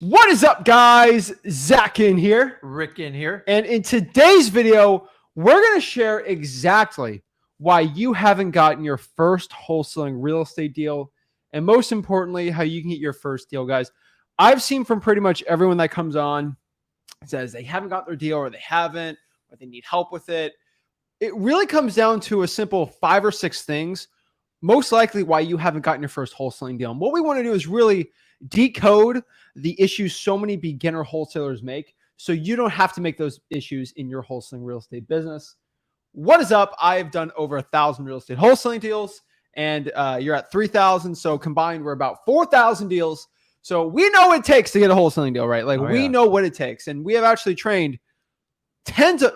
What is up, guys? Zach Ginn here. Rick in here. And in today's video, we're going to share exactly why you haven't gotten your first wholesaling real estate deal. And most importantly, how you can get your first deal, guys. I've seen from pretty much everyone that comes on says they haven't got their deal or they haven't, or they need help with it. It really comes down to a simple 5 or 6 things, most likely why you haven't gotten your first wholesaling deal. And what we want to do is really decode the issues so many beginner wholesalers make so you don't have to make those issues in your wholesaling real estate business. What is up? I've done over 1,000 real estate wholesaling deals, and you're at 3,000. So combined, we're about 4,000 deals. So we know what it takes to get a wholesaling deal, right? Like we know what it takes. And we have actually trained tens of,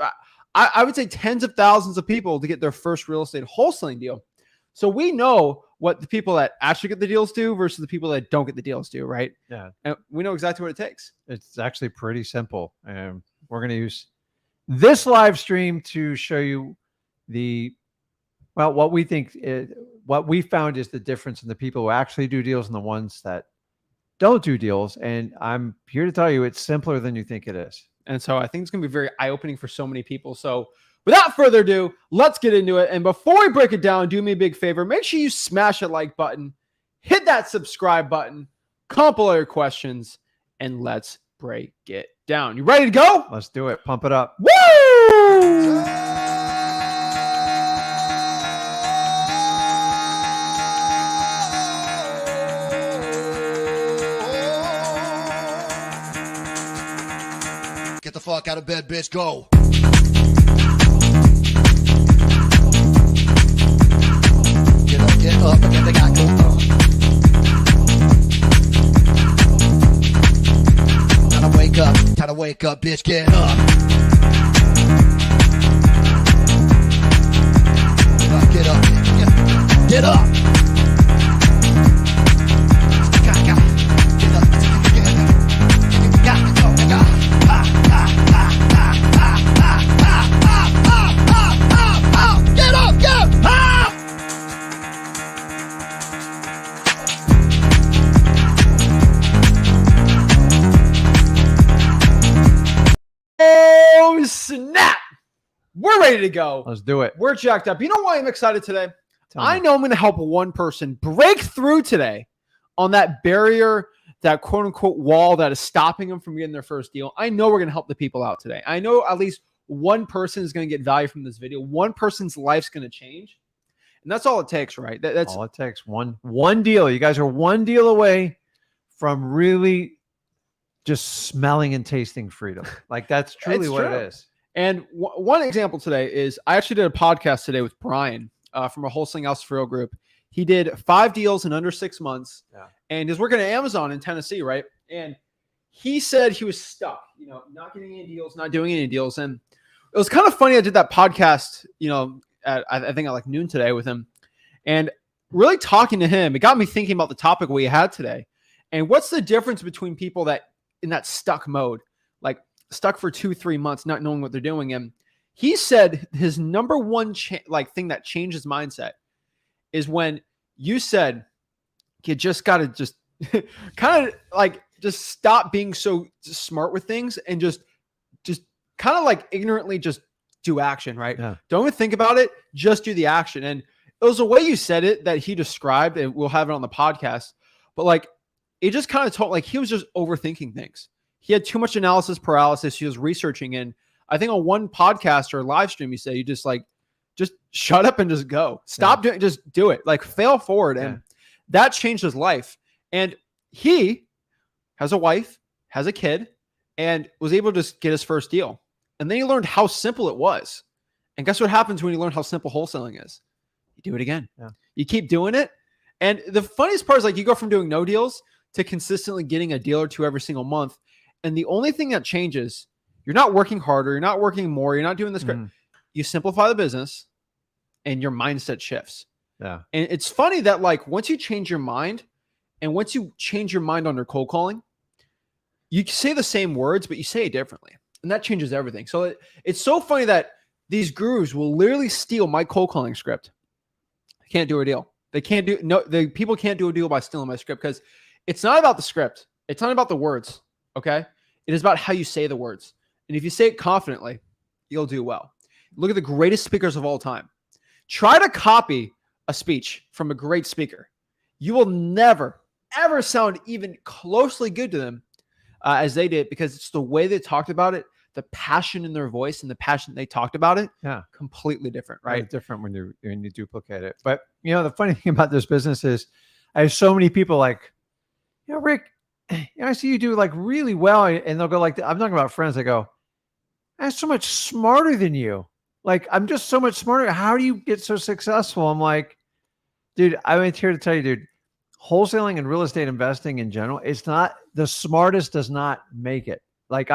I would say tens of thousands of people to get their first real estate wholesaling deal. So we know what the people that actually get the deals do versus the people that don't get the deals do, right? Yeah. And we know exactly what it takes. It's actually pretty simple. We're going to use this live stream to show you what we think, what we found is the difference in the people who actually do deals and the ones that don't do deals. And I'm here to tell you it's simpler than you think it is. And so I think it's going to be very eye-opening for so many people. So without further ado, let's get into it. And before we break it down, do me a big favor. Make sure you smash that like button, hit that subscribe button, comment below your questions, and let's break it down. You ready to go? Let's do it. Pump it up. Woo! Get the fuck out of bed, bitch. Go. Get up, and get the guy go. Time to wake up, bitch. Get up. Get up. Get up. Oh, snap. We're ready to go. Let's do it. We're jacked up. You know why I'm excited today? I know I'm going to help one person break through today on that barrier, that quote unquote wall that is stopping them from getting their first deal. I know we're going to help the people out today. I know at least one person is going to get value from this video. One person's life's going to change. And that's all it takes, right? That's all it takes. One deal. You guys are one deal away from really just smelling and tasting freedom. Like that's truly what it is. And one example today is I actually did a podcast today with Brian from a Wholesaling House for Real group. He did 5 deals in under 6 months, and he's working at Amazon in Tennessee, right? And he said he was stuck, not getting any deals, not doing any deals. And it was kind of funny. I did that podcast, I think at like noon today with him, and really talking to him, it got me thinking about the topic we had today. And what's the difference between people that in that stuck mode, like stuck for 2-3 months, not knowing what they're doing. And he said his number one thing that changed his mindset is when you said you just got to just kind of like just stop being so smart with things and just kind of like ignorantly just do action, right? Yeah. Don't even think about it. Just do the action. And it was the way you said it that he described, and we'll have it on the podcast. But like, it just kind of told, like he was just overthinking things. He had too much analysis paralysis. He was researching. And I think on one podcast or live stream, he said, you just shut up and just go. Stop doing, just do it. Like fail forward. And that changed his life. And he has a wife, has a kid, and was able to get his first deal. And then he learned how simple it was. And guess what happens when you learn how simple wholesaling is? You do it again. Yeah. You keep doing it. And the funniest part is like you go from doing no deals to consistently getting a deal or two every single month. And the only thing that changes, you're not working harder, you're not working more, you're not doing this. You simplify the business and your mindset shifts. Yeah. And it's funny that like once you change your mind and once you change your mind on your cold calling, you say the same words, but you say it differently. And that changes everything. So it's so funny that these gurus will literally steal my cold calling script. They can't do a deal. The people can't do a deal by stealing my script because it's not about the script. It's not about the words. Okay. It is about how you say the words. And if you say it confidently, you'll do well. Look at the greatest speakers of all time. Try to copy a speech from a great speaker. You will never, ever sound even closely good to them as they did, because it's the way they talked about it, the passion in their voice and the passion they talked about it. Yeah. Completely different, right? Different when you duplicate it. But the funny thing about this business is I have so many people like, Rick, I see you do like really well. And they'll go like, I'm talking about friends. I go, I'm so much smarter than you. Like, I'm just so much smarter. How do you get so successful? I'm like, dude, I'm here to tell you, dude, wholesaling and real estate investing in general, it's not, the smartest does not make it. Like,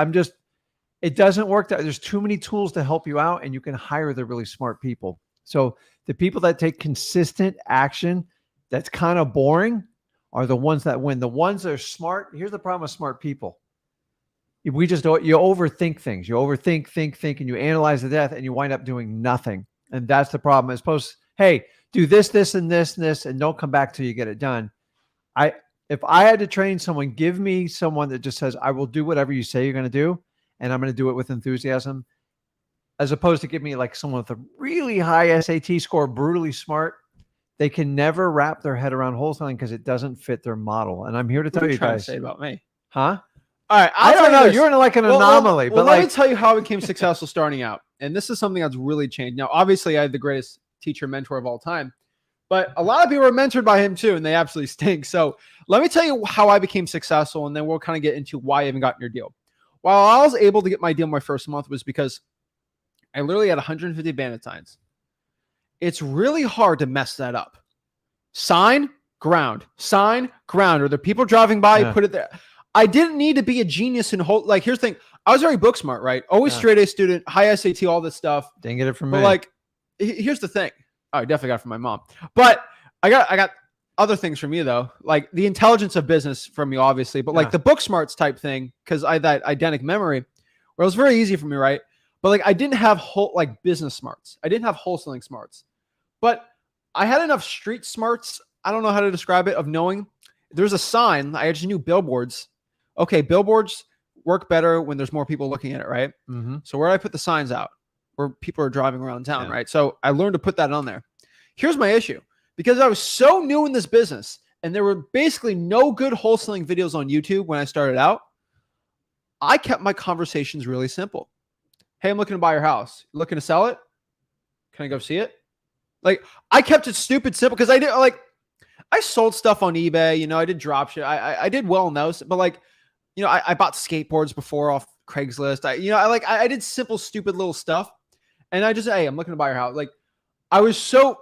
it doesn't work. There's too many tools to help you out, and you can hire the really smart people. So the people that take consistent action that's kind of boring are the ones that win. The ones that are smart. Here's the problem with smart people. You overthink things. You think, and you analyze the death, and you wind up doing nothing. And that's the problem. As opposed, hey, do this, this, and this, and this, and don't come back till you get it done. If I had to train someone, give me someone that just says, I will do whatever you say you're going to do, and I'm going to do it with enthusiasm, as opposed to give me like someone with a really high SAT score, brutally smart. They can never wrap their head around wholesaling because it doesn't fit their model. And I'm here to tell you guys. To say about me, huh? All right, I don't know. You're in like an anomaly. But let me tell you how I became successful starting out. And this is something that's really changed. Now, obviously, I had the greatest teacher mentor of all time, but a lot of people were mentored by him too, and they absolutely stink. So let me tell you how I became successful, and then we'll kind of get into why I haven't gotten your deal. While I was able to get my deal my first month was because I literally had 150 bandit signs. It's really hard to mess that up. Sign, ground, or the people driving by, put it there. I didn't need to be a genius in whole. Like, here's the thing. I was very book smart, right? Always straight A student, high SAT, all this stuff. Didn't get it from me. But like, here's the thing. Oh, I definitely got it from my mom. But I got other things from you though, like the intelligence of business from you, obviously. But like the book smarts type thing, because I had that eidetic memory, where it was very easy for me, right? But like, I didn't have business smarts. I didn't have wholesaling smarts. But I had enough street smarts. I don't know how to describe it, of knowing there's a sign. I actually knew billboards. Okay, billboards work better when there's more people looking at it, right? Mm-hmm. So where do I put the signs out? Where people are driving around town, right? So I learned to put that on there. Here's my issue. Because I was so new in this business, and there were basically no good wholesaling videos on YouTube when I started out, I kept my conversations really simple. Hey, I'm looking to buy your house. Looking to sell it? Can I go see it? Like, I kept it stupid simple, because I sold stuff on eBay. I did drop shit. I did well in those, but like, I bought skateboards before off Craigslist. I did simple, stupid little stuff. And I just, hey, I'm looking to buy your house. Like, I was so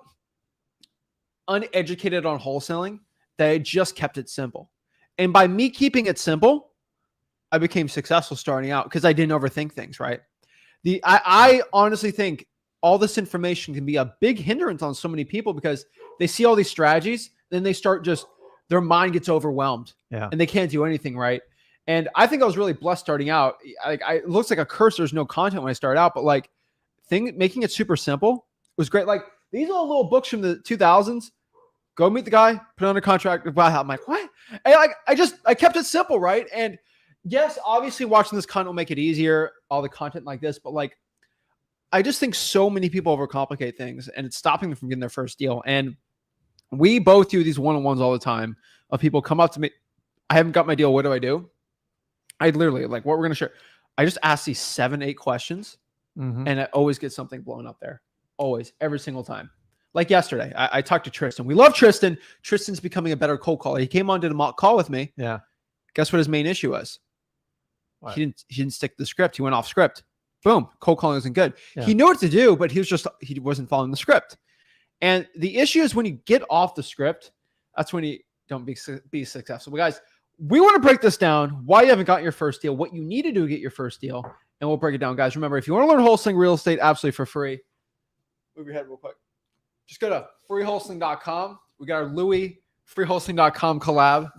uneducated on wholesaling that I just kept it simple. And by me keeping it simple, I became successful starting out, because I didn't overthink things, right? I honestly think all this information can be a big hindrance on so many people, because they see all these strategies, then they start their mind gets overwhelmed, and they can't do anything, right? And I think I was really blessed starting out. It looks like a curse. There's no content when I started out, but like making it super simple was great. Like, these are little books from the 2000s. Go meet the guy, put on a contract. Wow, I'm like, what? And I kept it simple, right? And yes, obviously watching this content will make it easier, all the content like this, but like, I just think so many people overcomplicate things, and it's stopping them from getting their first deal. And we both do these one-on-ones all the time of people come up to me. I haven't got my deal. What do I do? I literally, like, what we're going to share. I just ask these 7-8 questions, and I always get something blown up there. Always, every single time. Like yesterday, I talked to Tristan. We love Tristan. Tristan's becoming a better cold caller. He came on, did a mock call with me. Yeah. Guess what his main issue was? What? He didn't stick to the script. He went off script. Boom. Cold calling isn't good. Yeah. He knew what to do, but he wasn't following the script. And the issue is when you get off the script, that's when you don't be successful. But guys, we want to break this down, why you haven't gotten your first deal, what you need to do to get your first deal, and we'll break it down. Guys, remember, if you want to learn wholesaling real estate absolutely for free, move your head real quick. Just go to freewholesaling.com. We got our Louis freewholesaling.com collab.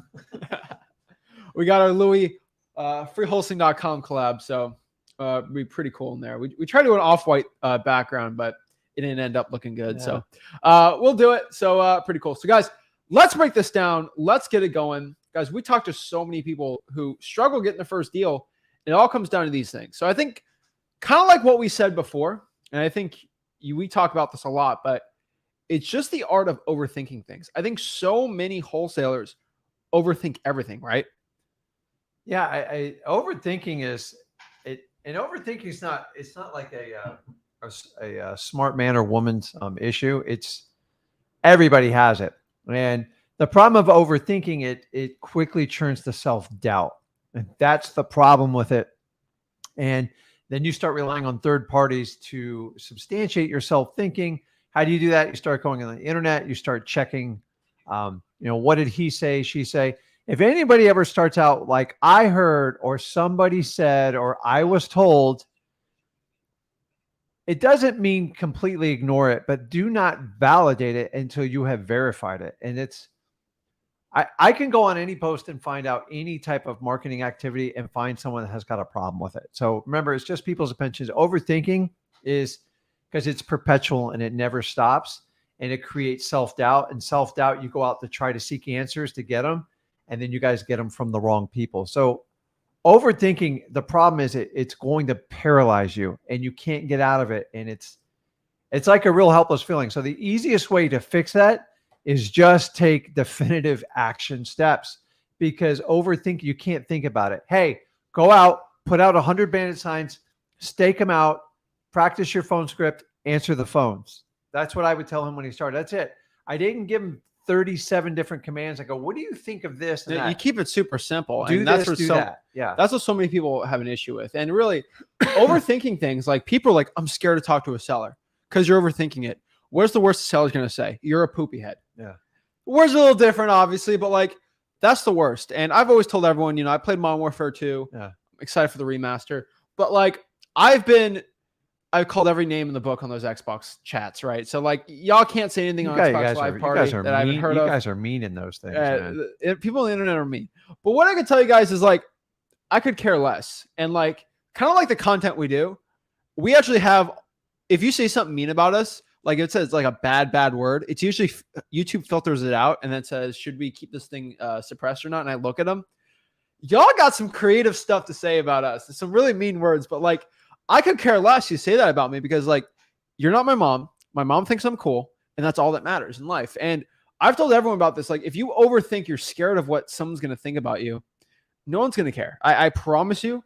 We got our Louis freewholesaling.com collab. So it'd be pretty cool in there. We tried to do an off-white background, but it didn't end up looking good. Yeah. So we'll do it. So pretty cool. So guys, let's break this down. Let's get it going. guys, we talk to so many people who struggle getting the first deal. It all comes down to these things. So I think kind of like what we said before, and I think we talk about this a lot, but it's just the art of overthinking things. I think so many wholesalers overthink everything, right? Yeah, I overthinking is it, and overthinking is not. It's not like a smart man or woman's issue. It's everybody has it, and the problem of overthinking it quickly turns to self-doubt, and that's the problem with it. And then you start relying on third parties to substantiate your self-thinking. How do you do that? You start going on the internet. You start checking, what did he say, she say? If anybody ever starts out like I heard or somebody said or I was told, it doesn't mean completely ignore it, but do not validate it until you have verified it. And I can go on any post and find out any type of marketing activity and find someone that has got a problem with it. So remember, it's just people's opinions. Overthinking is because it's perpetual and it never stops, and it creates self-doubt, and self-doubt, you go out to try to seek answers to get them. And then you guys get them from the wrong people. So overthinking, the problem is it's going to paralyze you and you can't get out of it. And it's like a real helpless feeling. So the easiest way to fix that is just take definitive action steps, because overthinking, you can't think about it. Hey, go out, put out 100 bandit signs, stake them out, practice your phone script, answer the phones. That's what I would tell him when he started. That's it. I didn't give him 37 different commands. I go, what do you think of this? And you keep it super simple. Do and this, do that. Yeah. That's what so many people have an issue with. And really overthinking things, like people are like, I'm scared to talk to a seller because you're overthinking it. What's the worst the seller's going to say? You're a poopy head. Yeah. Words a little different, obviously, but like that's the worst. And I've always told everyone, I played Modern Warfare 2. Yeah. I'm excited for the remaster. But like I've called every name in the book on those Xbox chats, right? So like y'all can't say anything on Xbox Live Party that I haven't heard of. You guys are mean in those things, man. People on the internet are mean. But what I can tell you guys is like, I could care less. And like, kind of like the content we do, we actually have, if you say something mean about us, like it says like a bad word, it's usually YouTube filters it out and then says, should we keep this thing suppressed or not? And I look at them. Y'all got some creative stuff to say about us. Some really mean words, but like, I could care less you say that about me, because like, you're not my mom. My mom thinks I'm cool, and that's all that matters in life. And I've told everyone about this. Like, if you overthink, you're scared of what someone's going to think about you, no one's going to care. I promise you.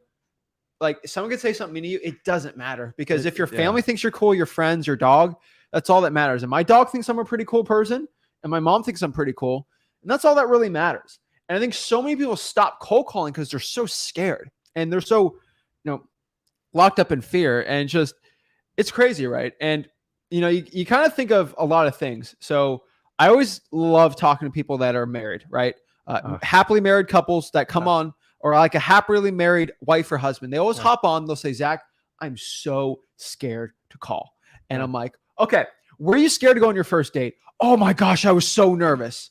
Like, someone could say something mean to you, it doesn't matter, because if your family thinks you're cool, your friends, your dog, that's all that matters. And my dog thinks I'm a pretty cool person, and my mom thinks I'm pretty cool, and that's all that really matters. And I think so many people stop cold calling because they're so scared, and they're so, locked up in fear, and just, it's crazy, right? And, you kind of think of a lot of things. So I always love talking to people that are married, right? Happily married couples that come on, or like a happily married wife or husband. They always hop on. They'll say, Zach, I'm so scared to call. And I'm like, okay, were you scared to go on your first date? Oh my gosh, I was so nervous.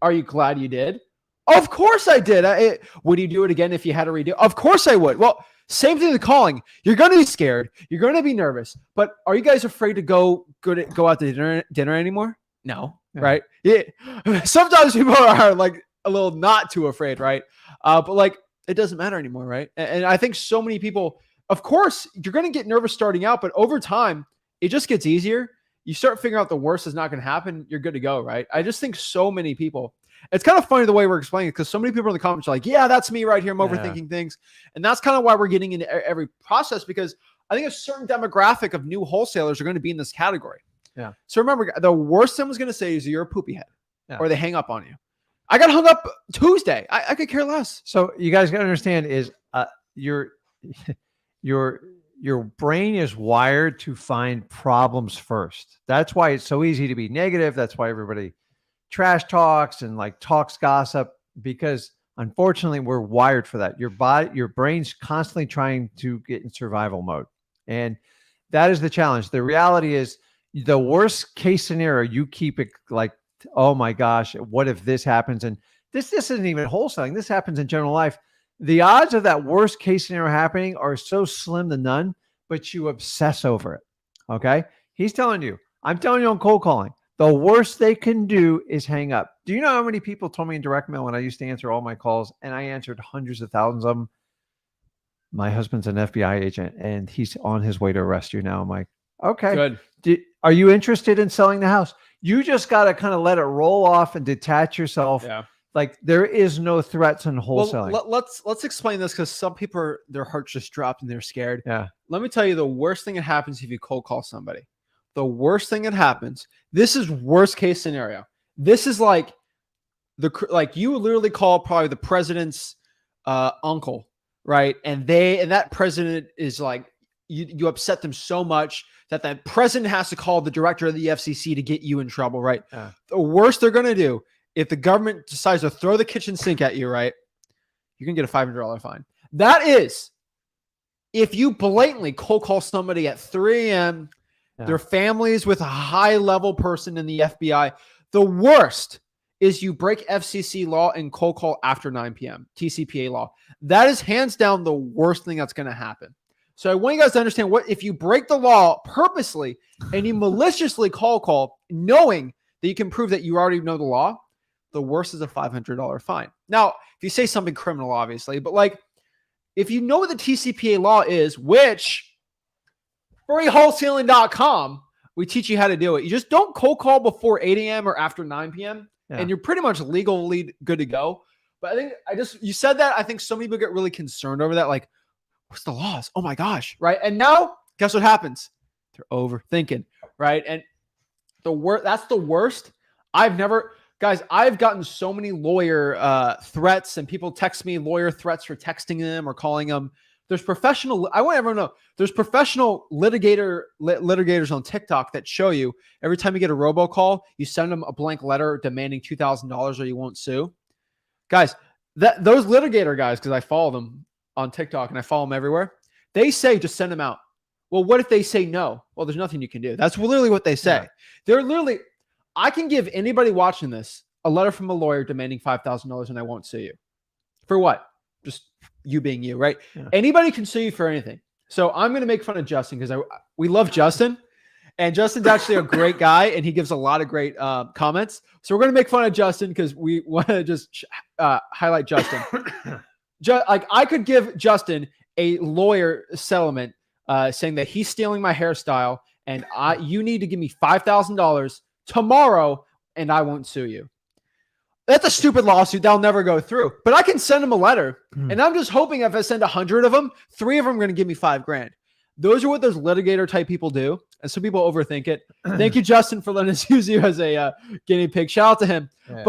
Are you glad you did? Of course I did. Would you do it again if you had to redo? Of course I would. Well, same thing with calling. You're going to be scared. You're going to be nervous. But are you guys afraid to go out to dinner anymore? No, right? Yeah. Sometimes people are like a little not too afraid, right? But like, it doesn't matter anymore, right? And I think so many people, of course, you're going to get nervous starting out, but over time, it just gets easier. You start figuring out the worst is not going to happen. You're good to go, right? I just think so many people, it's kind of funny the way we're explaining it, because so many people in the comments are like, yeah, that's me right here. I'm overthinking things. And that's kind of why we're getting into every process, because I think a certain demographic of new wholesalers are going to be in this category. Yeah. So remember, the worst someone's going to say is you're a poopy head, or they hang up on you. I got hung up Tuesday. I could care less. So you guys got to understand is your brain is wired to find problems first. That's why it's so easy to be negative. That's why everybody trash talks and like talks gossip, because unfortunately we're wired for that. Your brain's constantly trying to get in survival mode. And that is the challenge. The reality is the worst case scenario, you keep it like, oh my gosh, what if this happens? And this isn't even wholesaling. This happens in general life. The odds of that worst case scenario happening are so slim to none, but you obsess over it. Okay. I'm telling you on cold calling, The worst they can do is hang up. Do you know how many people told me in direct mail when I used to answer all my calls, and I answered hundreds of thousands of them? My husband's an FBI agent and he's on his way to arrest you now. I'm like, okay. Good. Are you interested in selling the house? You just got to kind of let it roll off and detach yourself. Yeah. Like there is no threats in wholesaling. Well, let's explain this because some people their hearts just dropped and they're scared. Yeah. Let me tell you the worst thing that happens if you cold call somebody. The worst thing that happens. This is worst case scenario. This is like you literally call probably the president's uncle, right? And that president is like you upset them so much that the president has to call the director of the FCC to get you in trouble, right? Yeah. The worst they're gonna do if the government decides to throw the kitchen sink at you, right? You can get a $500 fine. That is, if you blatantly cold call somebody at 3 a.m., their families with a high-level person in the FBI. The worst is you break FCC law and cold call after 9 p.m., TCPA law. That is hands down the worst thing that's going to happen. So I want you guys to understand what if you break the law purposely and you maliciously call, knowing that you can prove that you already know the law, the worst is a $500 fine. Now, if you say something criminal, obviously, but like if you know what the TCPA law is, which freewholesaling.com, we teach you how to do it. You just don't cold call before 8 a.m. or after 9 p.m. And you're pretty much legally good to go. But I think you said that. I think so many people get really concerned over that. Like, what's the laws? Oh my gosh. Right. And now guess what happens? They're overthinking. Right. And that's the worst. I've gotten so many lawyer threats and people text me lawyer threats for texting them or calling them. There's professional, I want everyone to know, there's professional litigators on TikTok that show you every time you get a robocall, you send them a blank letter demanding $2,000 or you won't sue. Guys, those litigator guys, because I follow them on TikTok and I follow them everywhere, they say just send them out. Well, what if they say no? Well, there's nothing you can do. That's literally what they say. Yeah. They're literally, I can give anybody watching this a letter from a lawyer demanding $5,000 and I won't sue you. For what? Just you being you, right? Yeah. Anybody can sue you for anything. So I'm going to make fun of Justin because we love Justin. And Justin's actually a great guy and he gives a lot of great comments. So we're going to make fun of Justin because we want to just highlight Justin. Like I could give Justin a lawyer settlement saying that he's stealing my hairstyle and you need to give me $5,000 tomorrow and I won't sue you. That's a stupid lawsuit. That'll never go through. But I can send him a letter. And I'm just hoping if I send 100 of them, 3 of them are going to give me $5,000. Those are what those litigator type people do. And some people overthink it. Thank you, Justin, for letting us use you as a guinea pig. Shout out to him. Yeah.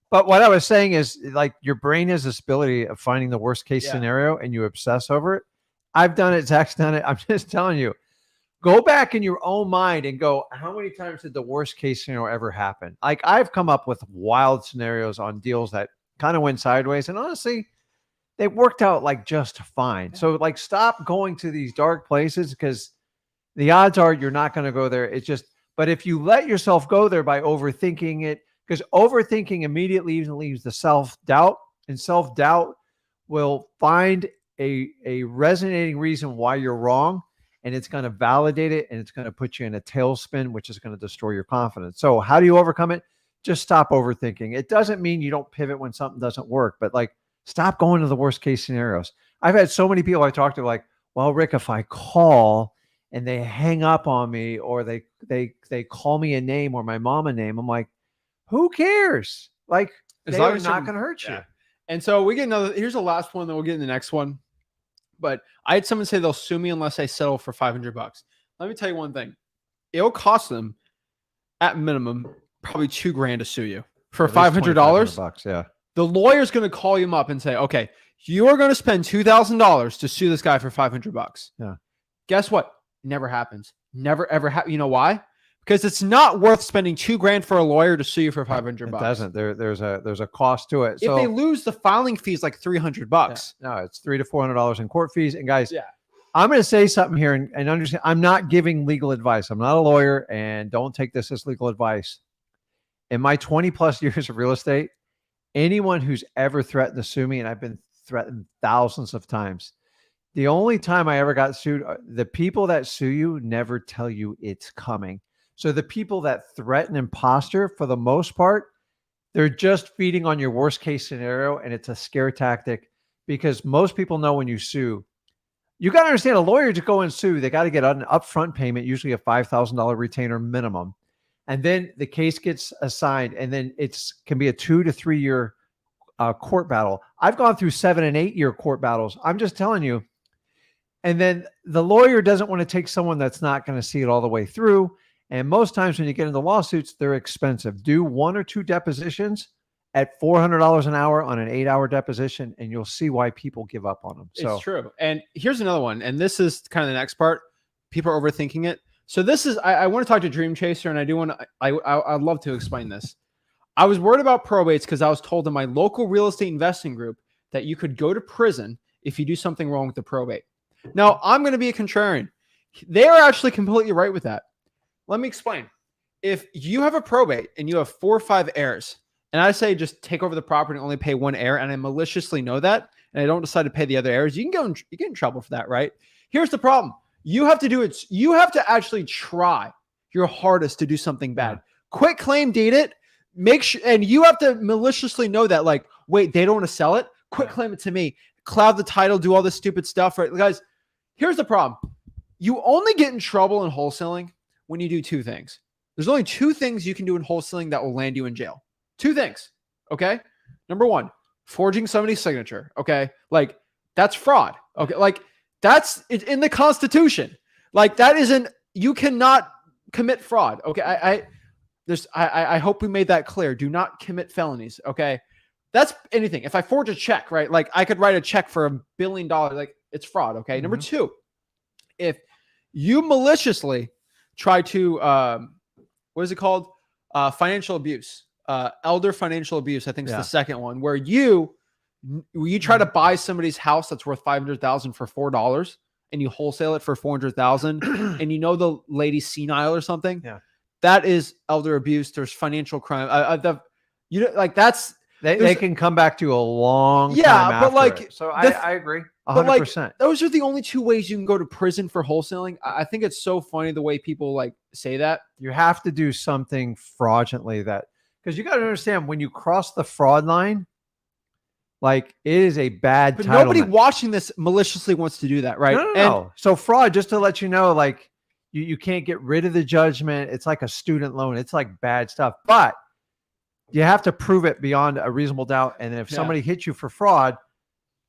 But what I was saying is like your brain has this ability of finding the worst case scenario and you obsess over it. I've done it. Zach's done it. I'm just telling you. Go back in your own mind and go, how many times did the worst case scenario ever happen? Like I've come up with wild scenarios on deals that kind of went sideways. And honestly, they worked out like just fine. So like stop going to these dark places because the odds are you're not going to go there. It's just, but if you let yourself go there by overthinking it, because overthinking immediately even leaves the self-doubt, and self-doubt will find a resonating reason why you're wrong. And it's going to validate it and it's going to put you in a tailspin, which is going to destroy your confidence. So how do you overcome it? Just stop overthinking. It doesn't mean you don't pivot when something doesn't work, but like stop going to the worst case scenarios. I've had so many people I talk to like, well, Rick, if I call and they hang up on me or they call me a name or my mom a name, I'm like, who cares? Like they're not going to hurt you. And so we get here's the last one, then we'll get in the next one. But I had someone say they'll sue me unless I settle for $500. Let me tell you one thing. It'll cost them at minimum probably $2,000 to sue you for $500. Yeah. The lawyer's going to call you up and say, okay, you are going to spend $2,000 to sue this guy for $500. Yeah. Guess what? Never happens. Never, ever happens. You know why? Because it's not worth spending $2,000 for a lawyer to sue you for $500. It doesn't. There's a cost to it. If they lose, the filing fee is like $300. Yeah, no, it's $300 to $400 in court fees. And guys, I'm going to say something here and understand. I'm not giving legal advice. I'm not a lawyer, and don't take this as legal advice. In my 20 plus years of real estate, anyone who's ever threatened to sue me, and I've been threatened thousands of times. The only time I ever got sued, the people that sue you never tell you it's coming. So the people that threaten and posture, for the most part, they're just feeding on your worst case scenario, and it's a scare tactic because most people know when you sue, you got to understand a lawyer to go and sue, they got to get an upfront payment, usually a $5,000 retainer minimum. And then the case gets assigned, and then can be a 2 to 3 year court battle. I've gone through 7 and 8 year court battles. I'm just telling you. And then the lawyer doesn't want to take someone that's not going to see it all the way through. And most times when you get into lawsuits, they're expensive. Do 1 or 2 depositions at $400 an hour on an 8-hour deposition, and you'll see why people give up on them. So it's true. And here's another one. And this is kind of the next part. People are overthinking it. So this is, I want to talk to Dream Chaser, and I do want to, I'd love to explain this. I was worried about probates because I was told in my local real estate investing group that you could go to prison if you do something wrong with the probate. Now, I'm going to be a contrarian. They are actually completely right with that. Let me explain. If you have a probate and you have 4 or 5 heirs, and I say just take over the property and only pay 1 heir, and I maliciously know that, and I don't decide to pay the other heirs, you get in trouble for that, right? Here's the problem. You have to do it. You have to actually try your hardest to do something bad. Quit claim deed it. Make sure, and you have to maliciously know that, like, wait, they don't want to sell it. Quit claim it to me. Cloud the title. Do all this stupid stuff, right, guys? Here's the problem. You only get in trouble in wholesaling when you do 2 things. There's only 2 things you can do in wholesaling that will land you in jail. 2 things. Okay. Number 1, forging somebody's signature. Okay. Like, that's fraud. Okay. Like, that's it's in the Constitution. Like, that isn't, you cannot commit fraud. Okay. I hope we made that clear. Do not commit felonies. Okay. That's anything. If I forge a check, right? Like, I could write a check for $1 billion. Like, it's fraud. Okay. Number 2, if you maliciously try to, what is it called? Financial abuse, elder financial abuse. I think it's the second one, where you try to buy somebody's house that's worth $500,000 for $4 and you wholesale it for $400,000 and you know the lady's senile or something. Yeah. That is elder abuse. There's financial crime. They can come back to a long time but like it. So I agree 100%. Like, those are the only 2 ways you can go to prison for wholesaling. I think it's so funny the way people like say that. You have to do something fraudulently, that because you got to understand, when you cross the fraud line, like, it is a bad. But nobody watching this maliciously wants to do that, right? No. So fraud, just to let you know, like, you can't get rid of the judgment. It's like a student loan. It's like bad stuff, but you have to prove it beyond a reasonable doubt. And if somebody hits you for fraud,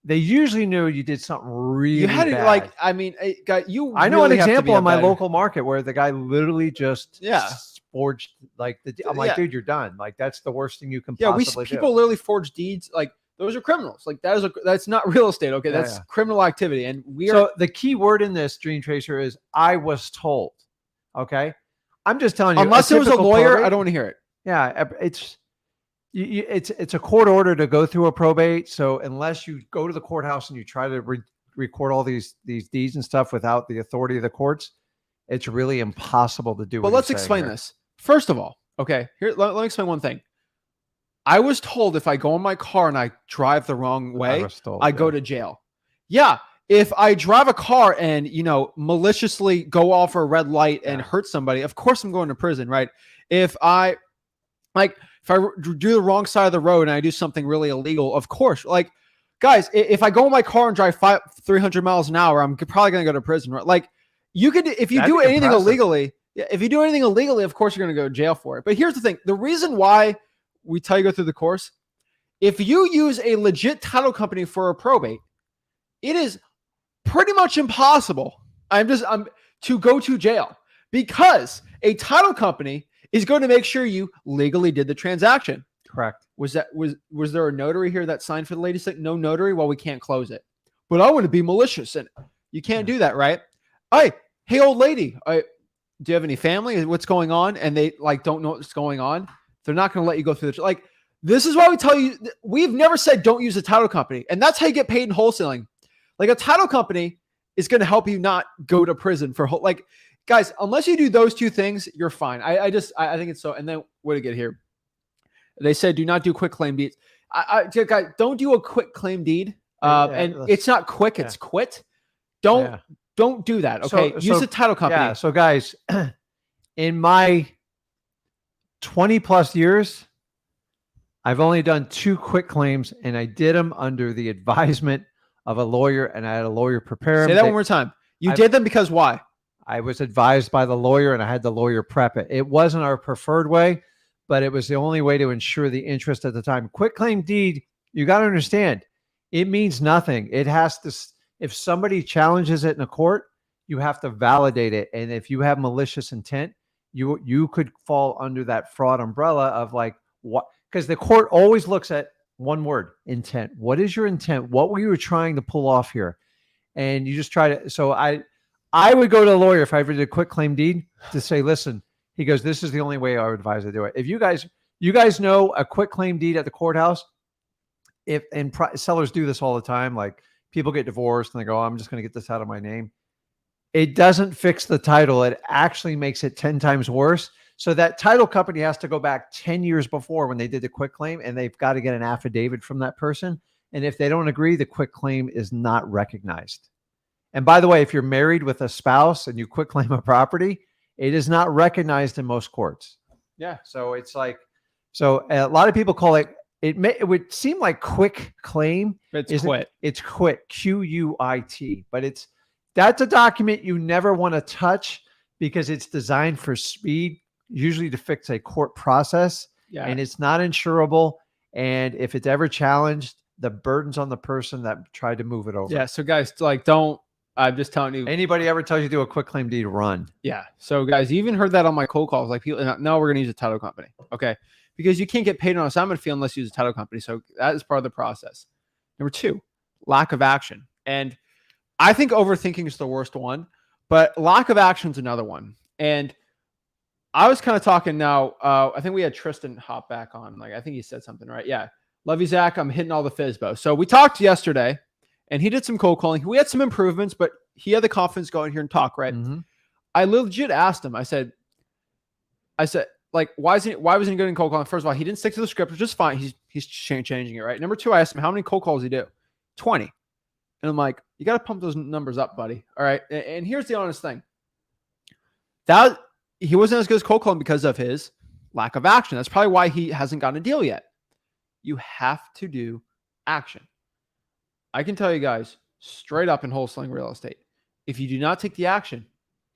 they usually knew you did something really bad. Like, I mean, I know an example in my local market where the guy literally just forged, like, I'm like, dude, you're done. Like, that's the worst thing you can possibly do. People literally forge deeds. Like, those are criminals. Like, that's not real estate. Okay. That's criminal activity. And so the key word in this, Dream Tracer, is I was told. Okay. I'm just telling you, unless it was a lawyer, I don't want to hear it. Yeah. It's a court order to go through a probate. So unless you go to the courthouse and you try to record all these deeds and stuff without the authority of the courts, it's really impossible to do. But let's explain this. First of all, okay, here, let me explain one thing. I was told if I go in my car and I drive the wrong way, I go to jail. Yeah. If I drive a car and, maliciously go off a red light and hurt somebody, of course I'm going to prison, right? If I do the wrong side of the road and I do something really illegal, of course, like, guys, if I go in my car and drive 300 miles an hour, I'm probably going to go to prison, right? Like, you could, if you do anything illegally, of course you're going to go to jail for it. But here's the thing. The reason why we tell you to go through the course, if you use a legit title company for a probate, it is pretty much impossible to go to jail, because a title company is going to make sure you legally did the transaction. Correct. Was there a notary here that signed for the lady? Said no notary? Well, we can't close it. But I want to be malicious, and you can't do that, right? Hey, old lady, do you have any family? What's going on? And they don't know what's going on. They're not going to let you go through the this is why we tell you, we've never said don't use a title company, and that's how you get paid in wholesaling. Like, a title company is going to help you not go to prison for guys, unless you do those 2 things, you're fine. I think it's so. And then what did I get here? They said, do not do quick claim deeds. Guys, don't do a quick claim deed. It's not quick. It's quit. Don't do that. Okay. Use a title company. Yeah. So guys, in my 20 plus years, I've only done 2 quick claims, and I did them under the advisement of a lawyer, and I had a lawyer prepare them. Say that one more time. You did them because why? I was advised by the lawyer, and I had the lawyer prep it. It wasn't our preferred way, but it was the only way to ensure the interest at the time. Quick claim deed, you got to understand, it means nothing. It has to, if somebody challenges it in a court, you have to validate it. And if you have malicious intent, you could fall under that fraud umbrella of like, what? Because the court always looks at one word, intent. What is your intent? What were you trying to pull off here? And you just try to, so I would go to the lawyer if I ever did a quick claim deed to say, listen, he goes, this is the only way I would advise to do it. If you guys know a quick claim deed at the courthouse, sellers do this all the time, like people get divorced and they go, oh, I'm just going to get this out of my name. It doesn't fix the title. It actually makes it 10 times worse. So that title company has to go back 10 years before when they did the quick claim, and they've got to get an affidavit from that person. And if they don't agree, the quick claim is not recognized. And by the way, if you're married with a spouse and you quit claim a property, it is not recognized in most courts. Yeah. So it's like, so a lot of people call it, it would seem like quick claim. It's quit. It's quit, QUIT, but that's a document you never want to touch because it's designed for speed, usually to fix a court process. Yeah. And it's not insurable. And if it's ever challenged, the burden's on the person that tried to move it over. Yeah. So guys, like, I'm just telling you. Anybody ever tells you to do a quick claim deed, run. Yeah. So guys, you even heard that on my cold calls. Like people, no, we're going to use a title company. Okay. Because you can't get paid on an assignment fee unless you use a title company. So that is part of the process. Number 2, lack of action. And I think overthinking is the worst one, but lack of action is another one. And I was kind of talking now. I think we had Tristan hop back on. Like, I think he said something, right? Yeah. Love you, Zach. I'm hitting all the FISBO. So we talked yesterday and he did some cold calling. We had some improvements, but he had the confidence go in here and talk, right? Mm-hmm. I legit asked him, I said, like, why wasn't he good in cold calling? First of all, he didn't stick to the script, which is fine. He's changing it, right? Number 2, I asked him, how many cold calls did he do? 20. And I'm like, you got to pump those numbers up, buddy. All right. And here's the honest thing. That he wasn't as good as cold calling because of his lack of action. That's probably why he hasn't gotten a deal yet. You have to do action. I can tell you guys straight up in wholesaling real estate, if you do not take the action,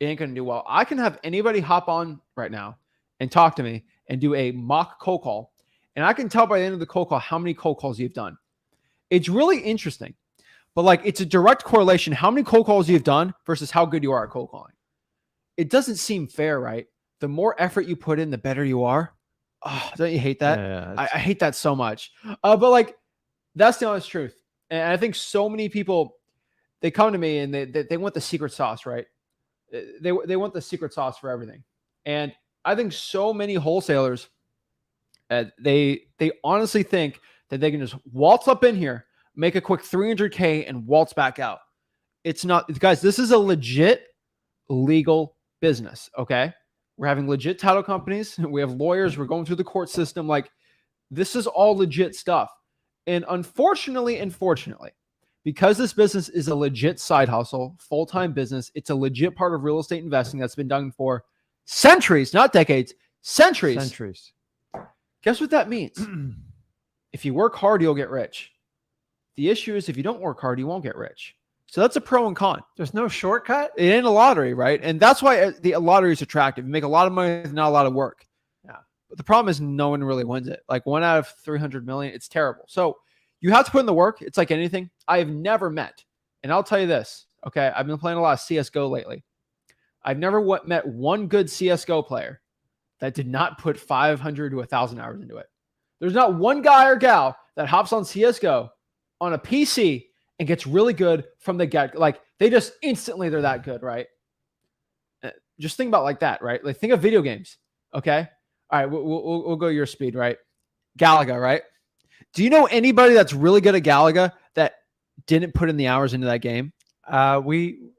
it ain't going to do well. I can have anybody hop on right now and talk to me and do a mock cold call. And I can tell by the end of the cold call how many cold calls you've done. It's really interesting, but like, it's a direct correlation. How many cold calls you've done versus how good you are at cold calling. It doesn't seem fair, right? The more effort you put in, the better you are. Oh, don't you hate that? Yeah, I hate that so much. But like, that's the honest truth. And I think so many people, they come to me and they want the secret sauce, right? They want the secret sauce for everything. And I think so many wholesalers, they honestly think that they can just waltz up in here, make a quick 300K and waltz back out. It's not, guys, this is a legit legal business. Okay. We're having legit title companies. We have lawyers. We're going through the court system. Like, this is all legit stuff. And unfortunately, because this business is a legit side hustle, full-time business, it's a legit part of real estate investing that's been done for centuries, not decades, centuries. Guess what that means? If you work hard, you'll get rich. The issue is if you don't work hard, you won't get rich. So that's a pro and con. There's no shortcut. It ain't a lottery, right? And that's why the lottery is attractive. You make a lot of money with not a lot of work. Yeah. But the problem is no one really wins it. Like 1 out of 300 million, it's terrible. So you have to put in the work. It's like anything. I have never met, and I'll tell you this, okay? I've been playing a lot of CSGO lately. I've never met one good CSGO player that did not put 500 to 1,000 hours into it. There's not one guy or gal that hops on CSGO on a PC and gets really good from the get. Like, they just instantly, they're that good, right? Just think about like that, right? Like, think of video games, okay? All right, we'll go your speed, right? Galaga, right? Do you know anybody that's really good at Galaga that didn't put in the hours into that game? We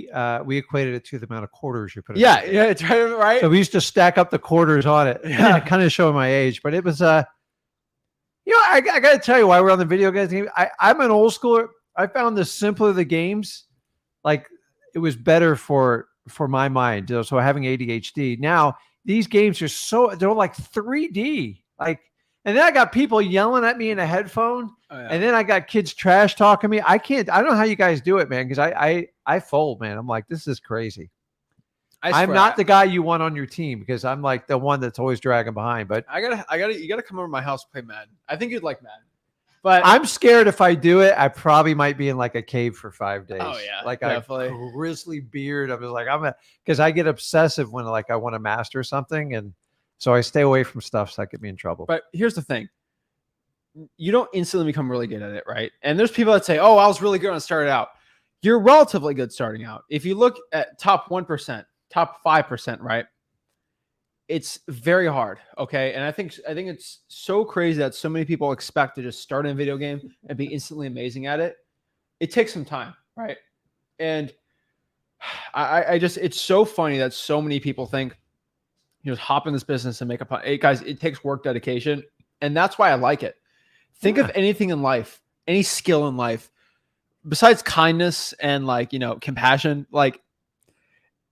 equated it to the amount of quarters you put in. Yeah, it's right. So we used to stack up the quarters on it. Yeah, kind of showing my age, but it was I got to tell you why we're on the video games game. I'm an old schooler. I found the simpler the games, like, it was better for for my mind. So having ADHD now, these games are they're like 3D. Like, and then I got people yelling at me in a headphone, and then I got kids trash talking me. I don't know how you guys do it, man, because I fold, man. I'm like, this is crazy. I'm not the guy you want on your team because I'm like the one that's always dragging behind. But you gotta come over to my house and play Madden. I think you'd like Madden. But I'm scared if I do it, I probably might be in like a cave for 5 days. Oh yeah, like definitely. a grizzly beard. I was like, because I get obsessive when like I want to master something, and so I stay away from stuff so that get me in trouble. But here's the thing: you don't instantly become really good at it, right? And there's people that say, "Oh, I was really good when I started out." You're relatively good starting out. If you look at top 1%, top 5%, right? It's very hard, okay? And I think it's so crazy that so many people expect to just start in a video game and be instantly amazing at it. It takes some time, right? And I just, it's so funny that so many people think, you know, hop in this business and make a, hey, guys, it takes work, dedication. And that's why I like it. Think of anything in life, any skill in life, besides kindness and like, you know, compassion, like,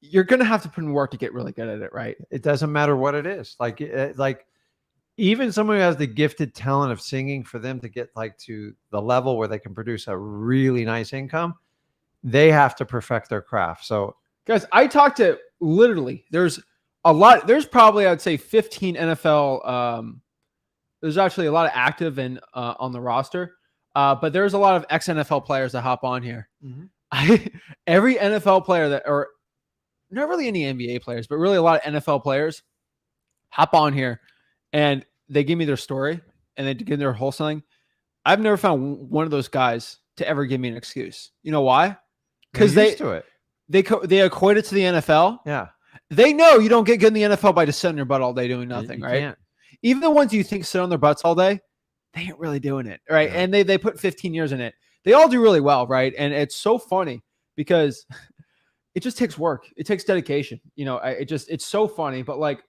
you're going to have to put in work to get really good at it, right? It doesn't matter what it is. Like even someone who has the gifted talent of singing, for them to get like to the level where they can produce a really nice income, they have to perfect their craft. So guys, I talked to literally, there's probably, I'd say 15 NFL. There's actually a lot of active and on the roster, but there's a lot of ex-NFL players that hop on here. Every NFL player or not really any NBA players, but really a lot of NFL players hop on here and they give me their story and they give their wholesaling. I've never found one of those guys to ever give me an excuse. You know why? Because they equate it to the NFL. Yeah. They know you don't get good in the NFL by just sitting your butt all day doing nothing, right? Can't. Even the ones you think sit on their butts all day, they ain't really doing it, right? Yeah. And they put 15 years in it. They all do really well, right? And it's so funny because it just takes work. It takes dedication. You know, it's so funny, but like,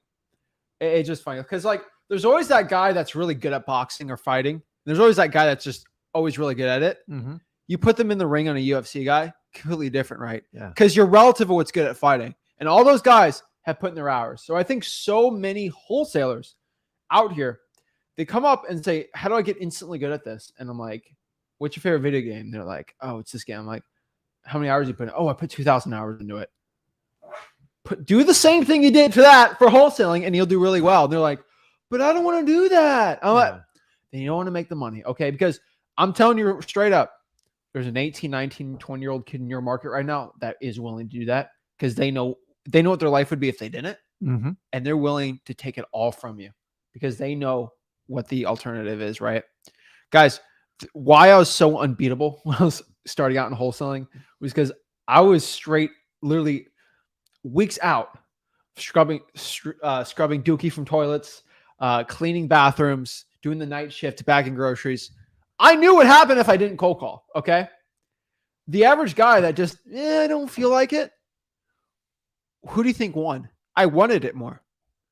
it's just funny because like, there's always that guy that's really good at boxing or fighting. There's always that guy that's just always really good at it. You put them in the ring on a UFC guy, completely different, right? Yeah. Because you're relative of what's good at fighting. And all those guys have put in their hours. So I think so many wholesalers out here, they come up and say, how do I get instantly good at this? And I'm like, what's your favorite video game? They're like, oh, it's this game. I'm like, how many hours you put in? Oh, I put 2,000 hours into it. Do the same thing you did for that for wholesaling and you'll do really well. And they're like, but I don't want to do that. I'm like, then you don't want to make the money. Okay. Because I'm telling you straight up, there's an 18, 19, 20-year-old kid in your market right now that is willing to do that because they know what their life would be if they didn't. And they're willing to take it all from you because they know what the alternative is, right? Guys, why I was so unbeatable when I was starting out in wholesaling was because I was straight, literally weeks out, scrubbing dookie from toilets, cleaning bathrooms, doing the night shift, bagging groceries. I knew what happened if I didn't cold call. Okay. The average guy that just, I don't feel like it. Who do you think won? I wanted it more.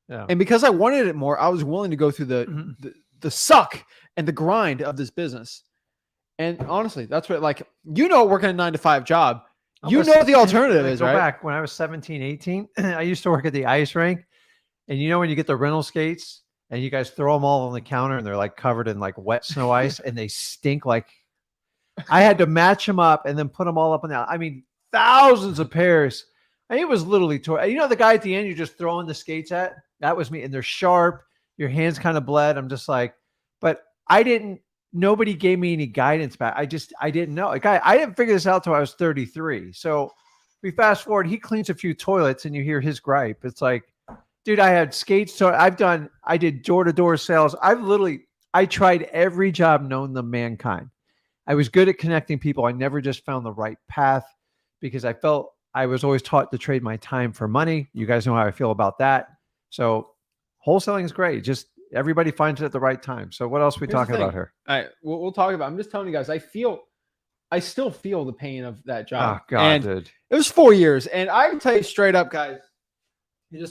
Yeah. And because I wanted it more, I was willing to go through the suck and the grind of this business. And honestly, that's what, like, working a 9-to-5 job, what the alternative is, right? Back when I was 17, 18, I used to work at the ice rink. And when you get the rental skates and you guys throw them all on the counter and they're like covered in like wet snow ice and they stink like, I had to match them up and then put them all up and down. I mean, thousands of pairs. I mean, it was literally the guy at the end you're just throwing the skates at? That was me. And they're sharp. Your hands kind of bled. I'm just like, but nobody gave me any guidance back. I didn't know. Like I didn't figure this out till I was 33. So we fast forward, he cleans a few toilets and you hear his gripe. It's like, dude, I had skates. So I did door-to-door sales. I tried every job known to mankind. I was good at connecting people. I never just found the right path because I felt I was always taught to trade my time for money. You guys know how I feel about that. So wholesaling is great. Just everybody finds it at the right time. So what else are we talking about here? All right, we'll talk about. I'm just telling you guys. I still feel the pain of that job. Oh God, dude. It was 4 years, and I can tell you straight up, guys.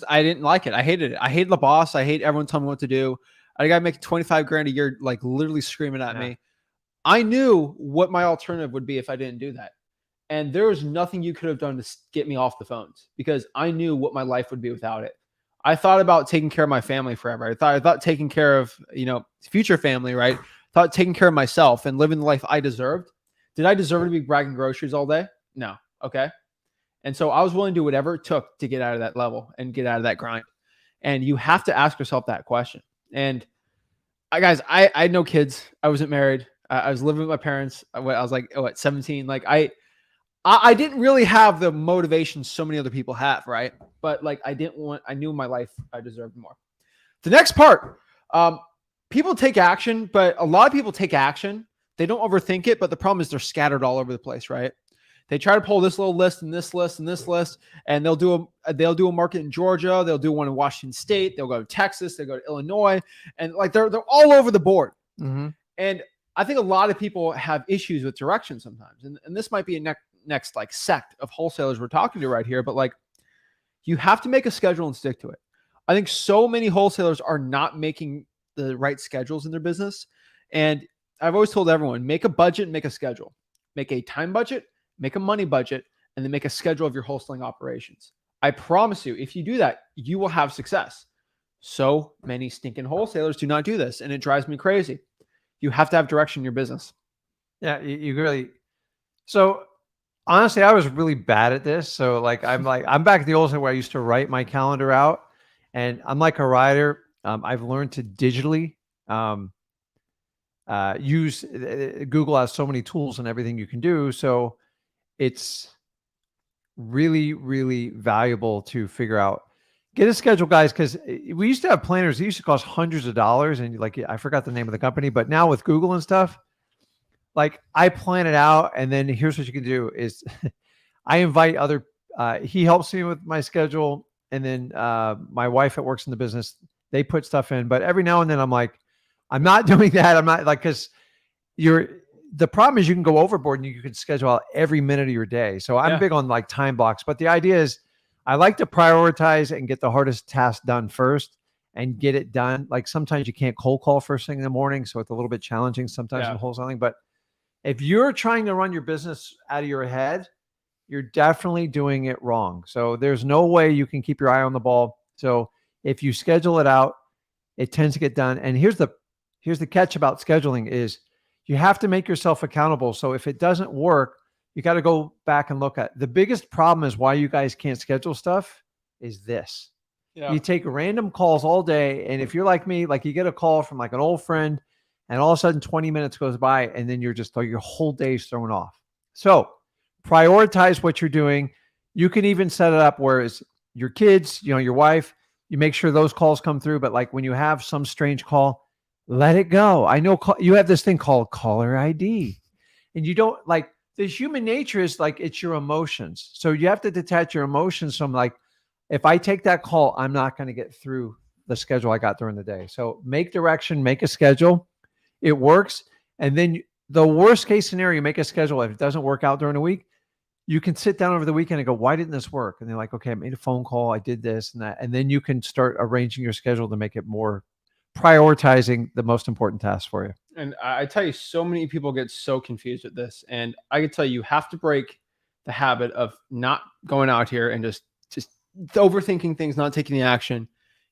I didn't like it. I hated it. I hate the boss. I hate everyone telling me what to do. I got to make 25 grand a year, like literally screaming at me. I knew what my alternative would be if I didn't do that. And there was nothing you could have done to get me off the phones because I knew what my life would be without it. I thought about taking care of my family forever. I thought taking care of, future family, right? Thought taking care of myself and living the life I deserved. Did I deserve to be bragging groceries all day? No. Okay. And so I was willing to do whatever it took to get out of that level and get out of that grind. And you have to ask yourself that question. And I had no kids. I wasn't married. I was living with my parents. I was like, 17. Like I didn't really have the motivation so many other people have, right? But like I knew in my life I deserved more. The next part, people take action, but a lot of people take action. They don't overthink it, but the problem is they're scattered all over the place, right? They try to pull this little list and this list and this list, and they'll do a market in Georgia, they'll do one in Washington State, they'll go to Texas, they'll go to Illinois, and like they're all over the board. Mm-hmm. And I think a lot of people have issues with direction sometimes, and this might be a next like sect of wholesalers we're talking to right here, but like you have to make a schedule and stick to it. I think so many wholesalers are not making the right schedules in their business, and I've always told everyone, make a budget and make a schedule. Make a time budget, make a money budget, and then make a schedule of your wholesaling operations. I promise you, if you do that, you will have success. So many stinking wholesalers do not do this, and it drives me crazy. You have to have direction in your business. Yeah, you really. So honestly, I was really bad at this. So I'm back at the old where I used to write my calendar out, and I'm like a writer. I've learned to digitally use Google has so many tools and everything you can do. So it's really, really valuable to figure out, get a schedule, guys. Cause we used to have planners. It used to cost hundreds of dollars. And like, I forgot the name of the company, but now with Google and stuff, like I plan it out. And then here's what you can do is I invite other, he helps me with my schedule. And then my wife that works in the business, they put stuff in, but every now and then I'm like, I'm not doing that. I'm not like, cause the problem is you can go overboard and you can schedule out every minute of your day. So I'm big on like time blocks, but the idea is I like to prioritize and get the hardest task done first and get it done. Like sometimes you can't cold call first thing in the morning. So it's a little bit challenging sometimes in wholesaling, but if you're trying to run your business out of your head, you're definitely doing it wrong. So there's no way you can keep your eye on the ball. So if you schedule it out, it tends to get done. And here's the catch about scheduling is you have to make yourself accountable. So if it doesn't work, you got to go back and look at the biggest problem is why you guys can't schedule stuff is this. You take random calls all day. And if you're like me, like you get a call from like an old friend and all of a sudden 20 minutes goes by and then you're just, your whole day's thrown off. So prioritize what you're doing. You can even set it up where it's your kids, your wife, you make sure those calls come through. But like when you have some strange call, let it go. I know you have this thing called caller ID and you don't like the human nature is like, it's your emotions. So you have to detach your emotions from like, if I take that call, I'm not going to get through the schedule I got during the day. So make direction, make a schedule. It works. And then the worst case scenario, make a schedule. If it doesn't work out during the week, you can sit down over the weekend and go, why didn't this work? And they're like, okay, I made a phone call. I did this and that. And then you can start arranging your schedule to make it more prioritizing the most important tasks for you. And I tell you, so many people get so confused with this. And I can tell you have to break the habit of not going out here and just overthinking things, not taking the action.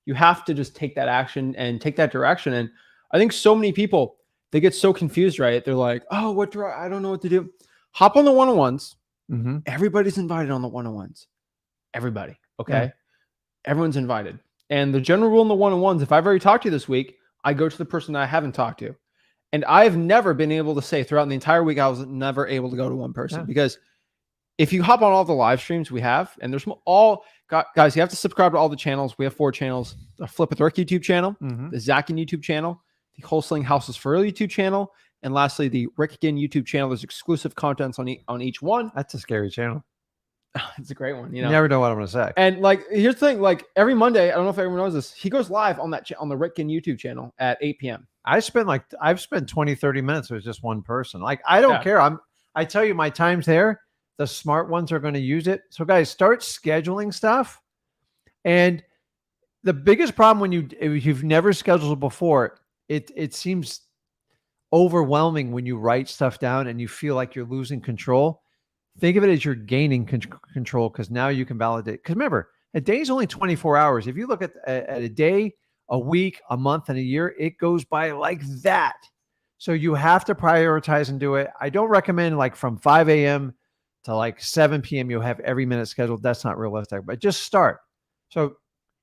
You have to just take that action and take that direction. And I think so many people, they get so confused, right? They're like, oh, I don't know what to do. Hop on the one-on-ones. Mm-hmm. Everybody's invited on the one-on-ones. Everybody. Okay. Yeah. Everyone's invited. And the general rule in the one-on-ones, if I've already talked to you this week, I go to the person that I haven't talked to. And I've never been able to say throughout the entire week, I was never able to go to one person because if you hop on all the live streams we have, and there's guys, you have to subscribe to all the channels. We have 4 channels, the Flip with Rick YouTube channel, the Zach Ginn YouTube channel, the Wholesaling Houses for Real YouTube channel, and lastly, the Rick Ginn YouTube channel. There's exclusive contents on each one. That's a scary channel. It's a great one. You never know what I'm going to say. And like, here's the thing, like every Monday, I don't know if everyone knows this, he goes live on on the Rick Ginn YouTube channel at 8 p.m. I've spent 20, 30 minutes with just one person. Like, I don't care. I tell you, my time's there. The smart ones are going to use it. So guys, start scheduling stuff. And the biggest problem if you've never scheduled before, it seems overwhelming when you write stuff down and you feel like you're losing control. think of it as you're gaining control because now you can validate. Because remember, a day is only 24 hours. If you look at a day, a week, a month, and a year, it goes by like that. So you have to prioritize and do it. I don't recommend like from 5 a.m. to like 7 p.m. you'll have every minute scheduled. That's not realistic, but just start. So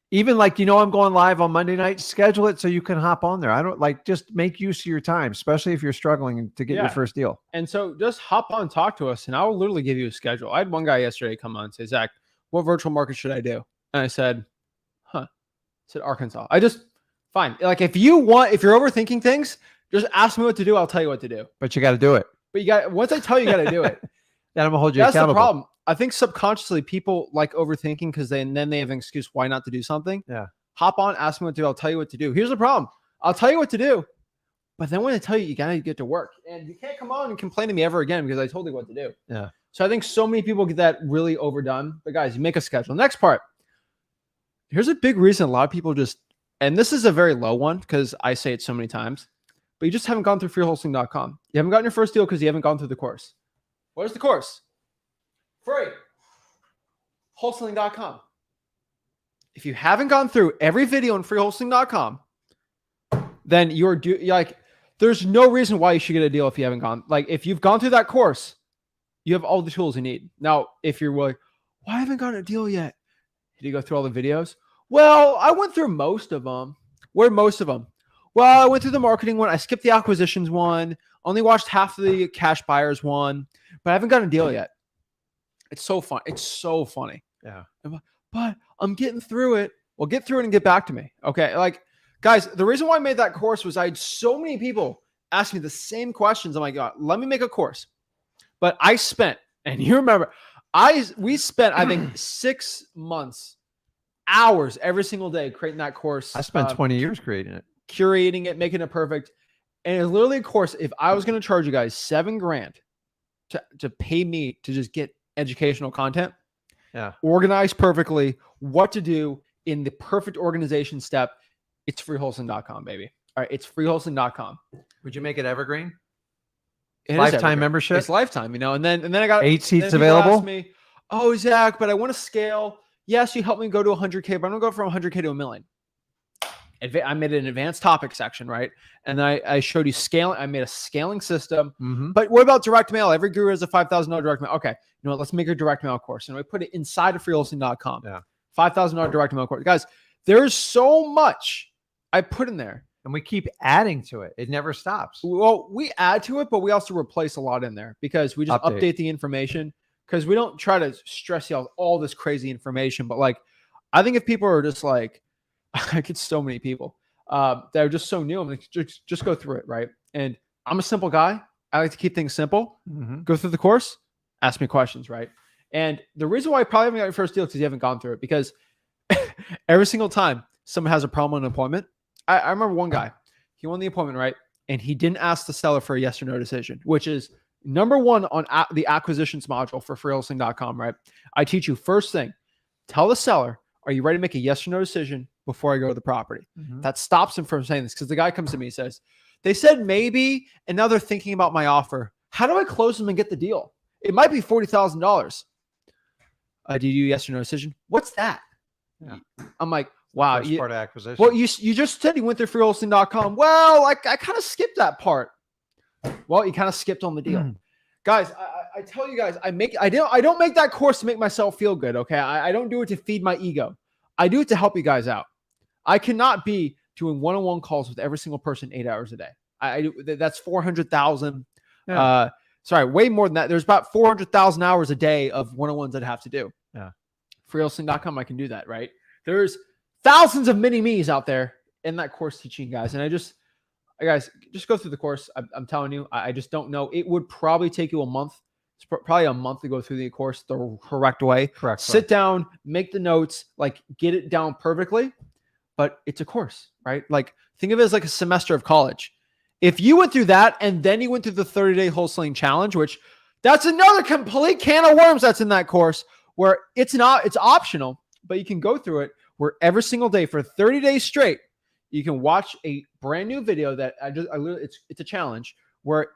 even like, I'm going live on Monday night, schedule it so you can hop on there. I don't like, just make use of your time, especially if you're struggling to get your first deal. And so just hop on, talk to us, and I will literally give you a schedule. I had one guy yesterday come on and say, Zach, what virtual market should I do? And I said, I said, Arkansas. Fine. Like if you're overthinking things, just ask me what to do. I'll tell you what to do. But you got to do it. But once I tell you, you got to do it. Then I'm gonna hold you That's accountable. the problem. I think subconsciously people like overthinking because then they have an excuse why not to do something. Yeah. Hop on, ask me what to do. I'll tell you what to do. Here's the problem. I'll tell you what to do. But then when I tell you, you got to get to work. And you can't come on and complain to me ever again because I told you what to do. Yeah. So I think so many people get that really overdone. But guys, you make a schedule. Next part. Here's a big reason a lot of people and this is a very low one because I say it so many times, but you just haven't gone through freewholesaling.com. You haven't gotten your first deal because you haven't gone through the course. What is the course? Free. Wholesaling.com. If you haven't gone through every video on freewholesaling.com, then you're like, there's no reason why you should get a deal if you haven't gone. Like, if you've gone through that course, you have all the tools you need. Now, if you're like, well, I haven't gotten a deal yet. Did you go through all the videos? Well, I went through most of them. Where most of them? Well, I went through the marketing one. I skipped the acquisitions one. Only watched half of the cash buyers one, but I haven't gotten a deal yet. It's so fun. It's so funny. Yeah. But I'm getting through it. Well, get through it and get back to me. Okay. Like, guys, the reason why I made that course was I had so many people ask me the same questions. I'm like, God, let me make a course. But I spent, and you remember, we spent, I think, 6 months, hours every single day creating that course. I spent 20 years creating it, curating it, making it perfect. And it's literally a course. If I was going to charge you guys $7,000 to pay me to just get educational content, organized perfectly, what to do in the perfect organization step, it's freewholesaling.com, baby. All right, it's freewholesaling.com. Would you make it evergreen? Lifetime membership? It's lifetime, and then I got 8 seats available. Ask me, oh, Zach, but I want to scale. Yes, you helped me go to 100K, but I'm gonna go from 100K to $1 million. I made an advanced topic section, right? And then I showed you scaling. I made a scaling system. Mm-hmm. But what about direct mail? Every guru has a $5,000 direct mail. Okay, you know what? Let's make a direct mail course. And we put it inside of freewholesaling.com. Yeah. $5,000 direct mail course. Guys, there's so much I put in there. And we keep adding to it. It never stops. Well, we add to it, but we also replace a lot in there because we just update the information because we don't try to stress you out all this crazy information. But like, I think if people are just like, I get so many people that are just so new. I'm like, just go through it, right? And I'm a simple guy. I like to keep things simple. Mm-hmm. Go through the course, ask me questions, right? And the reason why I probably haven't got your first deal is because you haven't gone through it. Because every single time someone has a problem on an appointment, I remember one guy, he won the appointment, right? And he didn't ask the seller for a yes or no decision, which is number one on the acquisitions module for freewholesaling.com, right? I teach you first thing, tell the seller, are you ready to make a yes or no decision before I go to the property? Mm-hmm. That stops him from saying this because the guy comes to me and says, they said maybe, and now they're thinking about my offer. How do I close them and get the deal? It might be $40,000. Did you do yes or no decision? What's that? Yeah. I'm like, wow. Part of acquisition. Well, you just said you went through freewholesaling.com. Well, I kind of skipped that part. Well, you kind of skipped on the deal. Guys, I tell you guys, I don't make that course to make myself feel good, okay? I don't do it to feed my ego. I do it to help you guys out. I cannot be doing one-on-one calls with every single person 8 hours a day. That's 400,000. Yeah. Sorry, way more than that. There's about 400,000 hours a day of one-on-ones I'd have to do. Yeah. Freewholesaling.com, I can do that, right? There's thousands of mini-me's out there in that course teaching guys. And guys, just go through the course. I'm telling you, I just don't know. It would probably take you a month. It's probably a month to go through the course the correct way. Correct. Sit down, make the notes, like get it down perfectly. But it's a course, right? Like think of it as like a semester of college. If you went through that and then you went through the 30-day wholesaling challenge, which that's another complete can of worms that's in that course where it's optional, but you can go through it where every single day for 30 days straight, you can watch a brand new video that it's a challenge where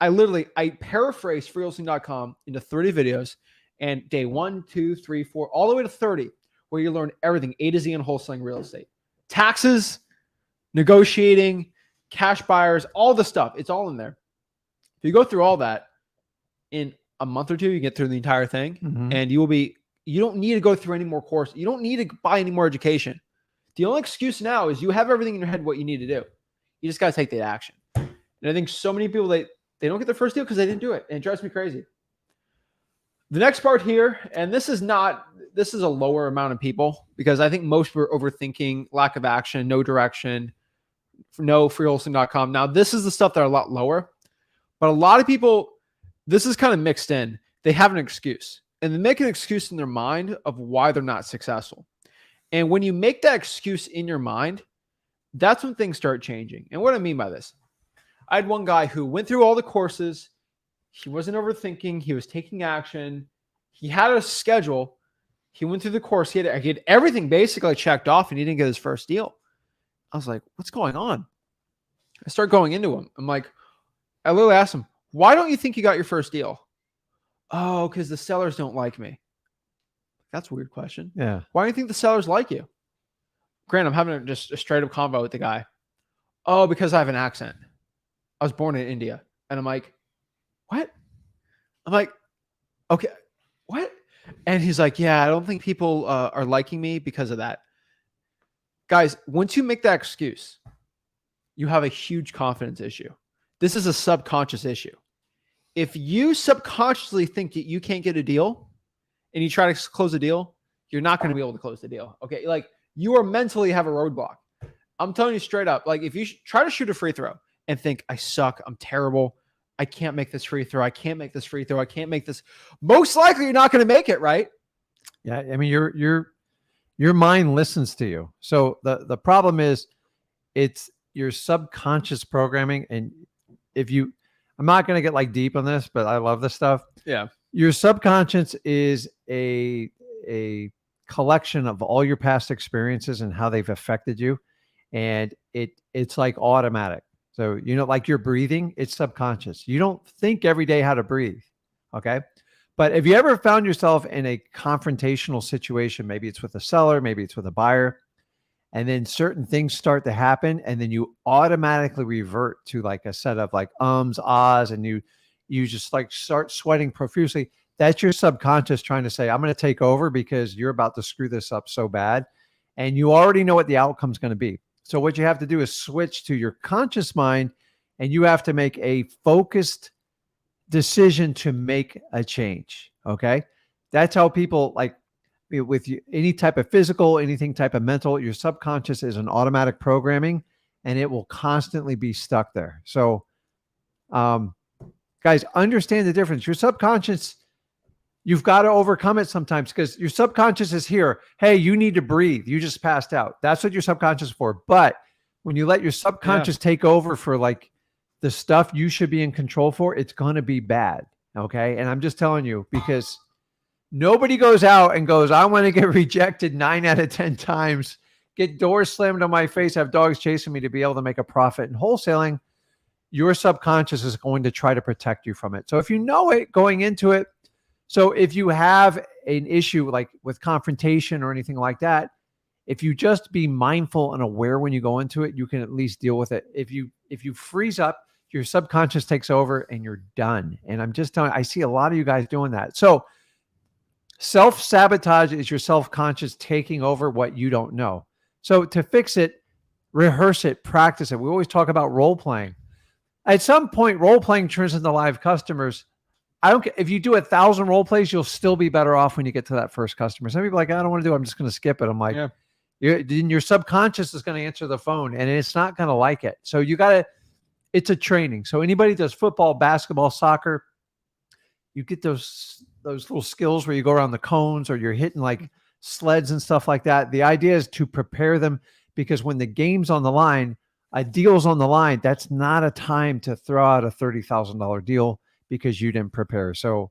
I paraphrased freewholesaling.com into 30 videos, and day 1, 2, 3, 4, all the way to 30, where you learn everything A to Z in wholesaling real estate. Taxes, negotiating, cash buyers, all the stuff. It's all in there. If you go through all that in a month or two, you get through the entire thing, and you don't need to go through any more course. You don't need to buy any more education. The only excuse now is you have everything in your head what you need to do. You just got to take the action. And I think so many people, they don't get their first deal because they didn't do it. And it drives me crazy. The next part here, and this is a lower amount of people, because I think most were overthinking, lack of action, no direction, no freewholesaling.com. Now, this is the stuff that are a lot lower, but a lot of people, this is kind of mixed in. They have an excuse, and they make an excuse in their mind of why they're not successful. And when you make that excuse in your mind, that's when things start changing. And what I mean by this, I had one guy who went through all the courses. He wasn't overthinking. He was taking action. He had a schedule. He went through the course. He had everything basically checked off, and he didn't get his first deal. I was like, what's going on? I start going into him. I'm like, I literally asked him, why don't you think you got your first deal? Oh, because the sellers don't like me. That's a weird question. Yeah. Why do you think the sellers like you? Grant, I'm having just a straight up convo with the guy. Oh, because I have an accent. I was born in India. And I'm like, what? I'm like, okay, what? And he's like, yeah, I don't think people are liking me because of that. Guys, once you make that excuse, you have a huge confidence issue. This is a subconscious issue. If you subconsciously think that you can't get a deal and you try to close a deal, you're not going to be able to close the deal. Okay. Like, you are mentally have a roadblock. I'm telling you straight up. Like, if you try to shoot a free throw and think, I suck, I'm terrible, I can't make this free throw, I can't make this free throw, I can't make this, most likely you're not going to make it, right? Yeah. I mean, your mind listens to you. So the problem is it's your subconscious programming. And I'm not going to get like deep on this, but I love this stuff. Yeah. Your subconscious is a collection of all your past experiences and how they've affected you. And it's like automatic. So, like your breathing, it's subconscious. You don't think every day how to breathe. Okay. But have you ever found yourself in a confrontational situation? Maybe it's with a seller, maybe it's with a buyer, and then certain things start to happen, and then you automatically revert to like a set of like ahs, and you just like start sweating profusely. That's your subconscious trying to say, I'm going to take over because you're about to screw this up so bad. And you already know what the outcome is going to be. So what you have to do is switch to your conscious mind, and you have to make a focused decision to make a change. Okay. That's how people, like, with you, any type of physical, anything type of mental, your subconscious is an automatic programming, and it will constantly be stuck there. So, guys, understand the difference. Your subconscious, you've got to overcome it sometimes, because your subconscious is here. Hey, you need to breathe. You just passed out. That's what your subconscious is for. But when you let your subconscious take over for like the stuff you should be in control for, it's going to be bad. Okay. And I'm just telling you, because nobody goes out and goes, I want to get rejected 9 out of 10 times, get doors slammed on my face, have dogs chasing me to be able to make a profit in wholesaling. Your subconscious is going to try to protect you from it. So if you know it going into it, so if you have an issue like with confrontation or anything like that, if you just be mindful and aware when you go into it, you can at least deal with it. If you freeze up, your subconscious takes over and you're done. And I'm just telling you, I see a lot of you guys doing that. So self-sabotage is your self-conscious taking over what you don't know. So to fix it, rehearse it, practice it. We always talk about role-playing. At some point, role-playing turns into live customers. I don't care if you do 1,000 role plays, you'll still be better off when you get to that first customer. Some people are like, I don't want to do it, I'm just going to skip it. I'm like, your subconscious is going to answer the phone, and it's not going to like it. So it's a training. So anybody does football, basketball, soccer, you get those little skills where you go around the cones or you're hitting like sleds and stuff like that. The idea is to prepare them, because when the game's on the line, a deal's on the line, that's not a time to throw out a $30,000 deal because you didn't prepare. So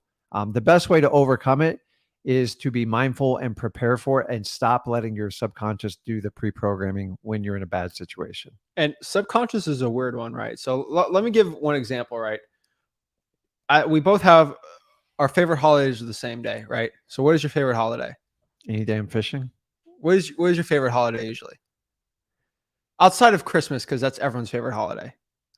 the best way to overcome it is to be mindful and prepare for it, and stop letting your subconscious do the pre-programming when you're in a bad situation. And subconscious is a weird one, right? So let me give one example, right? we both have our favorite holidays are the same day, right? So what is your favorite holiday? Any damn fishing? What is your favorite holiday usually? Outside of Christmas, because that's everyone's favorite holiday.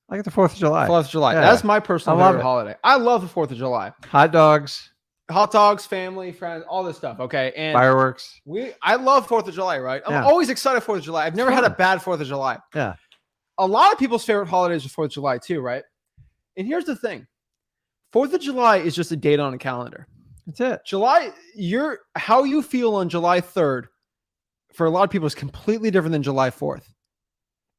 Like the 4th of July. 4th of July. Yeah. That's my personal I love favorite it. holiday. I love the 4th of July. Hot dogs, Hot dogs, family, friends, all this stuff. Okay. And fireworks. I love 4th of July, right? I'm Yeah. always excited 4th of July. I've never had a fun. bad 4th of July. Yeah. A lot of people's favorite holidays are 4th of July too, right? And here's the thing. 4th of July is just a date on a calendar. That's it. July, how you feel on July 3rd for a lot of people is completely different than July 4th.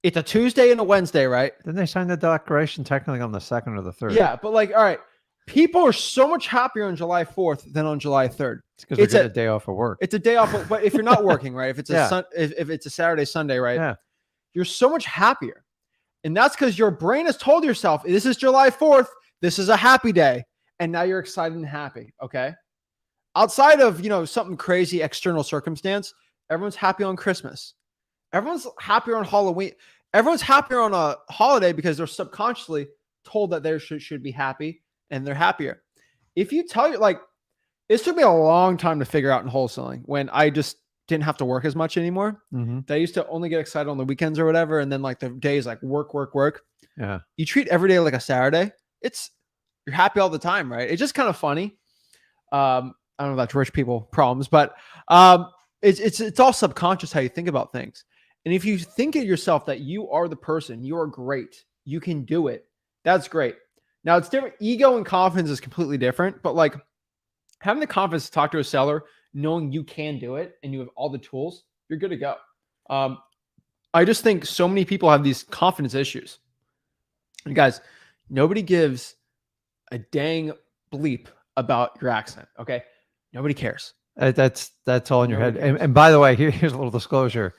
It's a Tuesday and a Wednesday, right? Didn't they sign the declaration technically on the 2nd or the 3rd? Yeah, but like, all right, people are so much happier on July 4th than on July 3rd. It's because it's a day off of work. It's a day off, but if you're not working, right? If it's Yeah. if it's a Saturday, Sunday, right? Yeah. You're so much happier. And that's because your brain has told yourself, this is July 4th, this is a happy day. And now you're excited and happy. Okay. Outside of, something crazy external circumstance, everyone's happy on Christmas. Everyone's happier on Halloween. Everyone's happier on a holiday because they're subconsciously told that they should be happy and they're happier. If you tell you, like, it took me a long time to figure out in wholesaling when I just didn't have to work as much anymore. Mm-hmm. I used to only get excited on the weekends or whatever. And then like the days like work. Yeah. You treat every day like a Saturday. You're happy all the time, right? It's just kind of funny. I don't know if that's rich people problems, but it's all subconscious how you think about things. And if you think of yourself that you are the person, you are great, you can do it. That's great. Now it's different. Ego and confidence is completely different, but like having the confidence to talk to a seller, knowing you can do it and you have all the tools, you're good to go. I just think so many people have these confidence issues. And guys, nobody gives a dang bleep about your accent. Okay. Nobody cares. That's all in your head. Nobody cares. And by the way, here's a little disclosure.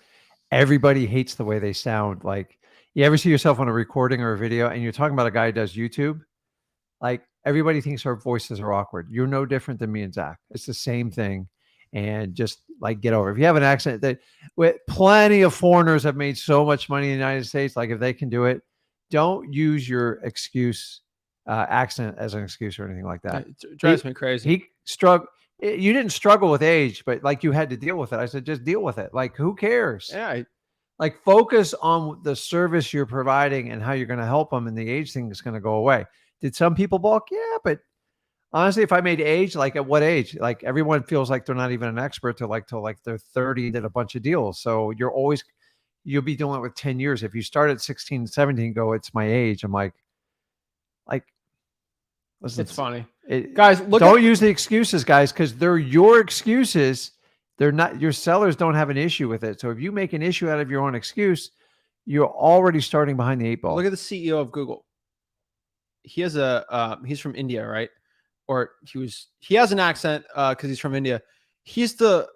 Everybody hates the way they sound. Like, you ever see yourself on a recording or a video and you're talking about a guy who does YouTube? Like, everybody thinks our voices are awkward. You're no different than me and Zach. It's the same thing. And just like, get over it. If you have an accent, that with plenty of foreigners have made so much money in the United States, like if they can do it, don't use your excuse accent as an excuse or anything like that. It drives me crazy. You didn't struggle with age, but like you had to deal with it. I said, just deal with it. Like, who cares? Yeah. Like, focus on the service you're providing and how you're going to help them. And the age thing is going to go away. Did some people balk? Yeah. But honestly, if I made age, like at what age? Like, everyone feels like they're not even an expert till they're 30 and did a bunch of deals. So you'll be doing it with 10 years. If you start at 16, 17, go, it's my age. I'm like, listen, it's funny. Guys, don't use the excuses, guys, because they're your excuses. They're not, your sellers don't have an issue with it. So if you make an issue out of your own excuse, you're already starting behind the 8 ball. Look at the CEO of Google. He has he's from India, right? Or he has an accent because he's from India. He's the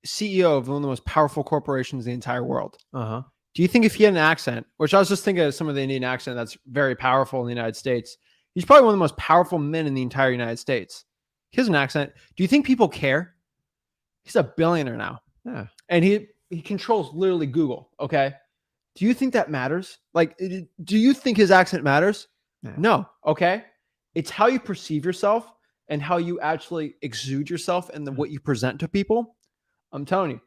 CEO of one of the most powerful corporations in the entire world. Uh-huh. Do you think if he had an accent, which I was just thinking of some of the Indian accent that's very powerful in the United States, he's probably one of the most powerful men in the entire United States. He has an accent. Do you think people care? He's a billionaire now. Yeah. And he controls literally Google. Okay. Do you think that matters? Like, do you think his accent matters? Yeah. No. Okay. It's how you perceive yourself and how you actually exude yourself and then what you present to people. I'm telling you,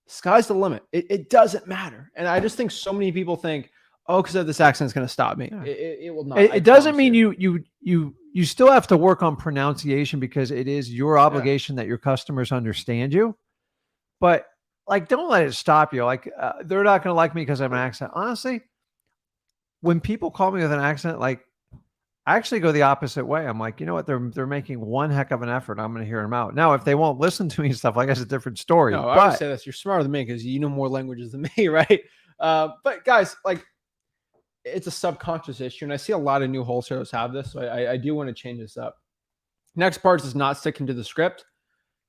sky's the limit. It doesn't matter. And I just think so many people think, oh, because of this accent is going to stop me. Yeah. It will not. It doesn't mean you still have to work on pronunciation because it is your obligation that your customers understand you. But like, don't let it stop you. Like, they're not going to like me because I have an accent. Honestly, when people call me with an accent, like, I actually go the opposite way. I'm like, you know what? They're making one heck of an effort. I'm going to hear them out. Now, if they won't listen to me and stuff, like, that's a different story. No, I would say this. You're smarter than me because you know more languages than me, right? But guys, like, it's a subconscious issue. And I see a lot of new wholesalers have this. So I do want to change this up. Next part is not sticking to the script.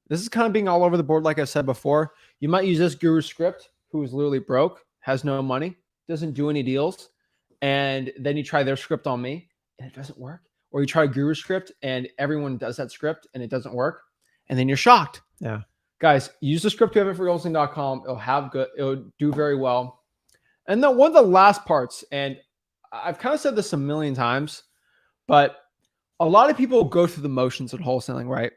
This is kind of being all over the board. Like I said before, you might use this guru script who is literally broke, has no money, doesn't do any deals. And then you try their script on me and it doesn't work. Or you try a guru script and everyone does that script and it doesn't work. And then you're shocked. Yeah. Guys, use the script you have it for wholesaling.com. It'll do very well. And then one of the last parts, and I've kind of said this a million times, but A lot of people go through the motions of wholesaling, right?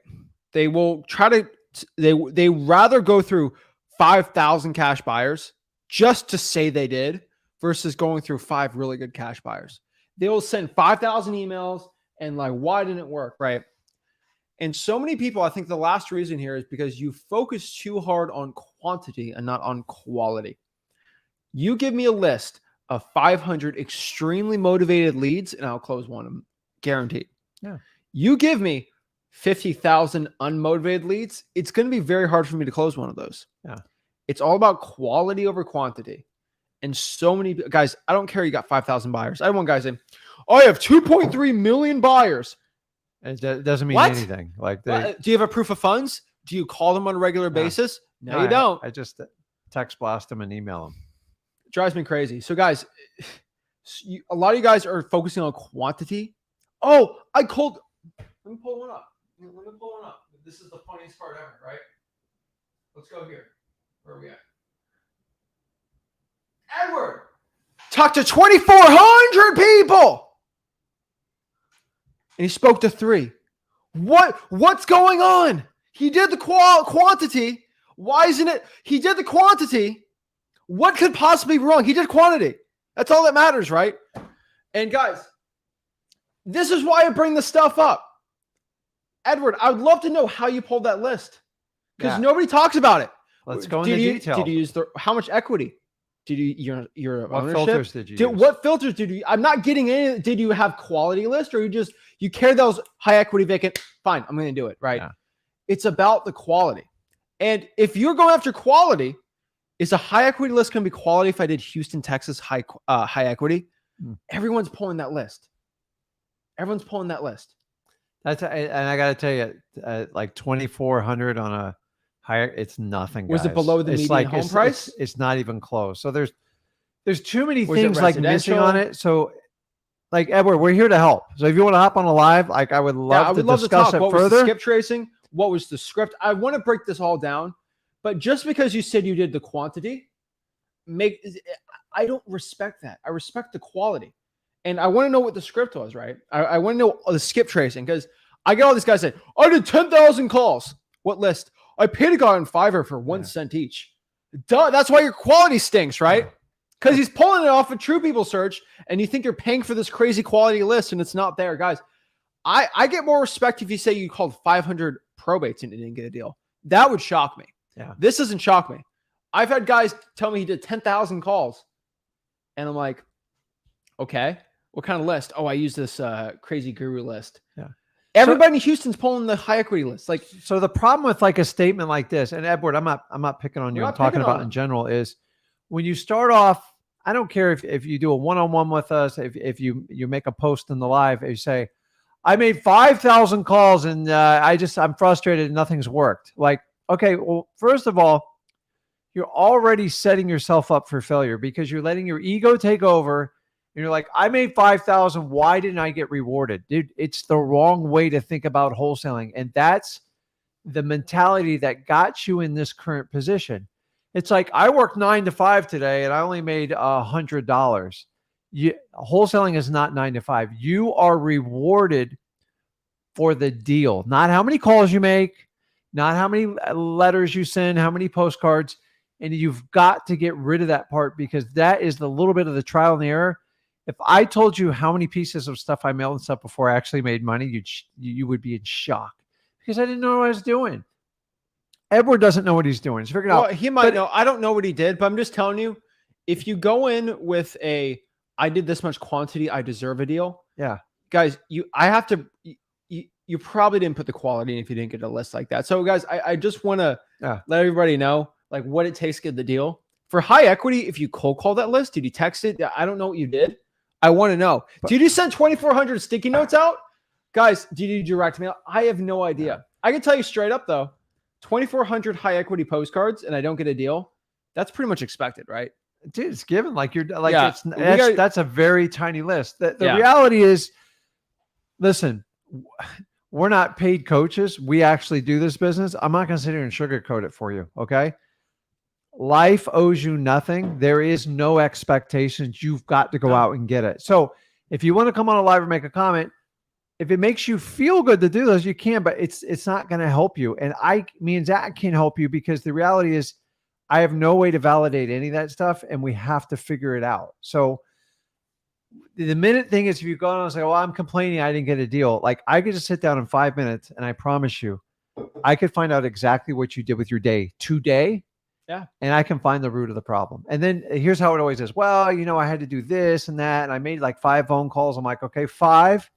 They will try to, they rather go through 5,000 cash buyers just to say they did versus going through 5 really good cash buyers. They will send 5,000 emails and like, why didn't it work, right? And so many people, I think the last reason here is because you focus too hard on quantity and not on quality. You give me a list of 500 extremely motivated leads and I'll close one of them, guaranteed. Yeah. You give me 50,000 unmotivated leads, it's going to be very hard for me to close one of those. Yeah. It's all about quality over quantity. And so many guys, I don't care you got 5,000 buyers. I had one guy say, I have 2.3 million buyers. It doesn't mean What? anything. Like, Do you have a proof of funds? Do you call them on a regular basis? No, you don't. I just text blast them and email them. It drives me crazy. So guys, a lot of you guys are focusing on quantity. Oh, let me pull one up. This is the funniest part ever, right? Let's go here. Where are we at? Edward, talked to 2,400 people. And he spoke to 3. What's going on? He did the quantity. Why isn't it? He did the quantity. What could possibly be wrong? He did quantity. That's all that matters, right? And guys, this is why I bring this stuff up. Edward, I would love to know how you pulled that list because nobody talks about it. Let's go into detail. Did you use how much equity? Did you your what ownership? filters did you use? What filters did you? I'm not getting any. Did you have quality list or you care those high equity vacant? Fine, I'm going to do it. Right. Yeah. It's about the quality. And if you're going after quality, is a high equity list going to be quality? If I did Houston, Texas, high equity, everyone's pulling that list. Everyone's pulling that list. And I got to tell you, like 2,400 on a higher, it's nothing. Was guys. it below the median home price? It's not even close. So there's too many things like missing on it. So like Edward, we're here to help. So if you want to hop on a live, like I would love to discuss it what further. Was the skip tracing? What was the script? I want to break this all down, but just because you said you did the quantity, I don't respect that. I respect the quality. And I want to know what the script was, right? I want to know the skip tracing because I get all these guys saying, I did 10,000 calls. What list? I paid a guy on Fiverr for 1 cent each. Duh, that's why your quality stinks, right? Because he's pulling it off a True People search and you think you're paying for this crazy quality list and it's not there. Guys, I get more respect if you say you called 500 probates and you didn't get a deal. That would shock me. Yeah. This doesn't shock me. I've had guys tell me he did 10,000 calls and I'm like, okay. What kind of list? Oh, I use this crazy guru list. Yeah. Everybody in Houston's pulling the high equity list. Like, so the problem with like a statement like this, and Edward, I'm not picking on you. I'm talking about in general is when you start off, I don't care if you do a one-on-one with us, if you make a post in the live, if you say, I made 5,000 calls and I'm frustrated and nothing's worked. Like, okay, well, first of all, you're already setting yourself up for failure because you're letting your ego take over. And you're like, I made 5,000. Why didn't I get rewarded? Dude, it's the wrong way to think about wholesaling. And that's the mentality that got you in this current position. It's like, I worked 9 to 5 today and I only made $100. Wholesaling is not 9 to 5. You are rewarded for the deal, not how many calls you make, not how many letters you send, how many postcards. And you've got to get rid of that part because that is the little bit of the trial and the error. If I told you how many pieces of stuff I mailed and stuff before I actually made money, you would be in shock because I didn't know what I was doing. Edward doesn't know what he's doing. He's figured out. He might know. I don't know what he did, but I'm just telling you, if you go in with I did this much quantity, I deserve a deal. Yeah. Guys, you probably didn't put the quality in if you didn't get a list like that. So guys, I just want to let everybody know like what it takes to get the deal. For high equity, if you cold call that list, did you text it? I don't know what you did. I want to know. Did you send 2,400 sticky notes out? Guys, did you direct mail? I have no idea. I can tell you straight up though, 2,400 high equity postcards and I don't get a deal. That's pretty much expected, right? Dude, it's given. Like you're like, that's a very tiny list. The Yeah. reality is, listen, we're not paid coaches. We actually do this business. I'm not going to sit here and sugarcoat it for you. Okay. Life owes you nothing. There is no expectations. You've got to go out and get it. So if you want to come on a live and make a comment, if it makes you feel good to do those, you can, but it's not going to help you. And me and Zach can't help you because the reality is I have no way to validate any of that stuff, and we have to figure it out. So the minute thing is, if you go on and say, well, I'm complaining I didn't get a deal, like I could just sit down in 5 minutes and I promise you, I could find out exactly what you did with your day today. Yeah. And I can find the root of the problem. And then here's how it always is. Well, I had to do this and that. And I made like 5 phone calls. I'm like, okay, 5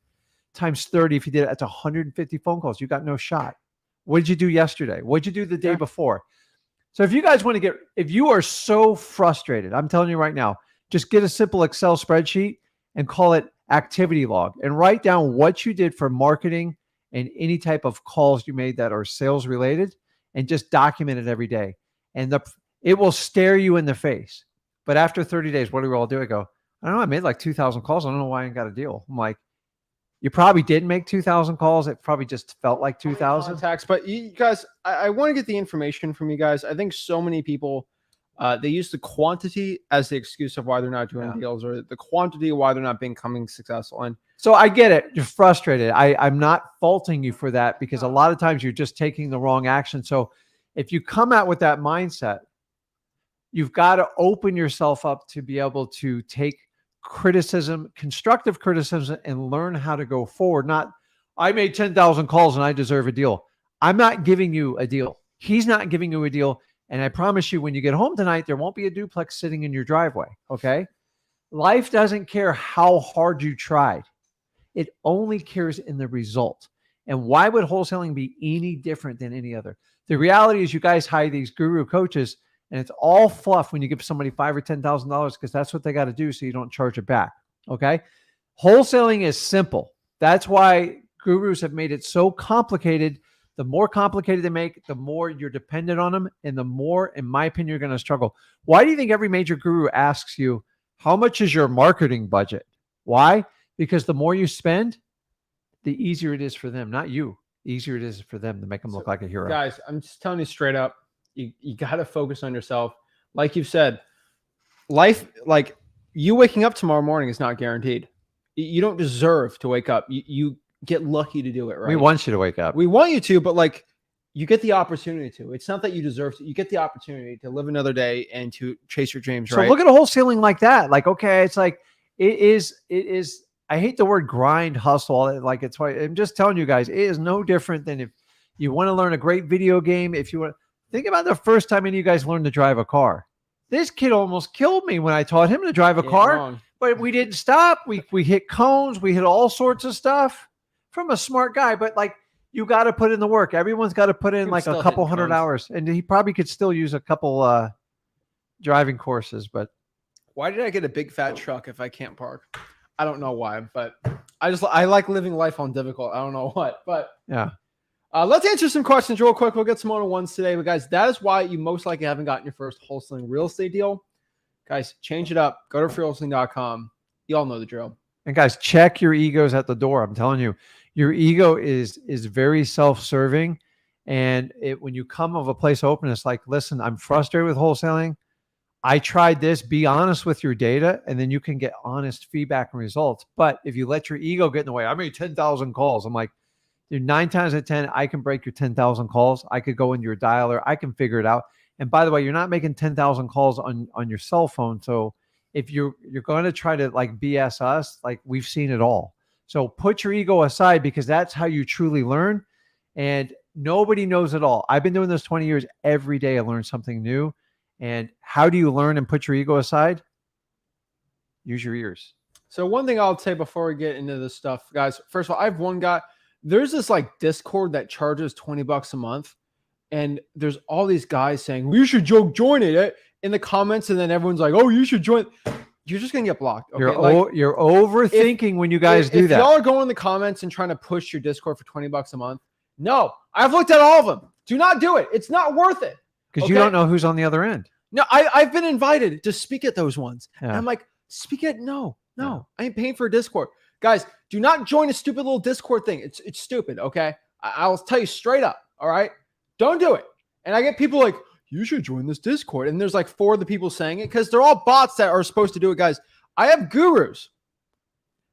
times 30. If you did it, that's 150 phone calls. You got no shot. What did you do yesterday? What did you do the day before? So if you guys want to if you are so frustrated, I'm telling you right now, just get a simple Excel spreadsheet and call it activity log and write down what you did for marketing and any type of calls you made that are sales related, and just document it every day. And it will stare you in the face. But after 30 days, what do we all do? I go, I don't know, I made like 2,000 calls. I don't know why I ain't got a deal. I'm like, you probably didn't make 2,000 calls. It probably just felt like 2,000. Contacts. But you guys, I want to get the information from you guys. I think so many people, they use the quantity as the excuse of why they're not doing deals, or the quantity why they're not becoming successful. And so I get it. You're frustrated. I'm not faulting you for that, because a lot of times you're just taking the wrong action. So if you come out with that mindset, you've got to open yourself up to be able to take criticism, constructive criticism, and learn how to go forward. Not, I made 10,000 calls and I deserve a deal. I'm not giving you a deal. He's not giving you a deal. And I promise you, when you get home tonight, there won't be a duplex sitting in your driveway. Okay. Life doesn't care how hard you tried. It only cares in the result. And why would wholesaling be any different than any other? The reality is, you guys hire these guru coaches, and it's all fluff when you give somebody $5,000 or $10,000, because that's what they got to do, so you don't charge it back. Okay. Wholesaling is simple. That's why gurus have made it so complicated. The more complicated they make, the more you're dependent on them, and the more, in my opinion, you're going to struggle. Why do you think every major guru asks you, how much is your marketing budget? Why? Because the more you spend, the easier it is for them, not you. The easier it is for them to make them look like a hero. Guys, I'm just telling you straight up, you got to focus on yourself. Like you've said, life, like you waking up tomorrow morning is not guaranteed. You don't deserve to wake up. You get lucky to do it, right? We want you to wake up. We want you to, but like you get the opportunity to. It's not that you deserve to. You get the opportunity to live another day and to chase your dreams, right? So look at wholesaling like that. Like, okay, it's like, it is, I hate the word grind, hustle. Like, it's why I'm just telling you guys, it is no different than if you want to learn a great video game. If you want, think about the first time any of you guys learned to drive a car. This kid almost killed me when I taught him to drive a car, but we didn't stop. We hit cones. We hit all sorts of stuff from a smart guy, but like, you got to put in the work. Everyone's got to put in like a couple hundred hours, and he probably could still use a couple driving courses. But why did I get a big fat truck if I can't park? I don't know why, but I like living life on difficult. I don't know what, but yeah. Let's answer some questions real quick. We'll get some one-on-ones today, but guys, that is why you most likely haven't gotten your first wholesaling real estate deal. Guys, change it up. Go to freewholesaling.com. You all know the drill. And guys, check your egos at the door. I'm telling you, your ego is very self-serving. And when you come of a place open, it's like, listen, I'm frustrated with wholesaling. I tried this. Be honest with your data, and then you can get honest feedback and results. But if you let your ego get in the way, I made 10,000 calls. I'm like, dude, 9 times out of 10, I can break your 10,000 calls. I could go into your dialer. I can figure it out. And by the way, you're not making 10,000 calls on your cell phone. So if you're going to try to like BS us, like we've seen it all. So put your ego aside, because that's how you truly learn. And nobody knows it all. I've been doing this 20 years. Every day I learn something new. And how do you learn and put your ego aside? Use your ears. So one thing I'll say before we get into this stuff, guys, first of all, I have one guy. There's this like Discord that charges $20 a month. And there's all these guys saying, well, you should join it in the comments. And then everyone's like, oh, you should join. You're just going to get blocked. Okay? You're overthinking when you guys do that. If y'all are going in the comments and trying to push your Discord for $20 a month, no, I've looked at all of them. Do not do it. It's not worth it. Because you don't know who's on the other end. No, I've been invited to speak at those ones. Yeah. And I'm like, speak at no. I ain't paying for a Discord. Guys, do not join a stupid little Discord thing. It's stupid, okay? I'll tell you straight up, all right? Don't do it. And I get people like, you should join this Discord. And there's like 4 of the people saying it because they're all bots that are supposed to do it, guys. I have gurus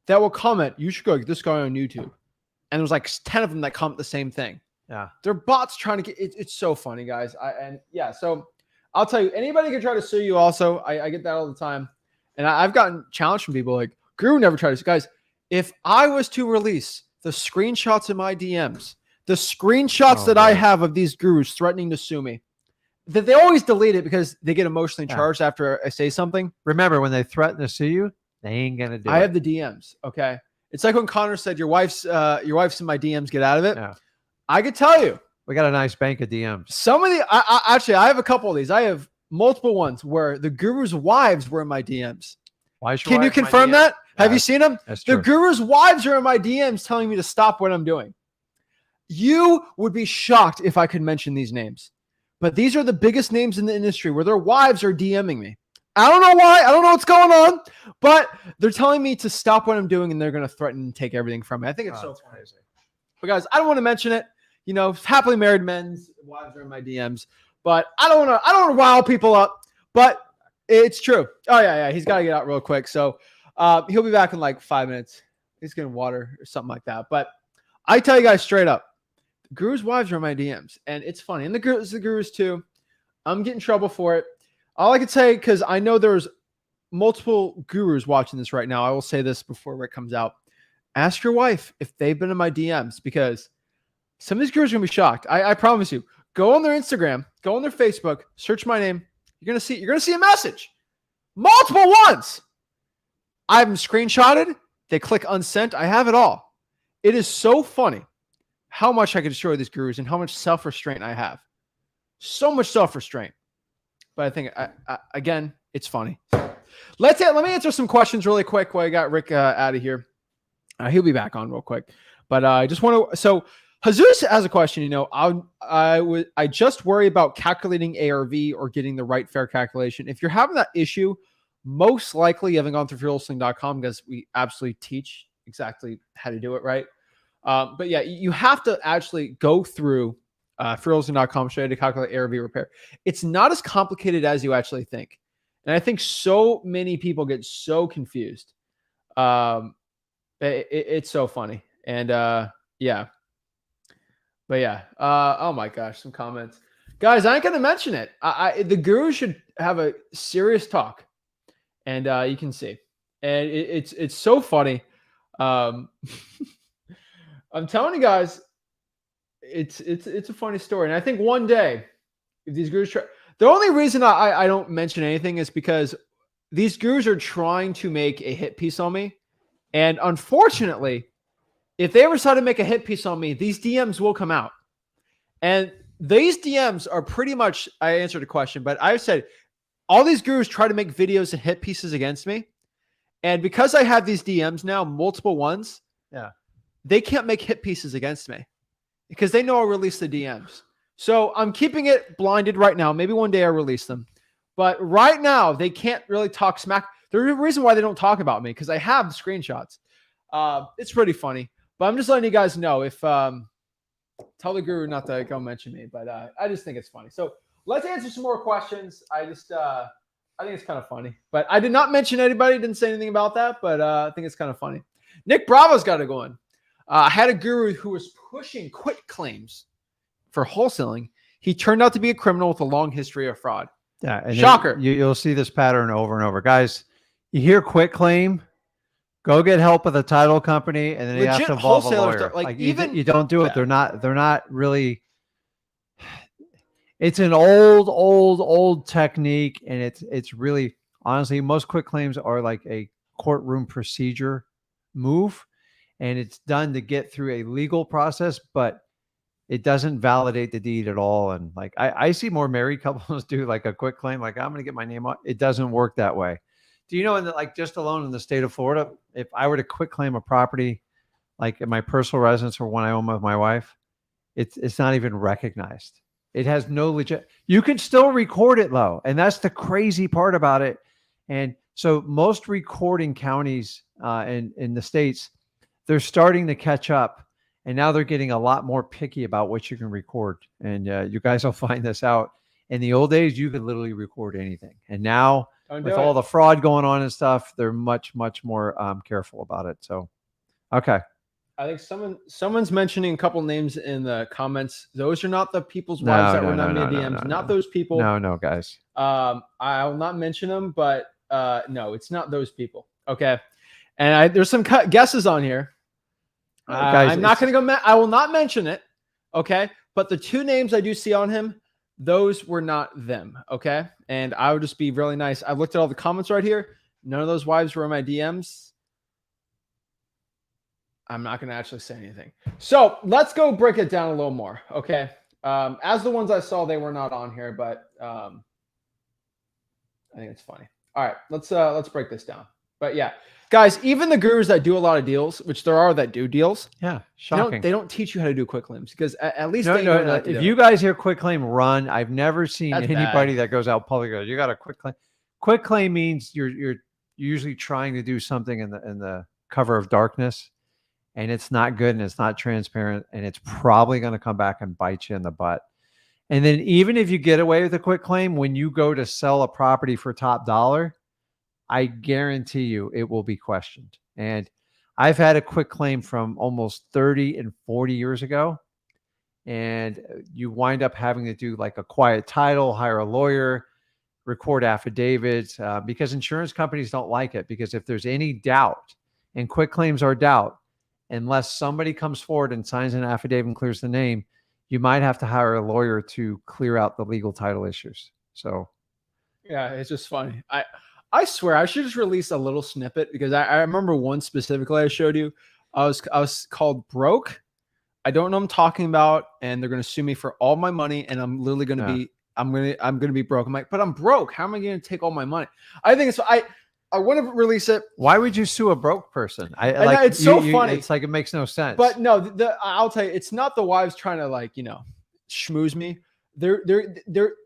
that will comment, you should go get this guy on YouTube. and there's like 10 of them that comment the same thing. Yeah. They're bots trying to get it's so funny, guys. So I'll tell you, anybody can try to sue you also. I get that all the time. And I've gotten challenged from people like, Guru never tried to sue. Guys, if I was to release the screenshots in my DMs, the screenshots that I have of these gurus threatening to sue me, that they always delete it because they get emotionally charged after I say something. Remember, when they threaten to sue you, they ain't gonna do it. I have the DMs. Okay. It's like when Connor said, your wife's in my DMs, get out of it. Yeah. I could tell you. We got a nice bank of DMs. Some of the, I have a couple of these. I have multiple ones where the guru's wives were in my DMs. Why is your Can you wife in my confirm DM? that? Yeah, Have you seen them? That's The true. guru's wives are in my DMs telling me to stop what I'm doing. You would be shocked if I could mention these names, but these are the biggest names in the industry where their wives are DMing me. I don't know why. I don't know what's going on, but they're telling me to stop what I'm doing and they're going to threaten and take everything from me. I think it's so crazy. But guys, I don't want to mention it. You know, happily married men's wives are in my DMs, but I don't want to rile people up, but it's true. Oh yeah. He's got to get out real quick. So he'll be back in like 5 minutes. He's getting water or something like that. But I tell you guys straight up, the guru's wives are in my DMs and it's funny. And the gurus too. I'm getting in trouble for it. All I can say, because I know there's multiple gurus watching this right now. I will say this before Rick comes out. Ask your wife if they've been in my DMs, because some of these gurus are going to be shocked. I promise you. Go on their Instagram, go on their Facebook, search my name. You're going to see a message. Multiple ones. I have them screenshotted. They click unsent. I have it all. It is so funny how much I can destroy these gurus and how much self-restraint I have. So much self-restraint. But I think, again, it's funny. Let me answer some questions really quick while I got Rick out of here. He'll be back on real quick. But I just want to... So Jesus has a question. You know, I just worry about calculating ARV or getting the right fair calculation. If you're having that issue, most likely you haven't gone through wholesaling.com, because we absolutely teach exactly how to do it right. But yeah, you have to actually go through wholesaling.com, show you how to calculate ARV repair. It's not as complicated as you actually think. And I think so many people get so confused. It's so funny. And yeah. But yeah. Oh my gosh, some comments. Guys, I ain't going to mention it. The guru should have a serious talk. And you can see. And it's so funny. I'm telling you guys, it's a funny story. And I think one day, if these gurus try, the only reason I don't mention anything is because these gurus are trying to make a hit piece on me. And unfortunately, if they ever decide to make a hit piece on me, these DMs will come out. And these DMs are pretty much, I answered a question, but I said, all these gurus try to make videos and hit pieces against me. And because I have these DMs now, multiple ones, they can't make hit pieces against me because they know I'll release the DMs. So I'm keeping it blinded right now. Maybe one day I'll release them. But right now, they can't really talk smack. There's a reason why they don't talk about me, because I have the screenshots. It's pretty funny. But I'm just letting you guys know, if tell the guru not to go mention me. But I just think it's funny. So let's answer some more questions. I think it's kind of funny. But I did not mention anybody. Didn't say anything about that. But I think it's kind of funny. Nick Bravo's got it going. I had a guru who was pushing quit claims for wholesaling. He turned out to be a criminal with a long history of fraud. Yeah, and shocker. You'll see this pattern over and over. Guys, you hear quit claim, go get help with a title company, and then you have to involve a lawyer. Like even you don't do it. They're not really. It's an old technique, and it's really, honestly, most quit claims are like a courtroom procedure move, and it's done to get through a legal process, but it doesn't validate the deed at all. And like I see more married couples do like a quit claim, like I'm going to get my name on. It doesn't work that way. Do you know, in the, like just alone in the state of Florida, if I were to quit claim a property, like in my personal residence or one I own with my wife, it's not even recognized. It has no legit. You can still record it though, and that's the crazy part about it. And so most recording counties in the states, they're starting to catch up. And now they're getting a lot more picky about what you can record. And you guys will find this out. In the old days, you could literally record anything. And now, with all the fraud going on and stuff, they're much more careful about it. So, okay. I think someone's mentioning a couple names in the comments. Those are not the people's wives that were not in the DMs. Not those people. No, guys. I will not mention them, but no, it's not those people. Okay. And there's some guesses on here. Guys, I'm not going to go. I will not mention it. Okay. But the two names I do see on him, those were not them. Okay. And I would just be really nice. I looked at all the comments right here. None of those wives were in my DMs. I'm not going to actually say anything. So let's go break it down a little more. Okay. As the ones I saw, they were not on here, but I think it's funny. All right, let's break this down. But yeah, guys, even the gurus that do a lot of deals, which there are that do deals, yeah, shocking. They don't teach you how to do quick claims because at least no. If you guys hear quick claim, run. I've never seen anybody that goes out public goes, you got a quick claim. Quick claim means you're usually trying to do something in the cover of darkness, and it's not good and it's not transparent, and it's probably going to come back and bite you in the butt. And then even if you get away with a quick claim, when you go to sell a property for top dollar, I guarantee you it will be questioned. And I've had a quick claim from almost 30 and 40 years ago. And you wind up having to do like a quiet title, hire a lawyer, record affidavits, because insurance companies don't like it. Because if there's any doubt, and quick claims are doubt, unless somebody comes forward and signs an affidavit and clears the name, you might have to hire a lawyer to clear out the legal title issues. So, yeah, it's just funny. I swear I should just release a little snippet because I remember one specifically I showed you. I was called broke. I don't know what I'm talking about, and they're going to sue me for all my money, and I'm literally going to be I'm going to be broke. I'm like, but I'm broke. How am I going to take all my money? I think it's I want to release it. Why would you sue a broke person? It's so funny. It's like it makes no sense. But no, I'll tell you, it's not the wives trying to schmooze me. They're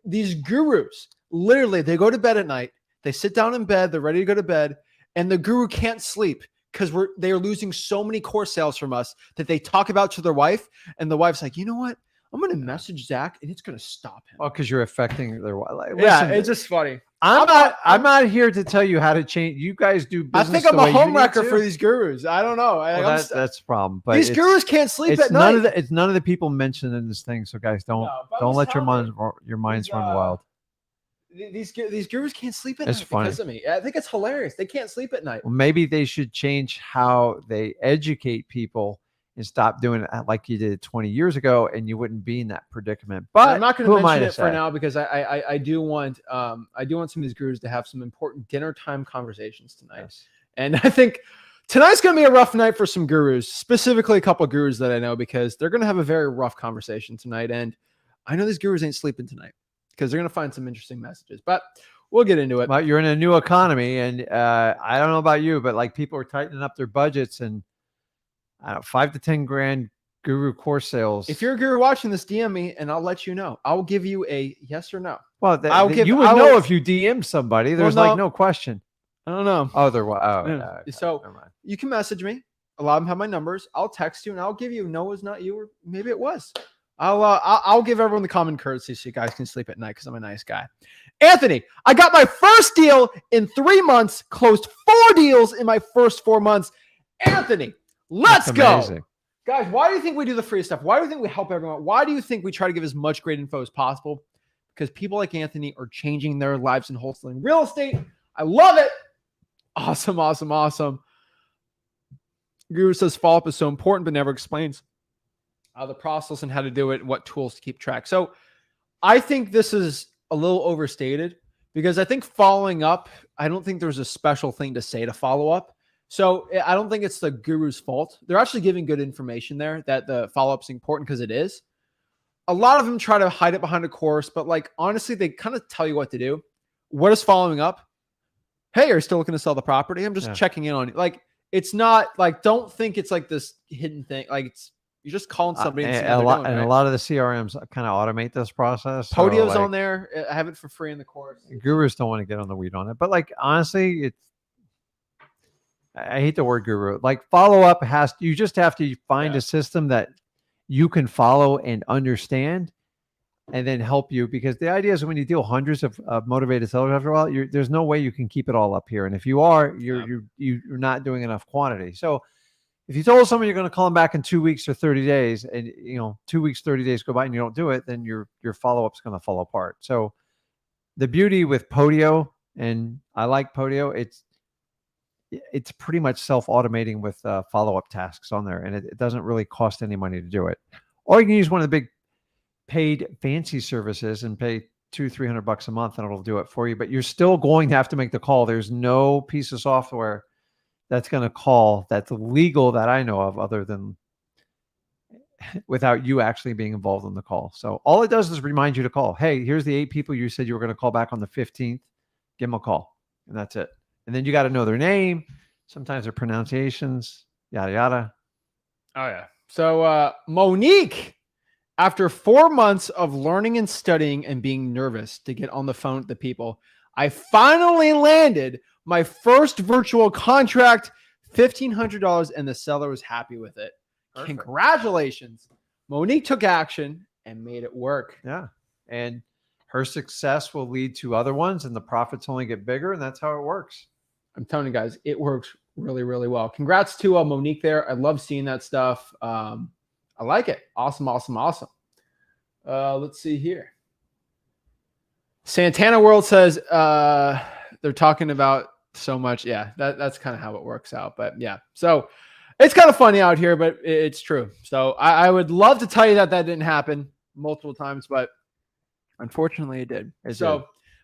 these gurus. Literally, they go to bed at night. They sit down in bed. They're ready to go to bed, and the guru can't sleep because they're losing so many course sales from us that they talk about to their wife, and the wife's like, you know what? I'm going to message Zach, and it's going to stop him. Oh, because you're affecting their wife. Yeah, it's just funny. I'm not here to tell you how to change. You guys do business. I think I'm a homewrecker for these gurus. I don't know. Well, that's the problem. But these gurus can't sleep at night. It's none of the people mentioned in this thing. So guys, don't let your minds run wild. These gurus can't sleep at night because of me. I think it's hilarious. They can't sleep at night. Well, maybe they should change how they educate people and stop doing it like you did 20 years ago, and you wouldn't be in that predicament. But I'm not going to mention it for now because I do want some of these gurus to have some important dinner time conversations tonight. Yes. And I think tonight's going to be a rough night for some gurus, specifically a couple of gurus that I know, because they're going to have a very rough conversation tonight. And I know these gurus ain't sleeping tonight because they're going to find some interesting messages, but we'll get into it. Well, you're in a new economy, and I don't know about you, but like people are tightening up their budgets, and I don't know, 5 to 10 grand guru course sales. If you're a guru watching this, DM me and I'll let you know. I'll give you a yes or no. Well, you would know if you DM somebody. There's no question. I don't know. Oh, there was. So you can message me. A lot of them have my numbers. I'll text you and I'll give you no, it was not you, or maybe it was. I'll give everyone the common courtesy so you guys can sleep at night because I'm a nice guy. Anthony, I got my first deal in 3 months, closed 4 deals in my first 4 months. Anthony, let's go. Guys, why do you think we do the free stuff? Why do you think we help everyone? Why do you think we try to give as much great info as possible? Because people like Anthony are changing their lives in wholesaling real estate. I love it. Awesome, awesome, awesome. Guru says follow-up is so important, but never explains the process and how to do it and what tools to keep track. So I think this is a little overstated because I think following up, I don't think there's a special thing to say to follow up. So I don't think it's the guru's fault. They're actually giving good information there that the follow-up is important because it is. A lot of them try to hide it behind a course, but like, honestly, they kind of tell you what to do. What is following up? Hey, are you still looking to sell the property? I'm just checking in on you. Like, it's not like, don't think it's like this hidden thing. Like you're just calling somebody. A lot of the CRMs kind of automate this process. Podio's on there. I have it for free in the course. Gurus don't want to get on the weed on it, but like, honestly, I hate the word guru. Like follow up you just have to find a system that you can follow and understand and then help you, because the idea is when you deal hundreds of motivated sellers after a while, there's no way you can keep it all up here. And if you are, you're not doing enough quantity. So If you told someone you're going to call them back in 2 weeks or 30 days, and 2 weeks, 30 days go by and you don't do it, then your follow-up is going to fall apart. So the beauty with Podio, and I like Podio, it's pretty much self-automating with follow-up tasks on there, and it doesn't really cost any money to do it. Or you can use one of the big paid fancy services and pay $200-300 a month, and it'll do it for you. But you're still going to have to make the call. There's no piece of software that's going to call that's legal that I know of, other than without you actually being involved in the call. So all it does is remind you to call. Hey, here's the 8 people you said you were going to call back on the 15th. Give them a call, and that's it. And then you got to know their name, sometimes their pronunciations, yada yada. Oh yeah. So Monique, after 4 months of learning and studying and being nervous to get on the phone with the people, I finally landed my first virtual contract, $1,500, and the seller was happy with it. Perfect. Congratulations. Monique took action and made it work. Yeah. And her success will lead to other ones, and the profits only get bigger, and that's how it works. I'm telling you guys, it works really, really well. Congrats to Monique there. I love seeing that stuff. I like it. Awesome, awesome, awesome. Let's see here. Santana World says they're talking about so much. Yeah, that's kind of how it works out. But yeah, so it's kind of funny out here, but it's true. So I would love to tell you that didn't happen multiple times, but unfortunately it did.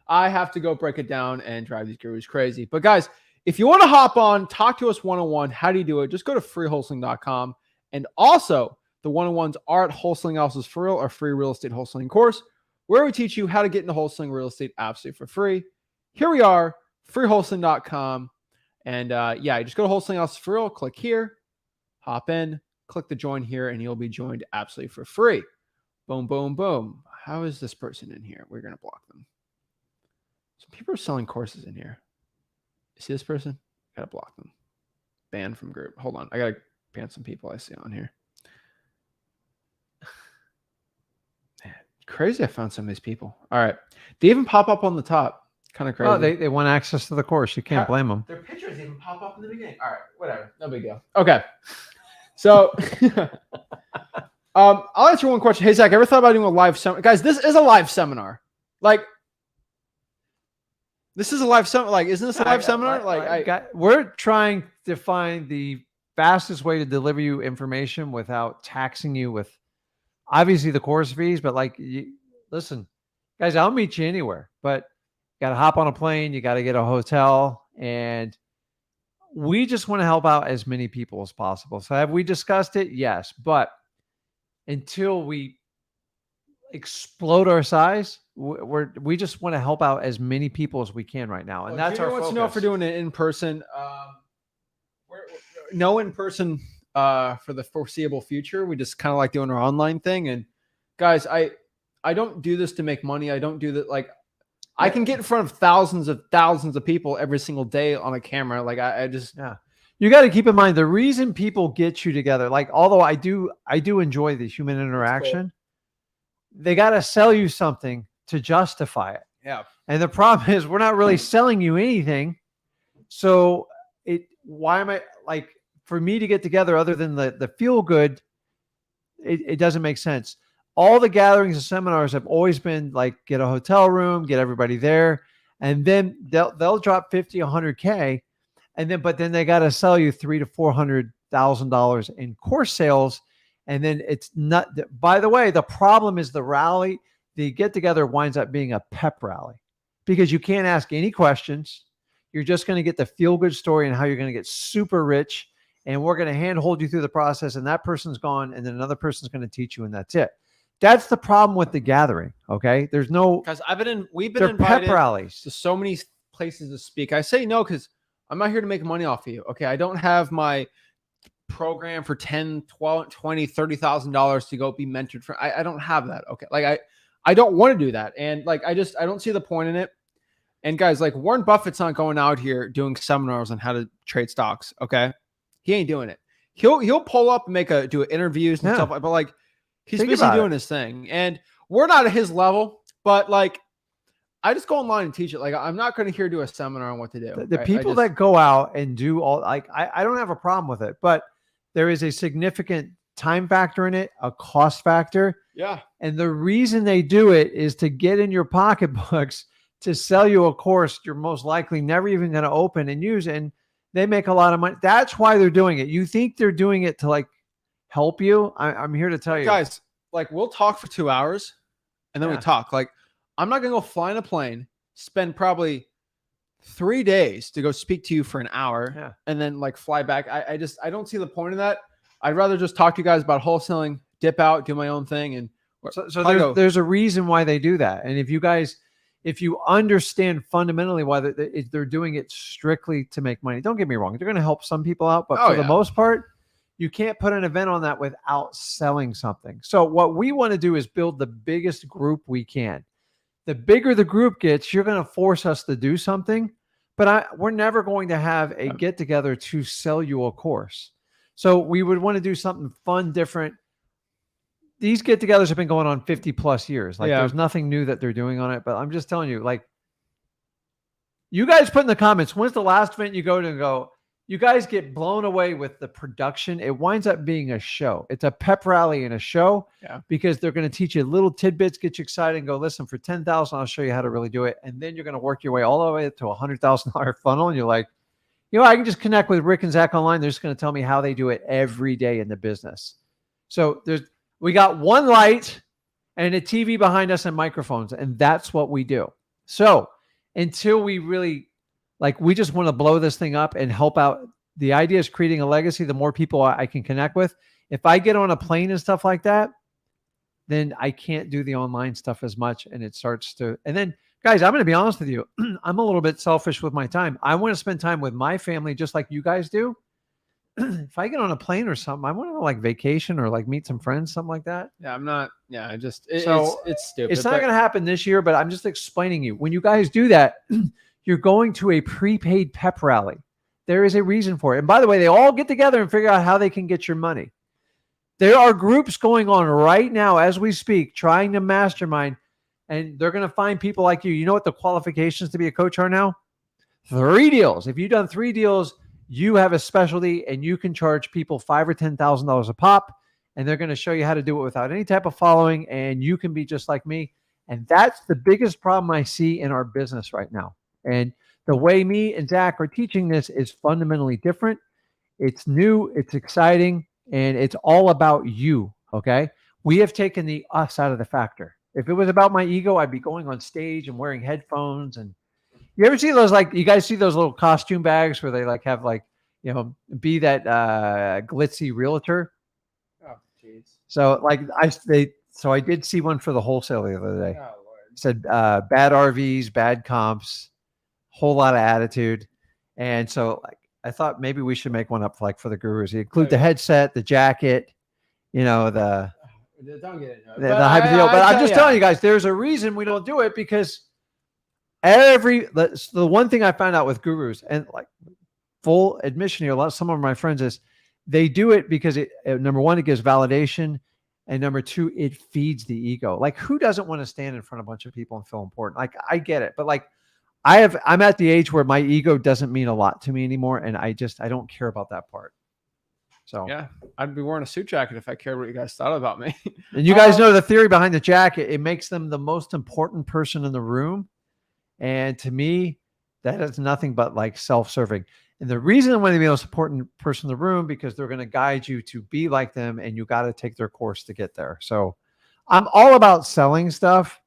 I have to go break it down and drive these gurus crazy. But guys, if you want to hop on, talk to us one-on-one, how do you do it? Just go to freewholesaling.com. And also, the one-on-ones are at Wholesaling Houses for Real, our free real estate wholesaling course, where we teach you how to get into wholesaling real estate absolutely for free. Here we are, freewholesaling.com. And yeah, you just go to Wholesaling Houses for Real, click here, hop in, click the join here, and you'll be joined absolutely for free. Boom, boom, boom. How is this person in here? We're going to block them. So people are selling courses in here. You see this person? Got to block them. Banned from group. Hold on. I got to ban some people I see on here. Man, crazy I found some of these people. All right. They even pop up on the top. Kind of crazy. Oh, they want access to the course. You can't blame them. Their pictures even pop up in the beginning. All right. Whatever. No big deal. Okay. So I'll answer one question. Hey, Zach, ever thought about doing a live seminar? Guys, this is a live seminar. Like, this is a live seminar. Like, isn't this a live seminar? We're trying to find the fastest way to deliver you information without taxing you with obviously the course fees. But listen, guys, I'll meet you anywhere, but you got to hop on a plane. You got to get a hotel, and we just want to help out as many people as possible. So have we discussed it? Yes. But until we explode our size, we just want to help out as many people as we can right now, and that's our focus. Wants to know if we're doing it in person. No in person for the foreseeable future. We just kind of like doing our online thing. And guys, I don't do this to make money. I don't do that. Like, I can get in front of thousands of people every single day on a camera. Like I just, yeah. You got to keep in mind the reason people get you together. Like, although I do enjoy the human interaction, they got to sell you something to justify it. Yeah. And the problem is we're not really selling you anything. So why am I like, for me to get together other than the feel good, it doesn't make sense. All the gatherings and seminars have always been like, get a hotel room, get everybody there. And then they'll drop 50, 100K. But then they got to sell you $300,000 to $400,000 in course sales. And then it's not, by the way, the problem is the rally, the get together winds up being a pep rally because you can't ask any questions. You're just going to get the feel good story and how you're going to get super rich. And we're going to handhold you through the process, and that person's gone. And then another person's going to teach you, and that's it. That's the problem with the gathering. Okay. There's no, because we've been invited pep rallies to so many places to speak. I say no, because I'm not here to make money off of you. Okay. I don't have my program for $10, $12, $20, $30,000 to go be mentored for. I don't have that. Okay. Like I don't want to do that. And like, I don't see the point in it. And guys, like Warren Buffett's not going out here doing seminars on how to trade stocks. Okay. He ain't doing it. He'll pull up and do interviews and stuff like, but like he's busy doing his thing. And we're not at his level, but like, I just go online and teach it. Like, I'm not going to here do a seminar on what to do. The people that go out and do all, like, I don't have a problem with it, but there is a significant time factor in it, a cost factor. Yeah. And the reason they do it is to get in your pocketbooks to sell you a course you're most likely never even going to open and use. And they make a lot of money. That's why they're doing it. You think they're doing it to like help you? I'm here to tell you. Guys, like we'll talk for 2 hours and then we talk. Like I'm not going to go fly in a plane, spend probably 3 days to go speak to you for an hour and then like fly back. I don't see the point of that. I'd rather just talk to you guys about wholesaling, dip out, do my own thing. And so there's a reason why they do that. And if you understand fundamentally why they're doing it strictly to make money, don't get me wrong, they're going to help some people out, but for the most part, you can't put an event on that without selling something. So what we want to do is build the biggest group we can. The bigger the group gets, you're going to force us to do something, but we're never going to have a get together to sell you a course. So we would want to do something fun, different. These get-togethers have been going on 50 plus years. Like there's nothing new that they're doing on it, but I'm just telling you, like, you guys put in the comments, when's the last event you go to and go, you guys get blown away with the production. It winds up being a show. It's a pep rally and a show because they're going to teach you little tidbits, get you excited and go, listen, for 10,000, I'll show you how to really do it. And then you're going to work your way all the way to a $100,000 funnel. And you're like, you know, I can just connect with Rick and Zach online. They're just going to tell me how they do it every day in the business. So we got one light and a TV behind us and microphones, and that's what we do. So until we really, like, we just want to blow this thing up and help out. The idea is creating a legacy. The more people I can connect with. If I get on a plane and stuff like that, then I can't do the online stuff as much. And it starts to, and then guys, I'm going to be honest with you. I'm a little bit selfish with my time. I want to spend time with my family just like you guys do. If I get on a plane or something, I want to go like vacation or like meet some friends, something like that. Yeah, I'm not. Yeah, it's stupid. It's not going to happen this year, but I'm just explaining you. When you guys do that, you're going to a prepaid pep rally. There is a reason for it. And by the way, they all get together and figure out how they can get your money. There are groups going on right now as we speak, trying to mastermind, and they're going to find people like you. You know what the qualifications to be a coach are now? 3 deals. If you've done 3 deals, you have a specialty and you can charge people $5,000 or $10,000 a pop, and they're going to show you how to do it without any type of following, and you can be just like me. And that's the biggest problem I see in our business right now. And the way me and Zach are teaching this is fundamentally different. It's new, it's exciting, and it's all about you, okay? We have taken the us out of the factor. If it was about my ego, I'd be going on stage and wearing headphones. And you ever see those, like, you guys see those little costume bags where they like have like, you know, be that glitzy realtor? Oh, jeez. So like I did see one for the wholesale the other day. Oh, Lord. It said bad RVs, bad comps, whole lot of attitude. And so like I thought maybe we should make one up for the gurus. You include the headset, the jacket, you know, don't get it. The hype deal. But I'm just telling you guys, there's a reason we don't do it, because the one thing I found out with gurus, and like full admission here, some of my friends, is they do it because number one, it gives validation, and number two, it feeds the ego. Like, who doesn't want to stand in front of a bunch of people and feel important? Like, I get it, but like I'm at the age where my ego doesn't mean a lot to me anymore, and I don't care about that part. So yeah, I'd be wearing a suit jacket if I cared what you guys thought about me. And you guys know the theory behind the jacket. It makes them the most important person in the room. And to me, that is nothing but like self-serving. And the reason why they're the most important person in the room, because they're going to guide you to be like them, and you got to take their course to get there. So I'm all about selling stuff,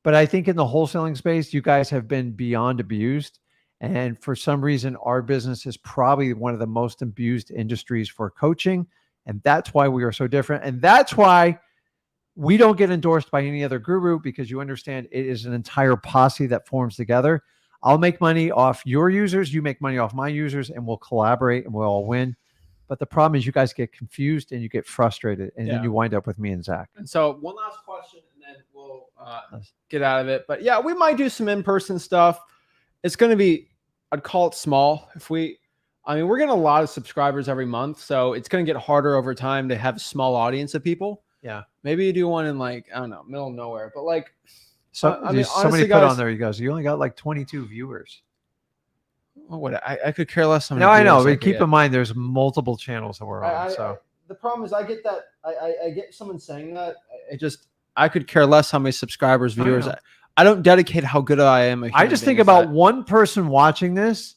but I think in the wholesaling space, you guys have been beyond abused. And for some reason, our business is probably one of the most abused industries for coaching. And that's why we are so different. And that's why we don't get endorsed by any other guru, because you understand it is an entire posse that forms together. I'll make money off your users. You make money off my users, and we'll collaborate and we'll all win. But the problem is you guys get confused and you get frustrated, and then you wind up with me and Zach. And so one last question, and then we'll get out of it. But yeah, we might do some in-person stuff. It's going to be, I'd call it small. We're getting a lot of subscribers every month, so it's going to get harder over time to have a small audience of people. Yeah. Maybe you do one in like, I don't know, middle of nowhere, but like, so somebody put on there, you guys, you only got like 22 viewers. what I could care less. How many No, I know, viewers but could keep get. in mind there's multiple channels that we're on. The problem is I get that I get someone saying that. I could care less how many subscribers, viewers. I don't dedicate how good I am. I just think about one person watching this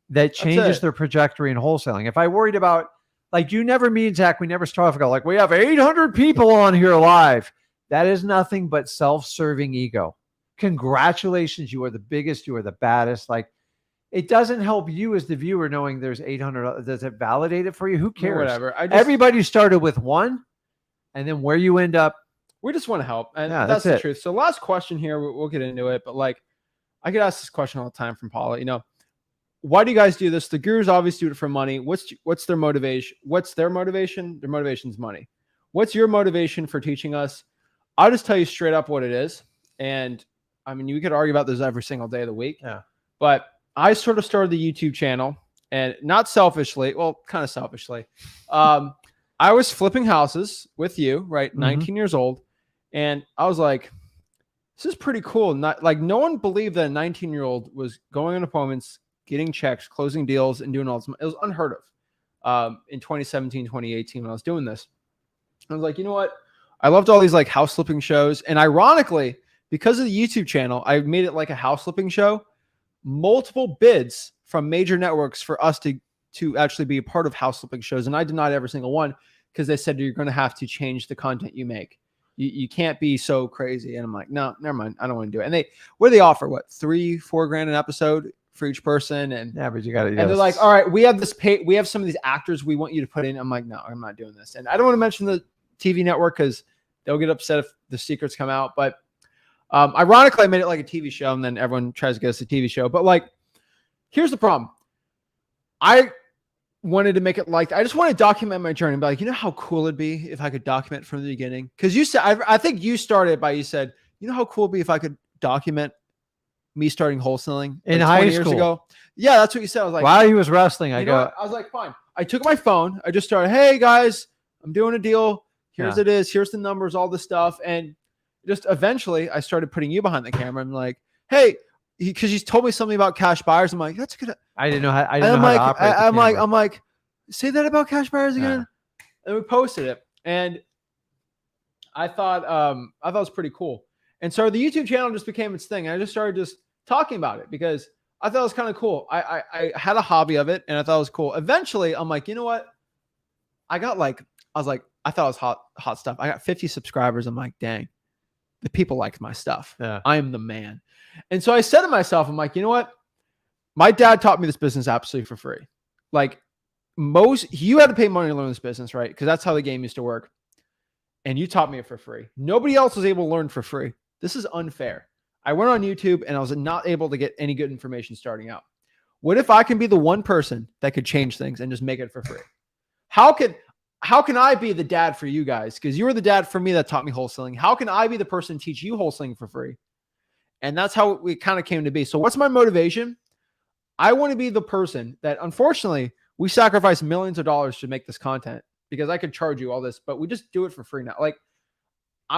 that changes their trajectory in wholesaling. If I worried about, like, you never meet Zach, we never start off like, we have 800 people on here live. That is nothing but self-serving ego. Congratulations, you are the biggest, you are the baddest. Like, it doesn't help you as the viewer knowing there's 800. Does it validate it for you? Who cares? Whatever. Everybody started with one, and then where you end up. We just want to help, and Yeah, that's the it. truth. So last question here, we'll get into it, but like, I get asked this question all the time from Paula. You know, why do you guys do this? The gurus obviously do it for money. What's their motivation? What's their motivation? Their motivation is money. What's your motivation for teaching us? I'll just tell you straight up what it is. And I mean, you could argue about this every single day of the week. Yeah. But I sort of started the YouTube channel, and not selfishly, well, kind of selfishly. I was flipping houses with you, right? 19 years old. And I was like, this is pretty cool. Not like, no one believed that a 19-year-old was going on appointments, getting checks, closing deals, and doing all this. It was unheard of in 2017, 2018 when I was doing this. I was like, you know what? I loved all these like house flipping shows. And ironically, because of the YouTube channel, I made it like a house flipping show. Multiple bids from major networks for us to actually be a part of house flipping shows. And I denied every single one because they said, you're going to have to change the content you make. You can't be so crazy. And I'm like, no, never mind. I don't want to do it. And they offer what, $3-4 grand an episode for each person. And yeah, but you got to. And they're like, all right, we have some of these actors we want you to put in. I'm like, no, I'm not doing this. And I don't want to mention the TV network because they'll get upset if the secrets come out. But ironically, I made it like a TV show, and then everyone tries to get us a TV show. But like, here's the problem. I wanted to make it like, I just want to document my journey and be like, you know how cool it'd be if I could document from the beginning? Because you said, I think you started by, you said, you know how cool it'd be if I could document me starting wholesaling in like high 20 school. years ago. Yeah, that's what you said. I was like, while he was wrestling, I was like, fine. I took my phone. I just started, hey guys, I'm doing a deal. Here's it is. Here's the numbers, all this stuff. And just eventually I started putting you behind the camera. I'm like, hey, because he's told me something about cash buyers. I'm like, that's good. I didn't know how. I didn't know how to operate I'm like, say that about cash buyers again. And we posted it, and I thought it was pretty cool. And so the YouTube channel just became its thing. I just started just talking about it because I thought it was kind of cool. I had a hobby of it, and I thought it was cool. Eventually, I'm like, you know what? I thought it was hot stuff. I got 50 subscribers. I'm like, dang, the people like my stuff. Yeah. I am the man. And so I said to myself, I'm like, you know what? My dad taught me this business absolutely for free. Like, you had to pay money to learn this business, right? Because that's how the game used to work. And you taught me it for free. Nobody else was able to learn for free. This is unfair. I went on YouTube and I was not able to get any good information starting out. What if I can be the one person that could change things and just make it for free? How can I be the dad for you guys? Because you were the dad for me that taught me wholesaling. How can I be the person to teach you wholesaling for free? And that's how we kind of came to be. So what's my motivation? I want to be the person that, unfortunately, we sacrifice millions of dollars to make this content because I could charge you all this, but we just do it for free now. Like,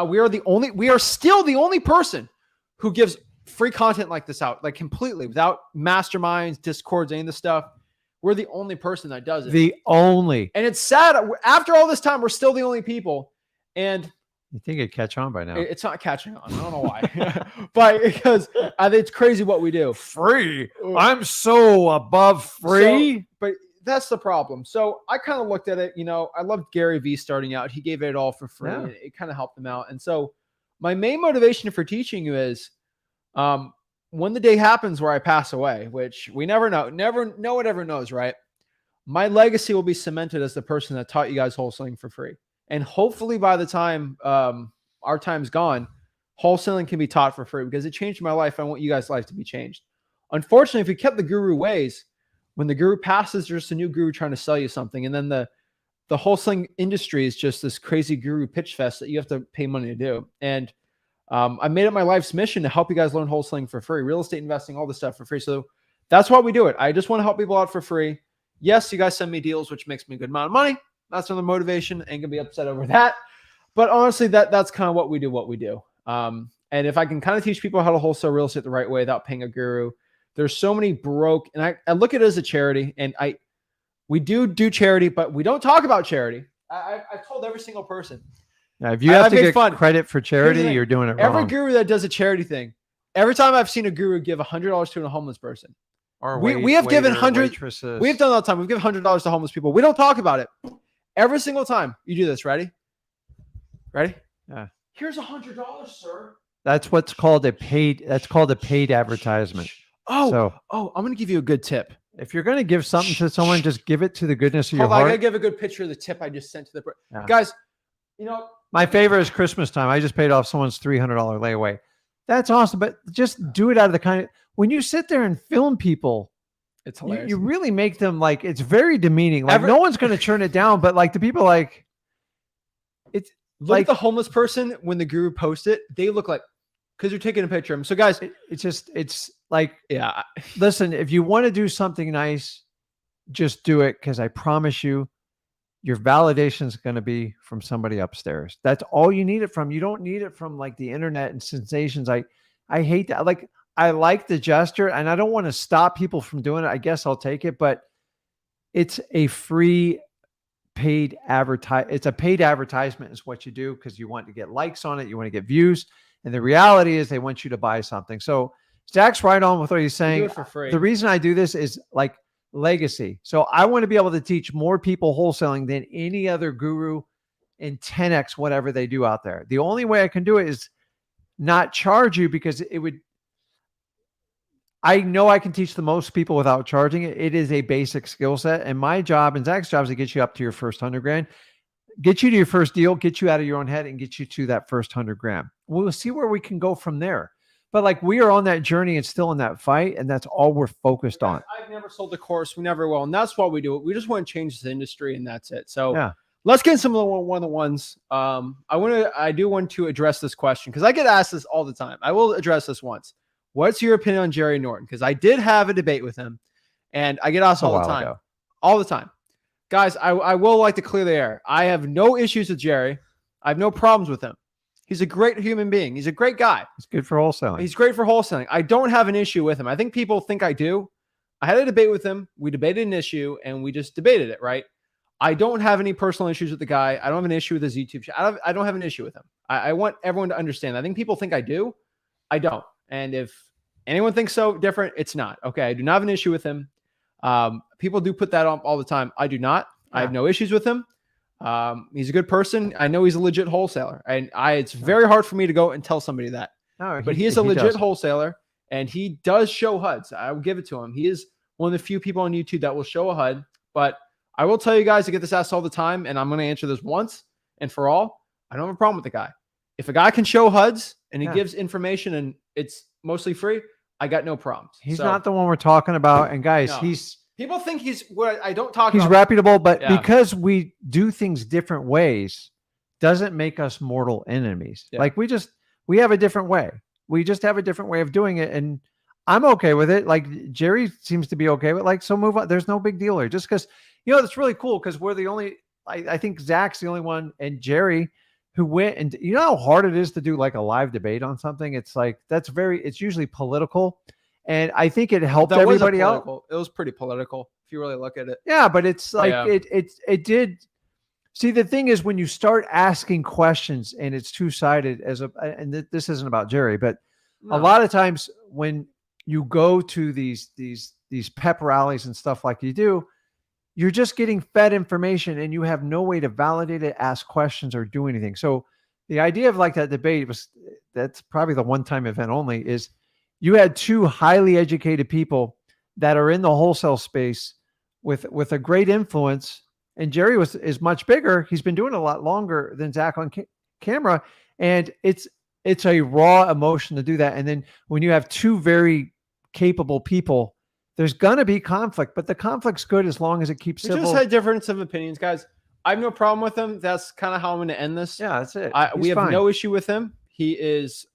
we are still the only person who gives free content like this out, like completely without masterminds, discords, any of this stuff. We're the only person that does it. The only. And it's sad. After all this time, we're still the only people. And you think it'd catch on by now? It's not catching on. I don't know why. But because I think it's crazy what we do. Free. I'm so above free. But that's the problem. So I kind of looked at it. You know, I loved Gary Vee starting out. He gave it all for free. Yeah. It kind of helped him out. And so my main motivation for teaching you is when the day happens where I pass away, which we never know. No one ever knows, right? My legacy will be cemented as the person that taught you guys wholesaling for free. And hopefully by the time our time's gone, wholesaling can be taught for free because it changed my life. I want you guys' life to be changed. Unfortunately, if we kept the guru ways, when the guru passes, there's just a new guru trying to sell you something. And then the wholesaling industry is just this crazy guru pitch fest that you have to pay money to do. And I made it my life's mission to help you guys learn wholesaling for free, real estate investing, all this stuff for free. So that's why we do it. I just want to help people out for free. Yes, you guys send me deals, which makes me a good amount of money. That's another motivation. Ain't gonna be upset over that. But honestly, that's kind of what we do. And if I can kind of teach people how to wholesale real estate the right way without paying a guru, There's so many broke, and I look at it as a charity, and we do charity, but we don't talk about charity. I've told every single person. Now, if you have to made get fun. credit for charity, you're doing it wrong. Every guru that does a charity thing, every time I've seen a guru give $100 to a homeless person, or we have given hundreds. waitresses. We have done that all the time. We've given $100 to homeless people. We don't talk about it. Every single time you do this. Ready? Yeah. Here's $100, sir. That's what's called a paid. That's called a paid advertisement. I'm going to give you a good tip. If you're going to give something to someone, just give it to the goodness of your Hold on, heart. I got to give a good picture of the tip I just sent to the guys. You know, my favorite is Christmas time. I just paid off someone's $300 layaway. That's awesome, but just do it out of the kind of, when you sit there and film people, it's hilarious. You really make them like, it's very demeaning. Like no one's going to turn it down, but like the people like, it's look like at the homeless person when the guru posts it, they look like, because you're taking a picture of them. So guys, it's like, yeah, listen, if you want to do something nice, just do it. Cause I promise you, your validation is going to be from somebody upstairs. That's all you need it from. You don't need it from like the internet and sensations. I hate that. Like, I like the gesture and I don't want to stop people from doing it. I guess I'll take it, but it's a free paid it's a paid advertisement is what you do because you want to get likes on it. You want to get views. And the reality is they want you to buy something. So Zach's right on with what he's saying. do it for free. The reason I do this is like legacy. So I want to be able to teach more people wholesaling than any other guru in 10x whatever they do out there. The only way I can do it is not charge you because I know I can teach the most people without charging it. It is a basic skill set. And my job and Zach's job is to get you up to your first 100 grand, get you to your first deal, get you out of your own head and get you to that first 100 grand. We'll see where we can go from there. But like we are on that journey and still in that fight. And that's all we're focused on. I've never sold a course. We never will. And that's why we do it. We just want to change this industry and that's it. So yeah. Let's get some of the one-on-ones. I do want to address this question because I get asked this all the time. I will address this once. What's your opinion on Jerry Norton? Because I did have a debate with him and I get asked all the time. Ago. All the time. Guys, I will like to clear the air. I have no issues with Jerry. I have no problems with him. He's a great human being. He's a great guy. He's good for wholesaling. He's great for wholesaling. I don't have an issue with him. I think people think I do. I had a debate with him. We debated an issue and we just debated it, right? I don't have any personal issues with the guy. I don't have an issue with his YouTube channel. I don't have an issue with him. I want everyone to understand. I think people think I do. I don't. And if anyone thinks so different, it's not. Okay, I do not have an issue with him. People do put that on all the time. I do not. I have no issues with him. He's a good person. I know he's a legit wholesaler. And it's very hard for me to go and tell somebody that. No, but he is a legit wholesaler and he does show HUDs. I will give it to him. He is one of the few people on YouTube that will show a HUD. But I will tell you guys, I get this asked all the time, and I'm going to answer this once and for all. I don't have a problem with the guy. If a guy can show HUDs and he gives information and it's mostly free, I got no problems. He's not the one we're talking about. And guys, No. People think he's what I don't talk he's about. reputable, but because we do things different ways doesn't make us mortal enemies. Yeah. Like we have a different way. We just have a different way of doing it. And I'm okay with it. Like Jerry seems to be okay with so move on. There's no big deal here just because, it's really cool because we're the only, I think Zach's the only one and Jerry who went and you know how hard it is to do like a live debate on something. It's like, it's usually political. And I think it helped everybody out. It was pretty political if you really look at it. Yeah, but it's like it did. See, the thing is when you start asking questions and it's two-sided and this isn't about Jerry, but a lot of times when you go to these pep rallies and stuff like you do, you're just getting fed information and you have no way to validate it, ask questions or do anything. So the idea of like that debate that's probably the one-time event only is you had two highly educated people that are in the wholesale space with a great influence. And Jerry is much bigger. He's been doing it a lot longer than Zach on camera. And it's a raw emotion to do that. And then when you have two very capable people, there's going to be conflict, but the conflict's good as long as it keeps civil. We just had difference of opinions, guys. I have no problem with him. That's kind of how I'm going to end this. Yeah, that's it. We have no issue with him. He is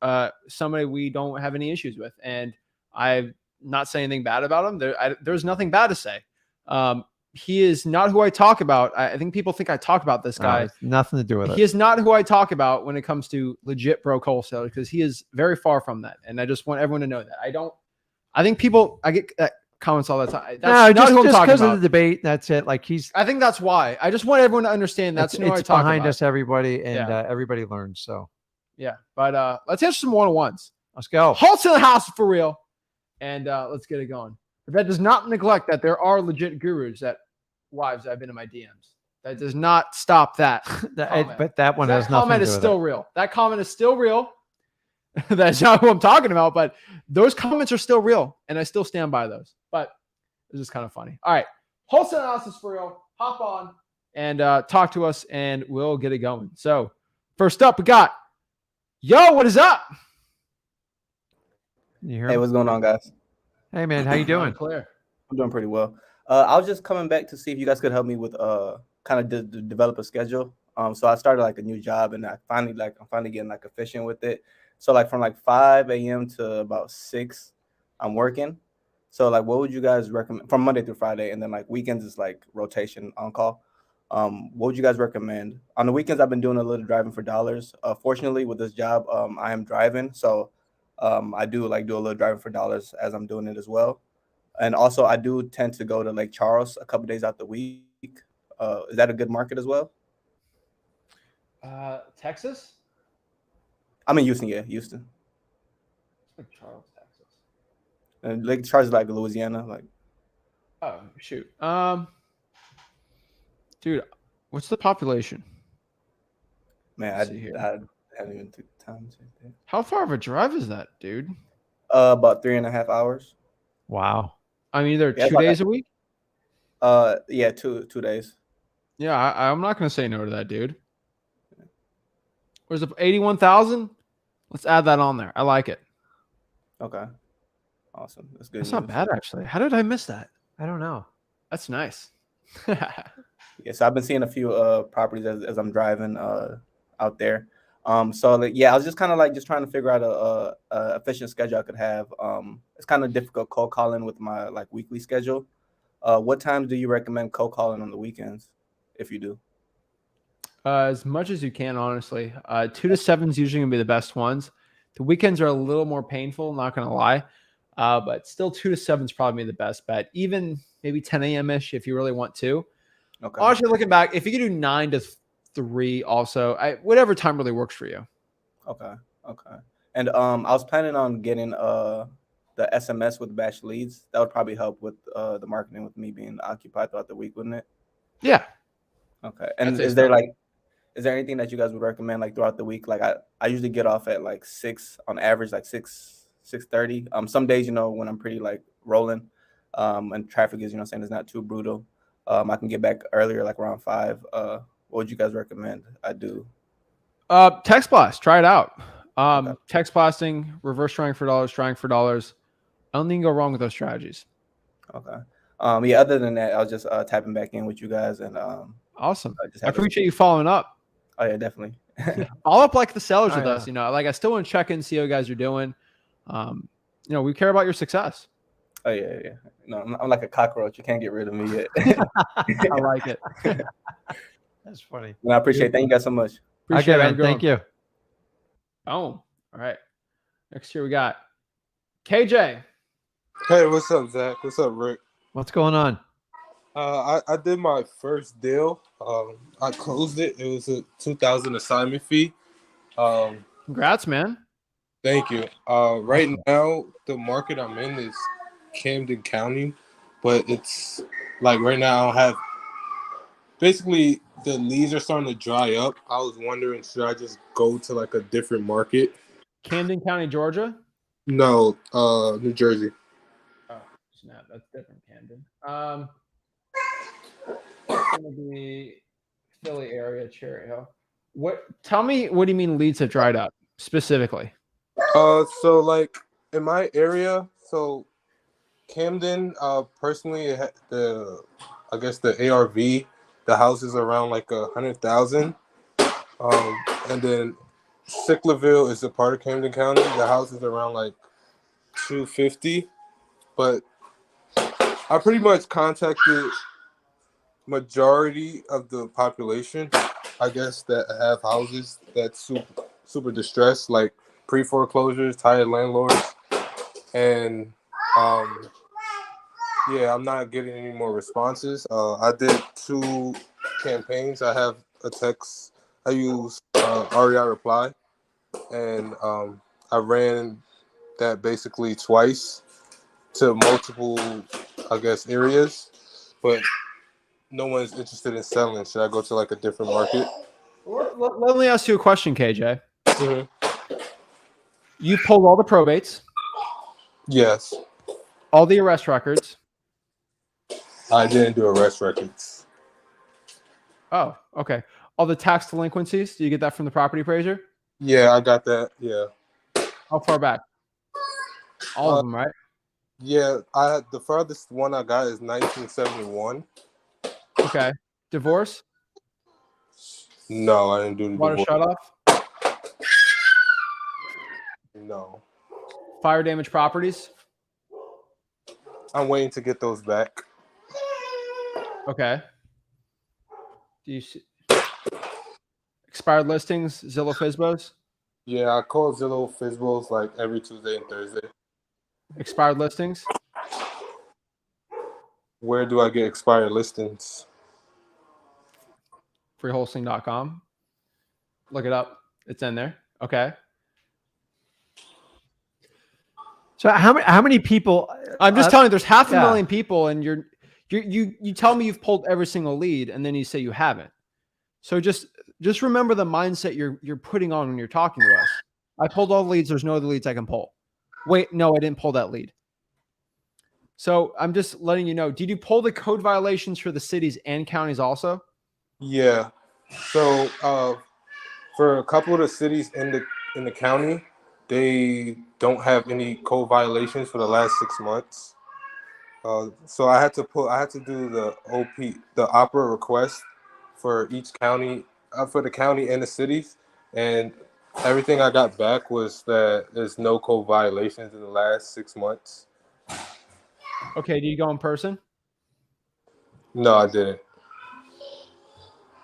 somebody we don't have any issues with. And I'm not saying anything bad about him. There's nothing bad to say. He is not who I talk about. I think people think I talk about this guy. Nothing to do with it. He is not who I talk about when it comes to legit broke wholesalers because he is very far from that. And I just want everyone to know that. I think I get comments all the time. That's No, not who I'm just talking because of about. the debate. That's it. Like I think that's why. I just want everyone to understand that's who I it's talk behind about. us, everybody, and Yeah. everybody learns. So Yeah. But let's answer some one-on-ones. let's go. Wholesale house for real. And let's get it going. But that does not neglect that there are legit gurus that wives that have been in my DMs. That does not stop that. But that one has That nothing comment to is do with still it. real. That comment is still real. That's not who I'm talking about, but those comments are still real, and I still stand by those. But it's just kind of funny. All right, wholesale analysis for real. Hop on and talk to us, and we'll get it going. So first up, we got what is up? You hear Hey, him? what's going on, guys? Hey, man, how you doing? Clear. I'm doing pretty well. I was just coming back to see if you guys could help me with kind of develop a schedule. So I started like a new job, and I'm finally getting like efficient with it. So like from like 5 a.m. to about 6, I'm working. So like, what would you guys recommend from Monday through Friday, and then like weekends is like rotation on call? What would you guys recommend? On the weekends, I've been doing a little driving for dollars. Fortunately, with this job, I am driving, so I do like do a little driving for dollars as I'm doing it as well. And also, I do tend to go to Lake Charles a couple days out the week. Is that a good market as well? Texas? I'm in Houston, yeah, Houston. Charles, Texas. And Lake Charles is like Louisiana, like. Oh shoot. Dude, what's the population? Man, Let's see here. I haven't even took the time to check that. How far of a drive is that, dude? About 3.5 hours. Wow. I mean, either Yeah, 2 days a week. Yeah, two days. Yeah, I'm not gonna say no to that, dude. Where's the 81,000? Let's add that on there. I like it. Okay, awesome. That's good. That's not news. bad, actually. How did I miss that? I don't know. That's nice. Yeah, so I've been seeing a few properties as I'm driving out there. So like, yeah, I was just kind of like just trying to figure out a efficient schedule I could have. It's kind of difficult cold calling with my like weekly schedule. What times do you recommend cold calling on the weekends, if you do? As much as you can, honestly. 2 to 7 is usually gonna be the best ones. The weekends are a little more painful, not gonna lie. But still 2 to 7 is probably the best bet. Even maybe 10 a.m. ish if you really want to. Okay. Honestly, looking back, if you could do 9 to 3, also, whatever time really works for you. Okay. And I was planning on getting the SMS with batch leads. That would probably help with the marketing with me being occupied throughout the week, wouldn't it? Yeah. Okay. And Is there anything that you guys would recommend like throughout the week? Like I usually get off at like 6 on average, like 6:30. Some days, when I'm pretty like rolling, and traffic is, saying it's not too brutal. I can get back earlier, like around 5. What would you guys recommend I do? Text blast. Try it out. Okay. Text blasting, reverse trying for dollars. I don't think you can go wrong with those strategies. Okay. Yeah. Other than that, I was just tapping back in with you guys, and Awesome. just I have a- appreciate you following up. Oh yeah, definitely. Follow up like the sellers Oh, with us. Like I still want to check in, see how you guys are doing. We care about your success. Oh yeah. No, I'm like a cockroach. You can't get rid of me yet. I like it. That's funny. And I appreciate it. Thank you guys so much. Appreciate Okay, it. man. Thank you. Boom. All right. Next here we got KJ. Hey, what's up, Zach? What's up, Rick? What's going on? I did my first deal. I closed it. It was a $2,000 assignment fee. Congrats, man. Thank you. Right now, the market I'm in is Camden County, but it's like right now I don't have. Basically, the leads are starting to dry up. I was wondering, should I just go to like a different market? Camden County, Georgia. No, New Jersey. Oh, snap. That's different, Camden. It's gonna be Philly area, Cherry Hill. Tell me, what do you mean leads have dried up specifically? So like in my area, so Camden, personally, the ARV, the house is around like 100,000. And then Sicklerville is a part of Camden County. The house is around like 250. But I pretty much contacted majority of the population, I guess, that have houses that's super distressed, like pre-foreclosures, tired landlords. And Yeah, I'm not getting any more responses. I did 2 campaigns. I have a text. I use REI Reply, and I ran that basically twice to multiple, I guess, areas, but no one's interested in selling. Should I go to like a different market? Let me ask you a question, KJ. Mhm. You pulled all the probates, Yes, all the arrest records. I didn't do arrest records. Oh, okay. All the tax delinquencies. Do you get that from the property appraiser? Yeah, I got that. Yeah. How far back? All of them, right? Yeah, the farthest one I got is 1971. Okay. Divorce, No, I didn't do the water divorce. shutoff, No, fire damage properties. I'm waiting to get those back. Okay. Do you see expired listings, Zillow Fizbos? Yeah, I call Zillow Fizbos like every Tuesday and Thursday. Expired listings? Where do I get expired listings? Freewholesaling.com. Look it up. It's in there. Okay. So how many people? I'm just telling you, there's half a yeah. million people, and you tell me you've pulled every single lead, and then you say you haven't. So just remember the mindset you're putting on when you're talking to us. I pulled all the leads. There's no other leads I can pull. Wait, no, I didn't pull that lead. So I'm just letting you know. Did you pull the code violations for the cities and counties also? Yeah. So for a couple of the cities in the county, they don't have any code violations for the last 6 months. So I had to do the opera request for each county, for the county and the cities, and everything I got back was that there's no code violations in the last 6 months. Okay. Do you go in person? No, I didn't.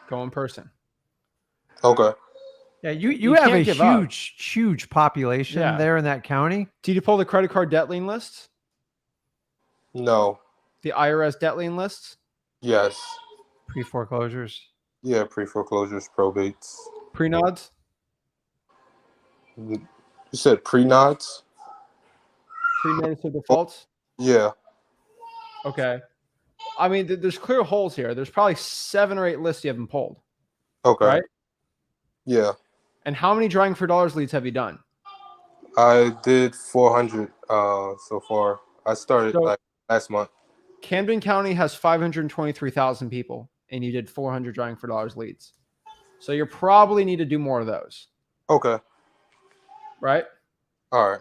Go in person. Okay. Yeah, you You have a can't give up. huge population Yeah. there in that county. Did you pull the credit card debt lien lists? No. The IRS debt lien lists? Yes. Pre-foreclosures. Yeah, pre-foreclosures, probates. Pre-nods? You said pre-nods? Pre-notice of defaults? Yeah. Okay. I mean, there's clear holes here. There's probably 7 or 8 lists you haven't pulled, Okay. right? Yeah. And how many drawing for dollars leads have you done? I did 400 so far. I started So- like last month. Camden County has 523,000 people, and you did 400 drawing for dollars leads. So you probably need to do more of those, Okay. right? All right.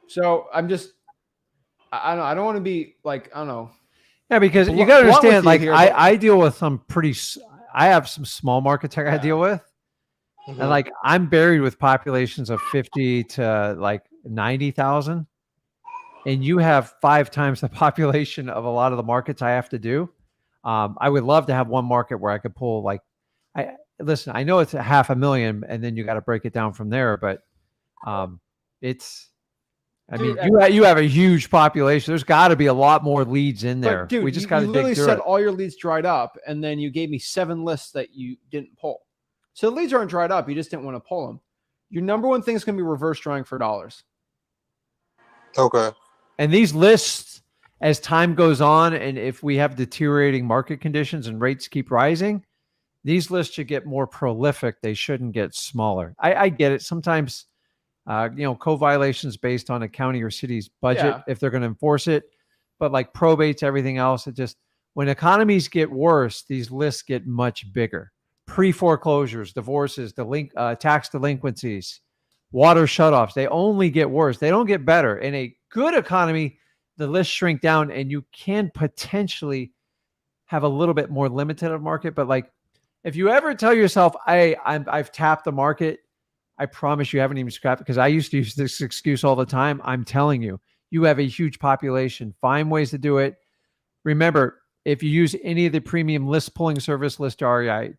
So I don't want to be like, I don't know. Yeah, because you Blunt got to with understand, you like here, but- I deal with some I have some small markets I deal with, Mhm. and like I'm buried with populations of 50 to like 90,000, and you have 5 times the population of a lot of the markets I have to do. I would love to have one market where I could pull like, listen, I know it's a 500,000, and then you got to break it down from there, but it's. I mean, Dude, you have a huge population. There's got to be a lot more leads in there. But dude, we just you got to literally dig through said it. all your leads dried up, and then you gave me 7 lists that you didn't pull. So the leads aren't dried up. You just didn't want to pull them. Your number one thing is going to be reverse drawing for dollars. Okay. And these lists, as time goes on, and if we have deteriorating market conditions and rates keep rising, these lists should get more prolific. They shouldn't get smaller. I get it. Sometimes, co-violations based on a county or city's budget, Yeah. if they're going to enforce it, but like probates, everything else, when economies get worse, these lists get much bigger. Pre-foreclosures, divorces, tax delinquencies, water shutoffs, they only get worse. They don't get better. In a good economy, the lists shrink down and you can potentially have a little bit more limited of market. But like, if you ever tell yourself, I've tapped the market, I promise you haven't even scrapped it, because I used to use this excuse all the time. I'm telling you, you have a huge population. Find ways to do it. Remember, if you use any of the premium list pulling service, listrei.com,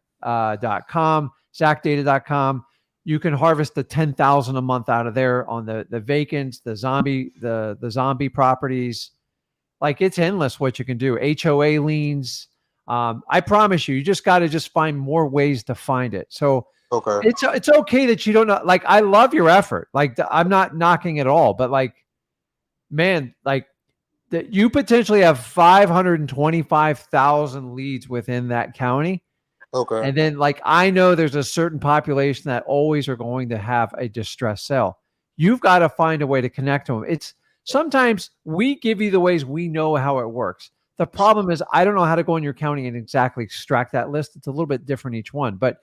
zachdata.com, you can harvest the 10,000 a month out of there on the vacants, the zombie properties. Like it's endless what you can do. HOA liens. I promise you, you just got to just find more ways to find it. So Okay. it's okay that you don't know. Like I love your effort. Like I'm not knocking it all, but like, man, like that you potentially have 525,000 leads within that county. Okay. And then like, I know there's a certain population that always are going to have a distressed sale. You've got to find a way to connect to them. It's sometimes we give you the ways we know how it works. The problem is I don't know how to go in your county and exactly extract that list. It's a little bit different each one, but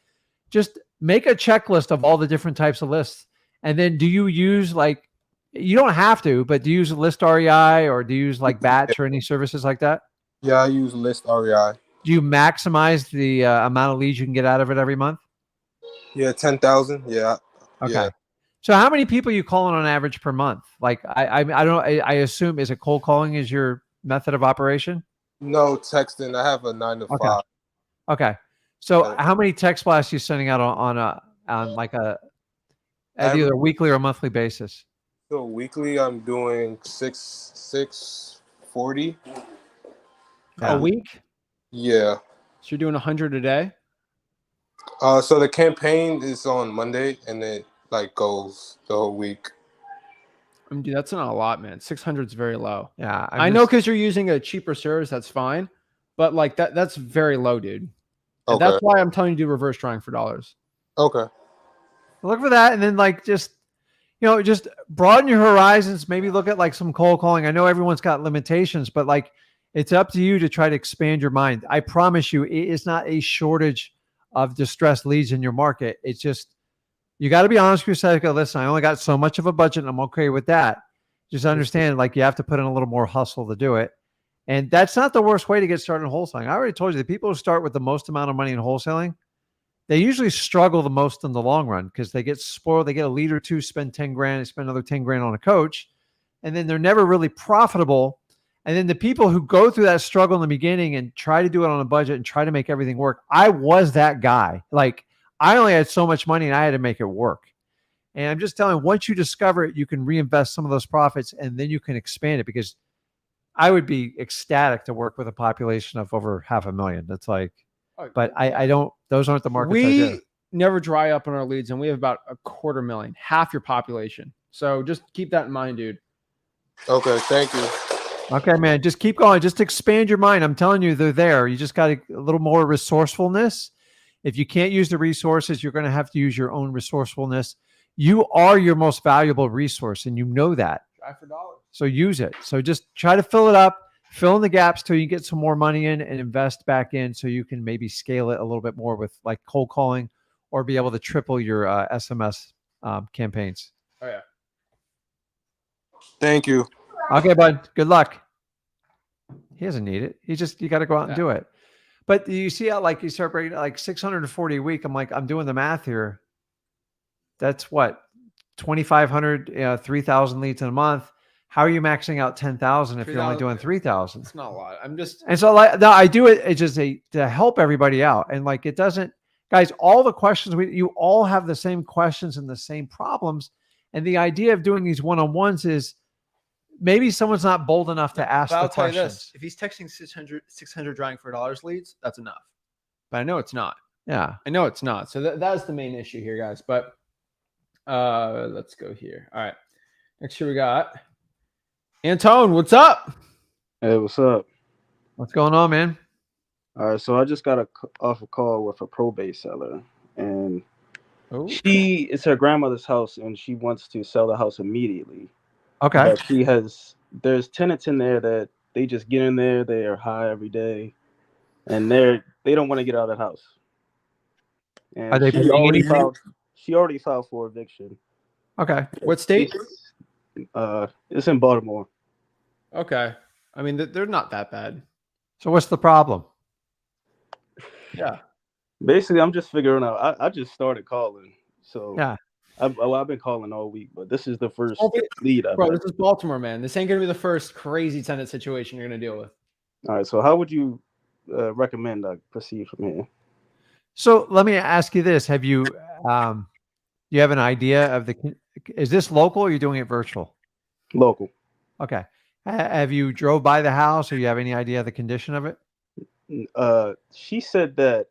just make a checklist of all the different types of lists. And then do you use like, you don't have to, but do you use List REI or do you use like Batch or any services like that? Yeah, I use List REI. Do you maximize the amount of leads you can get out of it every month? Yeah, 10,000. Yeah. Okay. Yeah. So how many people are you calling on average per month? Like I don't know. I assume is it cold calling is your method of operation? No texting. I have a 9 to 5. Okay. So how many text blasts are you sending out on like a at either a weekly or a monthly basis? So weekly, I'm doing 640. A week? Yeah. So you're doing 100 a day? So the campaign is on Monday, and it like goes the whole week. I mean, dude, that's not a lot, man. 600 is very low. Yeah, I know because you're using a cheaper service. That's fine, but like that's very low, dude. And that's why I'm telling you to do reverse drawing for dollars. Okay. Look for that, and then like just just broaden your horizons. Maybe look at like some cold calling. I know everyone's got limitations, but like it's up to you to try to expand your mind. I promise you, it is not a shortage of distressed leads in your market. It's just you got to be honest with yourself. Go, listen, I only got so much of a budget, and I'm okay with that. Just understand, like you have to put in a little more hustle to do it. And that's not the worst way to get started in wholesaling. I already told you the people who start with the most amount of money in wholesaling, they usually struggle the most in the long run because they get spoiled. They get a lead or two, spend 10 grand, they spend another 10 grand on a coach, and then they're never really profitable. And then the people who go through that struggle in the beginning and try to do it on a budget and try to make everything work. I was that guy. Like I only had so much money and I had to make it work. And I'm just telling you, once you discover it, you can reinvest some of those profits and then you can expand it, because I would be ecstatic to work with a population of over 500,000. That's like, but I don't, those aren't the markets I do. We never dry up on our leads, and we have about 250,000, half your population. So just keep that in mind, dude. Okay. Thank you. Okay, man, just keep going. Just expand your mind. I'm telling you, they're there. You just got a little more resourcefulness. If you can't use the resources, you're going to have to use your own resourcefulness. You are your most valuable resource, and you know that. Try for dollars. So use it. So just try to fill it up, fill in the gaps till you get some more money in and invest back in so you can maybe scale it a little bit more with like cold calling or be able to triple your SMS campaigns. Oh, yeah. Thank you. Okay, bud. Good luck. He doesn't need it. You got to go out and do it. But you see how like you start breaking like 640 a week. I'm like, I'm doing the math here. That's what, 2,500, 3,000 leads in a month. How are you maxing out 10,000 if you're only doing 3,000? It's not a lot. And so like, no, I do it. It's just to help everybody out. And like, it doesn't, guys, all the questions you all have the same questions and the same problems. And the idea of doing these one-on-ones is maybe someone's not bold enough to ask the questions. I'll tell you this, if he's texting 600 drawing for dollars leads, that's enough. But I know it's not. Yeah. I know it's not. So that's the main issue here, guys. But let's go here. All right. Next year we got Antone. What's up? Hey, what's up? What's going on, man? All right, so I just got off a call with a probate seller, and it's her grandmother's house, and she wants to sell the house immediately. Okay. But there's tenants in there that they just get in there, they are high every day, and they don't want to get out of the house. And are they she already filed for eviction. Okay. What state? It's in Baltimore. Okay. I mean, they're not that bad. So what's the problem? Yeah. Basically, I'm just figuring out. I just started calling, so yeah. I've been calling all week, but this is the first lead. Bro, this is Baltimore, man. This ain't gonna be the first crazy tenant situation you're gonna deal with. All right. So how would you recommend I proceed from here? So let me ask you this: have you you have an idea of is this local or are you doing it virtual? Local. Okay. Have you drove by the house or you have any idea of the condition of it? She said that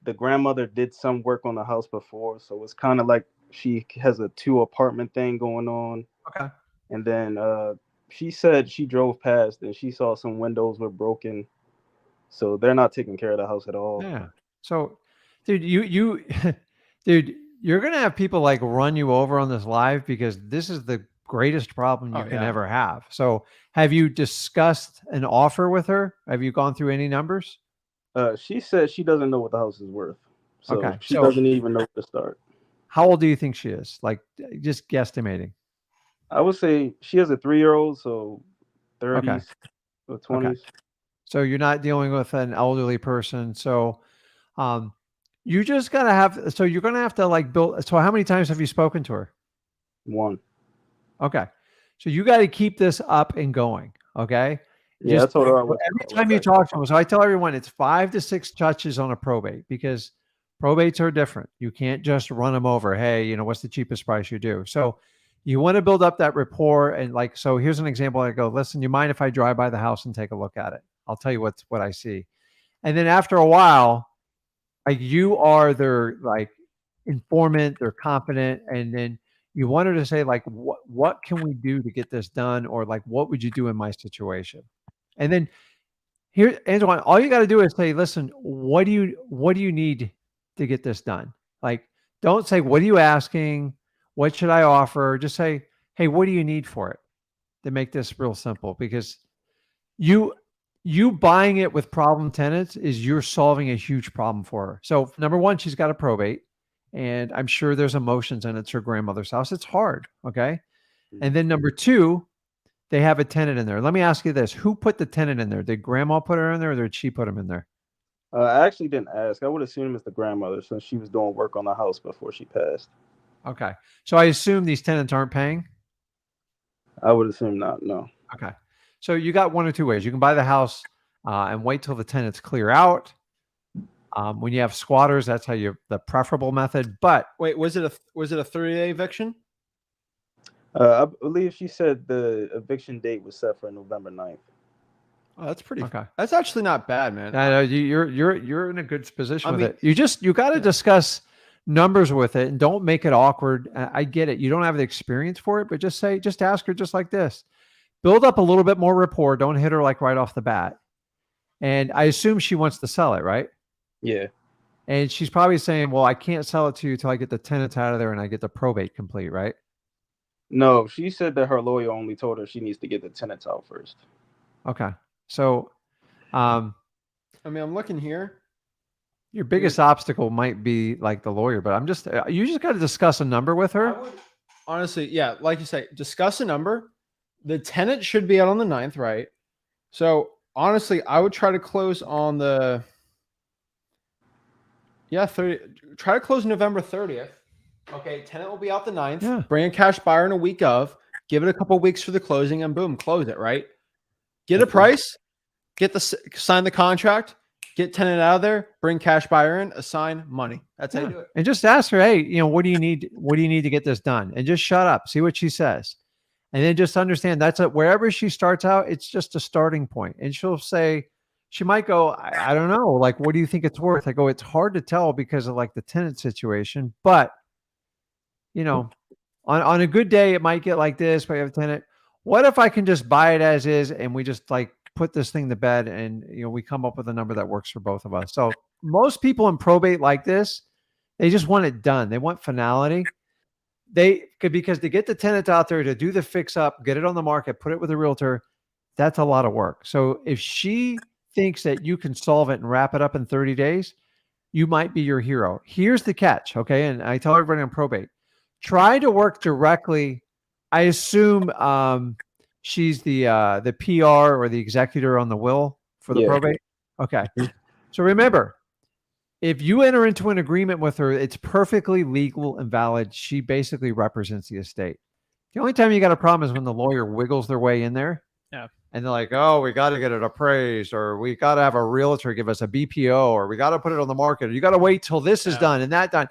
the grandmother did some work on the house before, so it's kind of like she has a 2 apartment thing going on. Okay. And then she said she drove past and she saw some windows were broken, so they're not taking care of the house at all. Yeah. So, dude, dude, you're gonna have people like run you over on this live because this is the greatest problem you can ever have. So, have you discussed an offer with her? Have you gone through any numbers? She said she doesn't know what the house is worth, so Okay, she doesn't even know where to start. How old do you think she is? Like, just guesstimating. I would say she has a 3-year-old, so 30s or 20s. Okay. So you're not dealing with an elderly person. So, you just gotta have. So you're gonna have to like build. So how many times have you spoken to her? 1. Okay. So you got to keep this up and going. Okay. Yeah, I told her I would. Every time you talk to them, so I tell everyone it's 5 to 6 touches on a probate because probates are different. You can't just run them over. Hey, you know, what's the cheapest price you do? So you want to build up that rapport. And like, so here's an example. I go, listen, you mind if I drive by the house and take a look at it? I'll tell you what I see. And then after a while, like you are their like informant, they're confident. And then you want her to say like, what can we do to get this done? Or like, what would you do in my situation? And then here, Antoine, all you got to do is say, listen, what do you need to get this done? Like, don't say, what are you asking? What should I offer? Just say, hey, what do you need for it to make this real simple? Because you buying it with problem tenants is you're solving a huge problem for her. So number one, she's got a probate and I'm sure there's emotions and it's her grandmother's house. It's hard. Okay. And then number two, they have a tenant in there. Let me ask you this. Who put the tenant in there? Did grandma put her in there or did she put him in there? I actually didn't ask. I would assume it's the grandmother since she was doing work on the house before she passed. Okay. So I assume these tenants aren't paying? I would assume not, no. Okay. So you got one or two ways. You can buy the house and wait till the tenants clear out. When you have squatters, that's how the preferable method. But wait, was it a 30-day eviction? I believe she said the eviction date was set for November 9th. Oh, that's pretty. Okay. That's actually not bad, man. I know you're in a good position with it. You got to discuss numbers with it and don't make it awkward. I get it. You don't have the experience for it, but just ask her just like this. Build up a little bit more rapport. Don't hit her like right off the bat. And I assume she wants to sell it, right? Yeah. And she's probably saying, well, I can't sell it to you till I get the tenants out of there and I get the probate complete, right? No, she said that her lawyer only told her she needs to get the tenants out first. Okay. So, I mean, I'm looking here. Your biggest obstacle might be like the lawyer, but you just got to discuss a number with her. Honestly, yeah, like you say, discuss a number. The tenant should be out on the 9th, right? So honestly, I would try to close on the 30. Try to close November 30th. Okay, tenant will be out the 9th. Yeah. Bring a cash buyer in a week of. Give it a couple weeks for the closing, and boom, close it. Right. Get a price. Sign the contract. Get tenant out of there. Bring cash buyer in. Assign money. That's how you do it. And just ask her, hey, what do you need? What do you need to get this done? And just shut up. See what she says. And then just understand wherever she starts out, it's just a starting point. And she'll say, she might go, I don't know. Like, what do you think it's worth? I go, it's hard to tell because of like the tenant situation. But, on a good day, it might get like this, but you have a tenant. What if I can just buy it as is and we just like put this thing to bed and, we come up with a number that works for both of us. So most people in probate like this, they just want it done. They want finality. Because to get the tenant out there to do the fix up, get it on the market, put it with a realtor, that's a lot of work. So if she thinks that you can solve it and wrap it up in 30 days, you might be your hero. Here's the catch. Okay. And I tell everybody on probate, try to work directly. I assume she's the PR or the executor on the will for the probate. Okay. So remember, if you enter into an agreement with her, it's perfectly legal and valid. She basically represents the estate. The only time you got a problem is when the lawyer wiggles their way in there. Yeah. And they're like, oh, we got to get it appraised, or we got to have a realtor give us a BPO, or we got to put it on the market, or you got to wait till this is done and that done.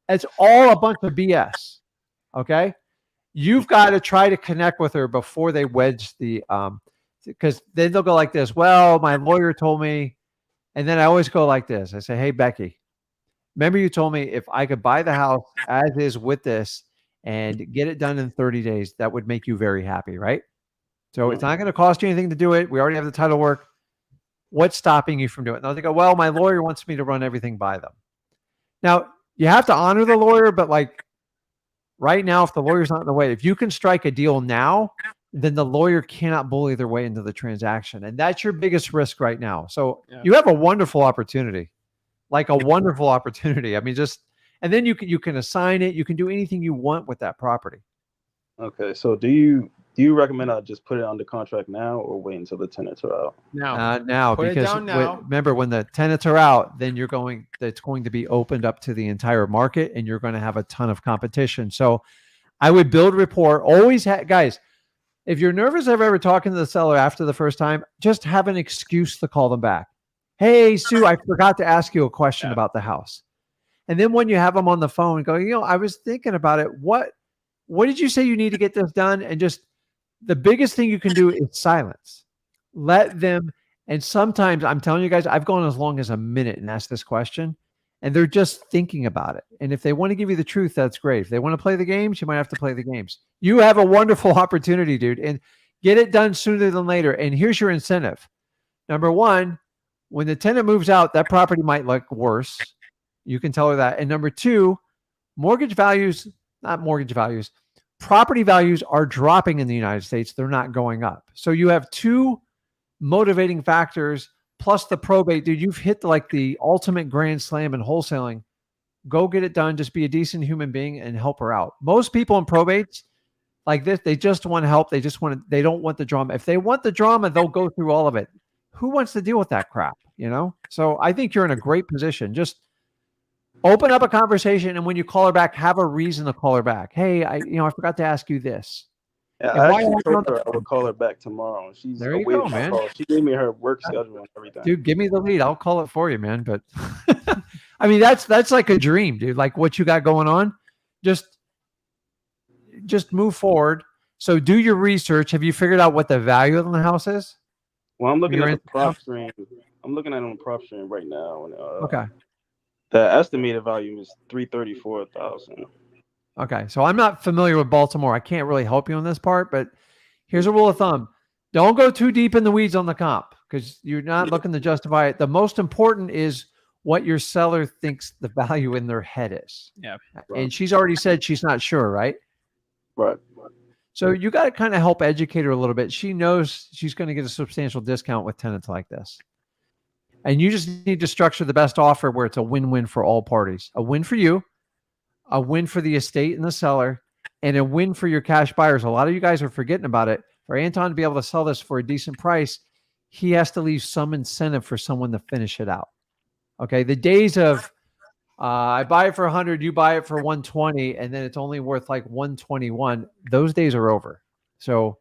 It's all a bunch of BS. Okay. You've got to try to connect with her before they wedge the, because then they'll go like this. Well, my lawyer told me, and then I always go like this. I say, hey, Becky, remember you told me if I could buy the house as is with this and get it done in 30 days, that would make you very happy, right? So it's not going to cost you anything to do it. We already have the title work. What's stopping you from doing it? Now they go, well, my lawyer wants me to run everything by them. Now you have to honor the lawyer, but like right now, if the lawyer's not in the way, if you can strike a deal now, then the lawyer cannot bully their way into the transaction. And that's your biggest risk right now. So you have a wonderful opportunity, like a wonderful opportunity. I mean, and then you can assign it. You can do anything you want with that property. Okay. So do you recommend I just put it under contract now or wait until the tenants are out? Now, Put it because down now. remember when the tenants are out, then it's going to be opened up to the entire market and you're going to have a ton of competition. So I would build rapport. Always guys, if you're nervous of ever talking to the seller after the first time, just have an excuse to call them back. Hey, Sue, I forgot to ask you a question about the house. And then when you have them on the phone, go, I was thinking about it. What did you say you need to get this done? And just the biggest thing you can do is silence. Let them, and sometimes I'm telling you guys, I've gone as long as a minute and asked this question, and they're just thinking about it. And if they want to give you the truth, that's great. If they want to play the games, you might have to play the games. You have a wonderful opportunity, dude, and get it done sooner than later. And here's your incentive. Number one, when the tenant moves out, that property might look worse. You can tell her that. And number two, property values are dropping in the United States. They're not going up. So you have two motivating factors plus the probate. Dude, you've hit the ultimate grand slam in wholesaling. Go get it done. Just be a decent human being and help her out. Most people in probates like this, they just want help. They don't want the drama. If they want the drama, they'll go through all of it. Who wants to deal with that crap? So I think you're in a great position. Just open up a conversation, and when you call her back, have a reason to call her back. Hey, I forgot to ask you this. Yeah, I actually told her I would call her back tomorrow. She's there. You go, man. Call. She gave me her work schedule and everything. Dude, give me the lead. I'll call it for you, man. But I mean, that's like a dream, dude. Like what you got going on, just move forward. So do your research. Have you figured out what the value of the house is? Well, I'm looking at the PropStream. I'm looking at it on PropStream right now. And, okay. The estimated value is $334,000. Okay, so I'm not familiar with Baltimore. I can't really help you on this part, but here's a rule of thumb. Don't go too deep in the weeds on the comp because you're not looking to justify it. The most important is what your seller thinks the value in their head is. Yeah. And she's already said she's not sure, right? Right. So you got to kind of help educate her a little bit. She knows she's going to get a substantial discount with tenants like this. And you just need to structure the best offer where it's a win-win for all parties. A win for you, a win for the estate and the seller, and a win for your cash buyers. A lot of you guys are forgetting about it. For Anton to be able to sell this for a decent price, he has to leave some incentive for someone to finish it out. Okay, the days of I buy it for 100, you buy it for 120, and then it's only worth like 121. Those days are over. So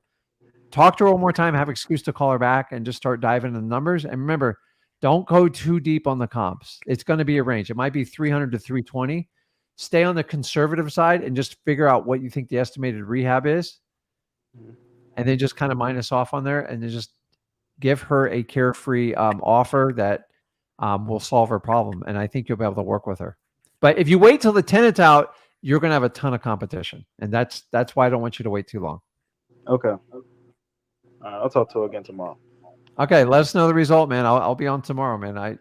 talk to her one more time, have an excuse to call her back, and just start diving into the numbers. And remember, don't go too deep on the comps. It's going to be a range. It might be 300 to 320. Stay on the conservative side and just figure out what you think the estimated rehab is. And then just kind of minus off on there and then just give her a carefree offer that will solve her problem. And I think you'll be able to work with her. But if you wait till the tenant's out, you're going to have a ton of competition. And that's why I don't want you to wait too long. Okay. I'll talk to her again tomorrow. Okay, let us know the result, man. I'll be on tomorrow, man.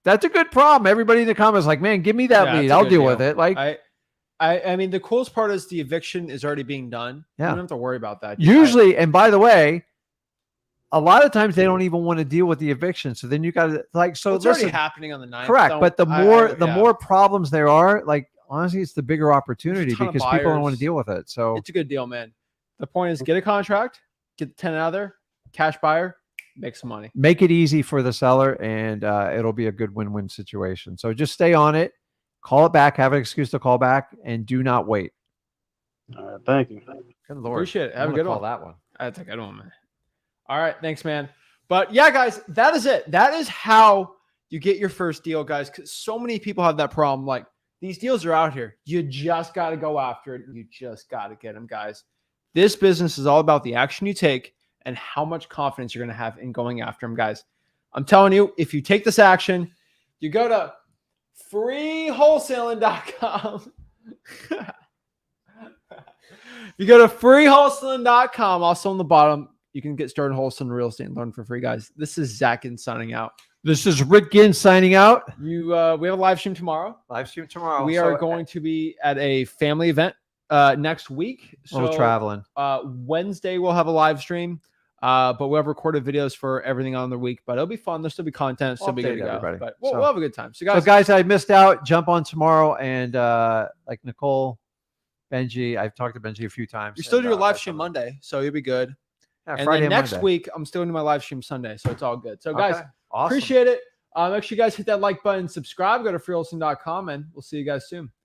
That's a good problem. Everybody in the comments like, man, give me that lead. I'll deal with it. Like, I mean, the coolest part is the eviction is already being done. Yeah. You don't have to worry about that. Usually, and by the way, a lot of times they don't even want to deal with the eviction. So then you got to so it's already happening on the 9th. Correct, but the more problems there are, like honestly, it's the bigger opportunity because people don't want to deal with it. So it's a good deal, man. The point is, get a contract, get the tenant out of there, cash buyer. Make some money. Make it easy for the seller, and it'll be a good win-win situation. So just stay on it, call it back, have an excuse to call back, and do not wait. All right, thank you. Good Lord. Appreciate it. Have a good one. That one. That's a good one, man. All right, thanks, man. But yeah, guys, that is it. That is how you get your first deal, guys. Because so many people have that problem. Like, These deals are out here. You just got to go after it. You just got to get them, guys. This business is all about the action you take and how much confidence you're going to have in going after them, guys. I'm telling you, if you take this action, you go to freewholesaling.com. You go to freewholesaling.com. Also on the bottom, you can get started wholesaling real estate and learn for free, guys. This is Zach Ginn signing out. This is Rick Ginn signing out. We have a live stream tomorrow. Live stream tomorrow. We are going to be at a family event next week. So traveling. Wednesday we'll have a live stream. But we'll have recorded videos for everything on the week. But it'll be fun. There'll still be content. Still be good to go. But we'll have a good time. So guys, I missed out. Jump on tomorrow. And like Nicole, Benji, I've talked to Benji a few times. You still do your live stream Monday, so you'll be good. Yeah, and Friday then next Monday. week, I'm still doing my live stream Sunday. So it's all good. So guys, awesome. appreciate it. Make sure you guys hit that like button, subscribe, go to freewholesaling.com, and we'll see you guys soon.